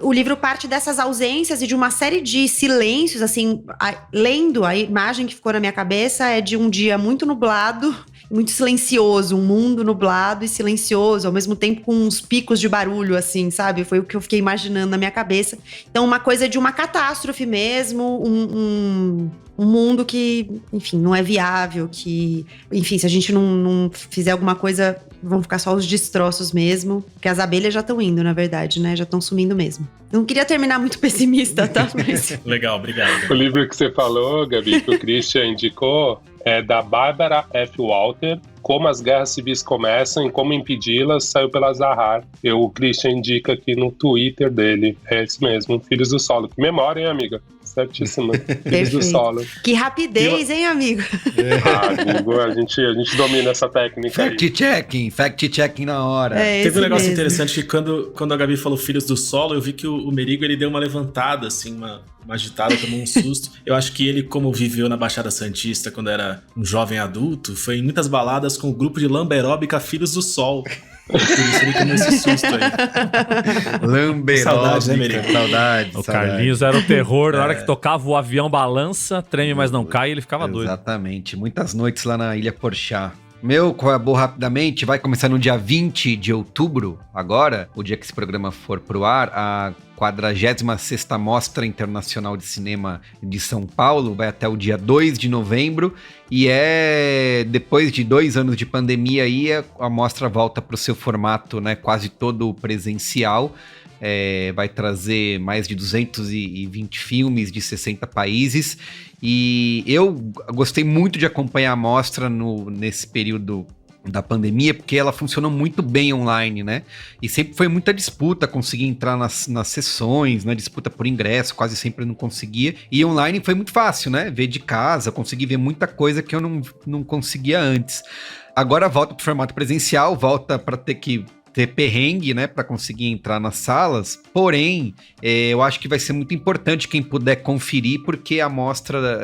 Speaker 5: O livro parte dessas ausências e de uma série de silêncios, assim, lendo, a imagem que ficou na minha cabeça é de um dia muito nublado, muito silencioso, um mundo nublado e silencioso, ao mesmo tempo com uns picos de barulho, assim, sabe? Foi o que eu fiquei imaginando na minha cabeça. Então, uma coisa de uma catástrofe mesmo, um mundo que, enfim, não é viável, que, enfim, se a gente não fizer alguma coisa vão ficar só os destroços mesmo, porque as abelhas já estão indo, na verdade, né? Já estão sumindo mesmo. Não queria terminar muito pessimista, tá? Mas...
Speaker 3: Legal, obrigado.
Speaker 4: O livro que você falou, Gabi, que o Christian indicou, é da Barbara F. Walter, Como as Guerras Civis Começam e Como Impedi-las, saiu pela Zahar. O Christian indica aqui no Twitter dele. É esse mesmo, Filhos do Solo. Que memória, hein, amiga? Certíssima. Filhos do Solo.
Speaker 5: Que rapidez, hein, amigo?
Speaker 4: Amigo, a gente domina essa técnica aí.
Speaker 2: Fact-checking na hora.
Speaker 3: Teve um negócio
Speaker 5: mesmo.
Speaker 3: interessante que quando a Gabi falou Filhos do Solo, eu vi que o Merigo, ele deu uma levantada, assim, uma agitada, tomou um susto. Eu acho que ele, como viveu na Baixada Santista quando era um jovem adulto, foi em muitas baladas com o grupo de lamberóbica Filhos do Sol. Por isso ele tomou esse susto aí.
Speaker 2: Lamberóbica.
Speaker 3: Saudade, né, Merigo?
Speaker 2: Saudade.
Speaker 6: O Carlinhos era o terror. Na hora que tocava o avião balança, treme, mas não cai, ele ficava doido.
Speaker 2: Exatamente. Muitas noites lá na Ilha Porchá. Meu Coabô rapidamente, vai começar no dia 20 de outubro, agora, o dia que esse programa for pro ar, a 46ª Mostra Internacional de Cinema de São Paulo, vai até o dia 2 de novembro, e depois de 2 anos de pandemia aí, a mostra volta pro seu formato, né, quase todo presencial. Vai trazer mais de 220 filmes de 60 países, e eu gostei muito de acompanhar a mostra nesse período da pandemia, porque ela funcionou muito bem online, né? E sempre foi muita disputa, conseguir entrar nas sessões, né? Disputa por ingresso, quase sempre não conseguia. E online foi muito fácil, né? Ver de casa, consegui ver muita coisa que eu não conseguia antes. Agora volta pro formato presencial, volta para ter perrengue, né, para conseguir entrar nas salas, porém, eu acho que vai ser muito importante quem puder conferir, porque a mostra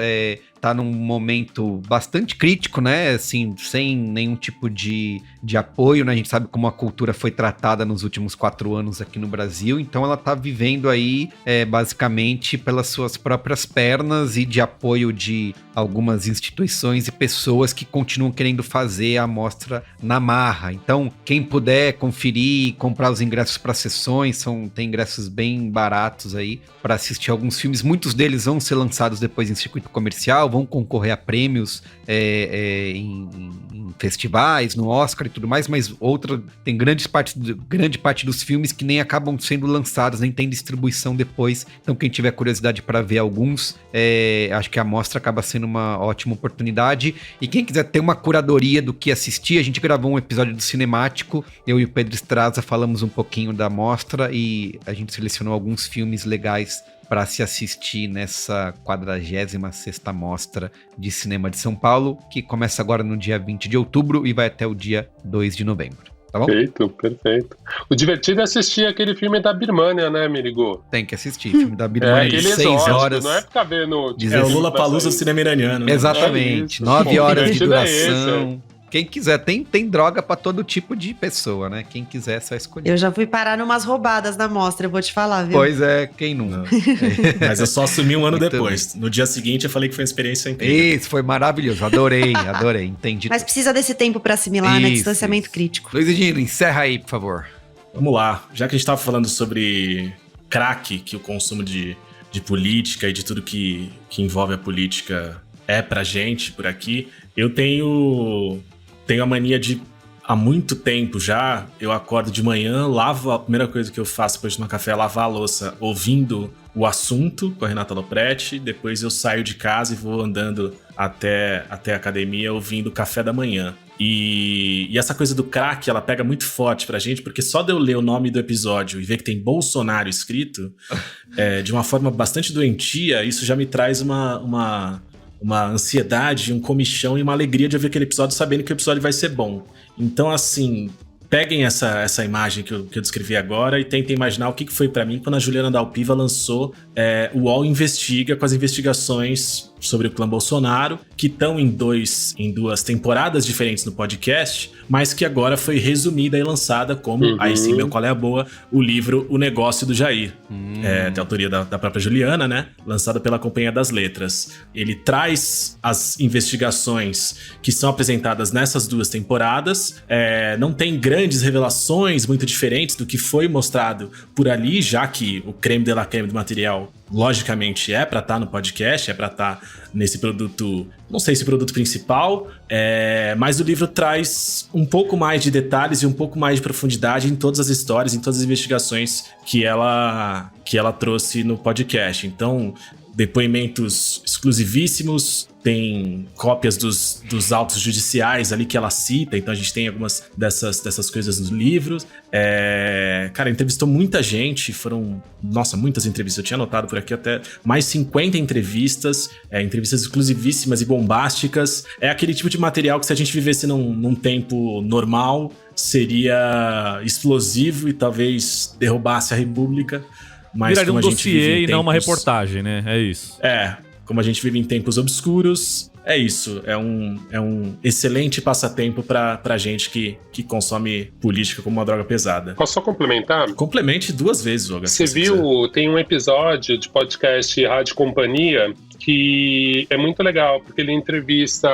Speaker 2: tá num momento bastante crítico, né, assim, sem nenhum tipo de apoio, né, a gente sabe como a cultura foi tratada nos últimos 4 anos aqui no Brasil, então ela tá vivendo aí, basicamente, pelas suas próprias pernas e de apoio de algumas instituições e pessoas que continuam querendo fazer a mostra na marra. Então, quem puder conferir e comprar os ingressos para sessões, tem ingressos bem baratos aí para assistir alguns filmes. Muitos deles vão ser lançados depois em circuito comercial, vão concorrer a prêmios em festivais, no Oscar e tudo mais, mas tem grande parte dos filmes que nem acabam sendo lançados, nem tem distribuição depois. Então, quem tiver curiosidade para ver alguns, acho que a mostra acaba sendo uma ótima oportunidade. E quem quiser ter uma curadoria do que assistir, a gente gravou um episódio do Cinemático, eu e o Pedro Estraza falamos um pouquinho da mostra e a gente selecionou alguns filmes legais para se assistir nessa 46ª Mostra de Cinema de São Paulo, que começa agora no dia 20 de outubro e vai até o dia 2 de novembro. Tá bom?
Speaker 4: Perfeito. O divertido é assistir aquele filme da Birmania, né, Merigo?
Speaker 2: Tem que assistir, filme da Birmania,
Speaker 4: aquele
Speaker 2: 6
Speaker 4: exótico,
Speaker 2: horas.
Speaker 4: não é ficar vendo...
Speaker 3: É o Lollapalooza do cinema iraniano. Né?
Speaker 2: Exatamente, 9 horas de duração. Quem quiser, tem droga pra todo tipo de pessoa, né? Quem quiser, é só escolher.
Speaker 5: Eu já fui parar numas roubadas na mostra, eu vou te falar, viu?
Speaker 2: Pois é, quem não?
Speaker 3: Mas eu só assumi um ano
Speaker 2: Muito
Speaker 3: depois. No dia seguinte, eu falei que foi uma experiência incrível.
Speaker 2: Isso, foi maravilhoso. Adorei, entendi.
Speaker 5: Mas precisa desse tempo pra assimilar, né? Distanciamento crítico.
Speaker 2: Luiz Edino, encerra aí, por favor.
Speaker 3: Vamos lá. Já que a gente tava falando sobre crack, que o consumo de política e de tudo que envolve a política é pra gente por aqui, eu tenho a mania de, há muito tempo já, eu acordo de manhã, a primeira coisa que eu faço depois de tomar café é lavar a louça ouvindo o assunto com a Renata Lopretti, depois eu saio de casa e vou andando até a academia ouvindo o café da manhã. E essa coisa do crack, ela pega muito forte pra gente, porque só de eu ler o nome do episódio e ver que tem Bolsonaro escrito, de uma forma bastante doentia, isso já me traz uma ansiedade, um comichão e uma alegria de ouvir aquele episódio sabendo que o episódio vai ser bom. Então, assim, peguem essa imagem que eu descrevi agora e tentem imaginar o que foi pra mim quando a Juliana Dalpiva lançou o UOL Investiga, com as investigações sobre o clã Bolsonaro, que estão em duas temporadas diferentes no podcast, mas que agora foi resumida e lançada como, aí sim, meu qual é a boa, o livro O Negócio do Jair. De autoria da própria Juliana, né? Lançada pela Companhia das Letras. Ele traz as investigações que são apresentadas nessas 2 temporadas, não tem grandes revelações muito diferentes do que foi mostrado por ali, já que o creme de la creme do material logicamente é pra estar no podcast, é pra estar nesse produto, não sei se produto principal, mas o livro traz um pouco mais de detalhes e um pouco mais de profundidade em todas as histórias, em todas as investigações que ela trouxe no podcast. Então, depoimentos exclusivíssimos, tem cópias dos autos judiciais ali que ela cita, então a gente tem algumas dessas coisas nos livros. Cara, entrevistou muita gente, foram, muitas entrevistas, eu tinha anotado por aqui até mais 50 entrevistas, entrevistas exclusivíssimas e bombásticas. É aquele tipo de material que se a gente vivesse num tempo normal, seria explosivo e talvez derrubasse a República. Mas
Speaker 6: viraria um dossiê e não uma
Speaker 3: tempos...
Speaker 6: reportagem, né? É isso.
Speaker 3: Como a gente vive em tempos obscuros, é isso. É um excelente passatempo pra gente que consome política como uma droga pesada.
Speaker 4: Posso só complementar?
Speaker 3: Complemente 2 vezes, Olga.
Speaker 4: Você viu, tem um episódio de podcast Rádio Companhia que é muito legal, porque ele entrevista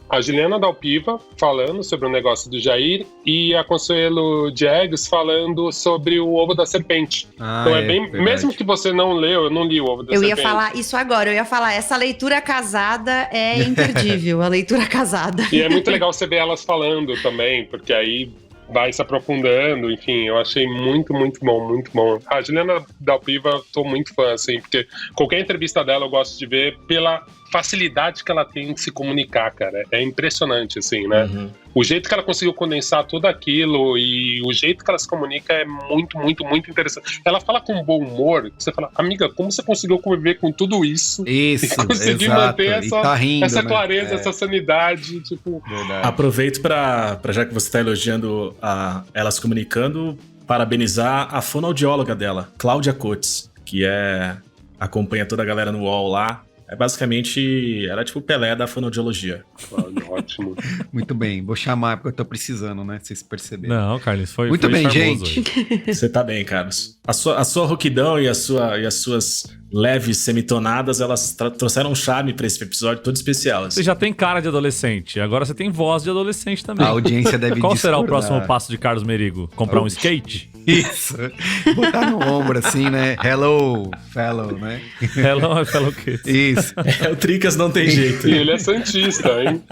Speaker 4: a Juliana Dalpiva falando sobre o negócio do Jair e a Consuelo Diegues falando sobre o ovo da serpente. Então é bem, verdade. Mesmo que você não leu, eu não li o ovo da serpente.
Speaker 5: Eu ia falar isso agora, essa leitura casada é imperdível, a leitura casada.
Speaker 4: E é muito legal você ver elas falando também, porque aí vai se aprofundando, enfim, eu achei muito, muito bom, muito bom. A Juliana Dalpiva, tô muito fã, assim, porque qualquer entrevista dela eu gosto de ver pela facilidade que ela tem de se comunicar, cara. É impressionante, assim, né? Uhum. O jeito que ela conseguiu condensar tudo aquilo e o jeito que ela se comunica é muito, muito, muito interessante. Ela fala com bom humor, você fala, amiga, como você conseguiu conviver com tudo isso?
Speaker 2: Isso,
Speaker 4: e conseguir
Speaker 2: exato.
Speaker 4: manter
Speaker 2: Tá rindo,
Speaker 4: essa
Speaker 2: né?
Speaker 4: clareza, essa sanidade, tipo...
Speaker 2: Verdade.
Speaker 3: Aproveito pra já que você tá elogiando ela se comunicando, parabenizar a fonoaudióloga dela, Cláudia Coates, que acompanha toda a galera no UOL lá. Basicamente, ela é tipo o Pelé da fonoaudiologia.
Speaker 4: Ótimo.
Speaker 2: Muito bem, vou chamar porque eu tô precisando, né? Vocês perceberam.
Speaker 6: Não, Carlos, foi
Speaker 2: muito bem,
Speaker 6: charmoso,
Speaker 2: gente.
Speaker 3: Você tá bem, Carlos. A sua rouquidão e as suas leves semitonadas, elas trouxeram um charme pra esse episódio todo especial. Assim.
Speaker 6: Você já tem cara de adolescente, agora você tem voz de adolescente também.
Speaker 2: A audiência deve
Speaker 6: Qual será o
Speaker 2: discordar.
Speaker 6: próximo passo de Carlos Merigo? Comprar um skate?
Speaker 2: Isso. Botar no ombro assim, né? Hello, fellow, né?
Speaker 6: Hello, fellow kids.
Speaker 2: Isso.
Speaker 3: O Tricas não tem jeito.
Speaker 4: E ele é santista, hein?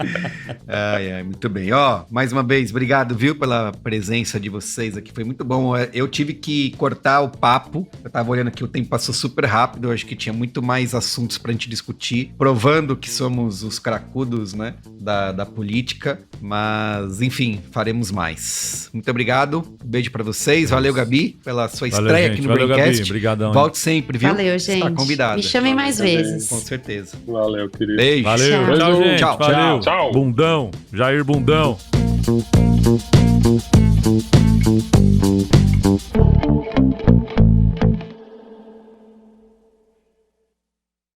Speaker 2: Ai, muito bem. Ó, mais uma vez, obrigado, viu, pela presença de vocês aqui. Foi muito bom. Eu tive que cortar o papo. Eu tava olhando aqui, o tempo passou super rápido. Eu acho que tinha muito mais assuntos pra gente discutir, provando que somos os cracudos, né, da política. Mas, enfim, faremos mais. Muito obrigado. Um beijo pra vocês. Valeu, Gabi, pela sua estreia aqui no Braincast.
Speaker 6: Obrigadão.
Speaker 2: Volte sempre, viu?
Speaker 5: Valeu, gente.
Speaker 2: Tá convidada.
Speaker 5: Me chamem mais vezes.
Speaker 2: Com certeza.
Speaker 4: Valeu, querido.
Speaker 2: Beijo.
Speaker 6: Valeu,
Speaker 5: Tchau.
Speaker 6: tchau, gente.
Speaker 2: Tchau.
Speaker 6: Valeu.
Speaker 4: Tchau.
Speaker 6: Bundão, Jair Bundão.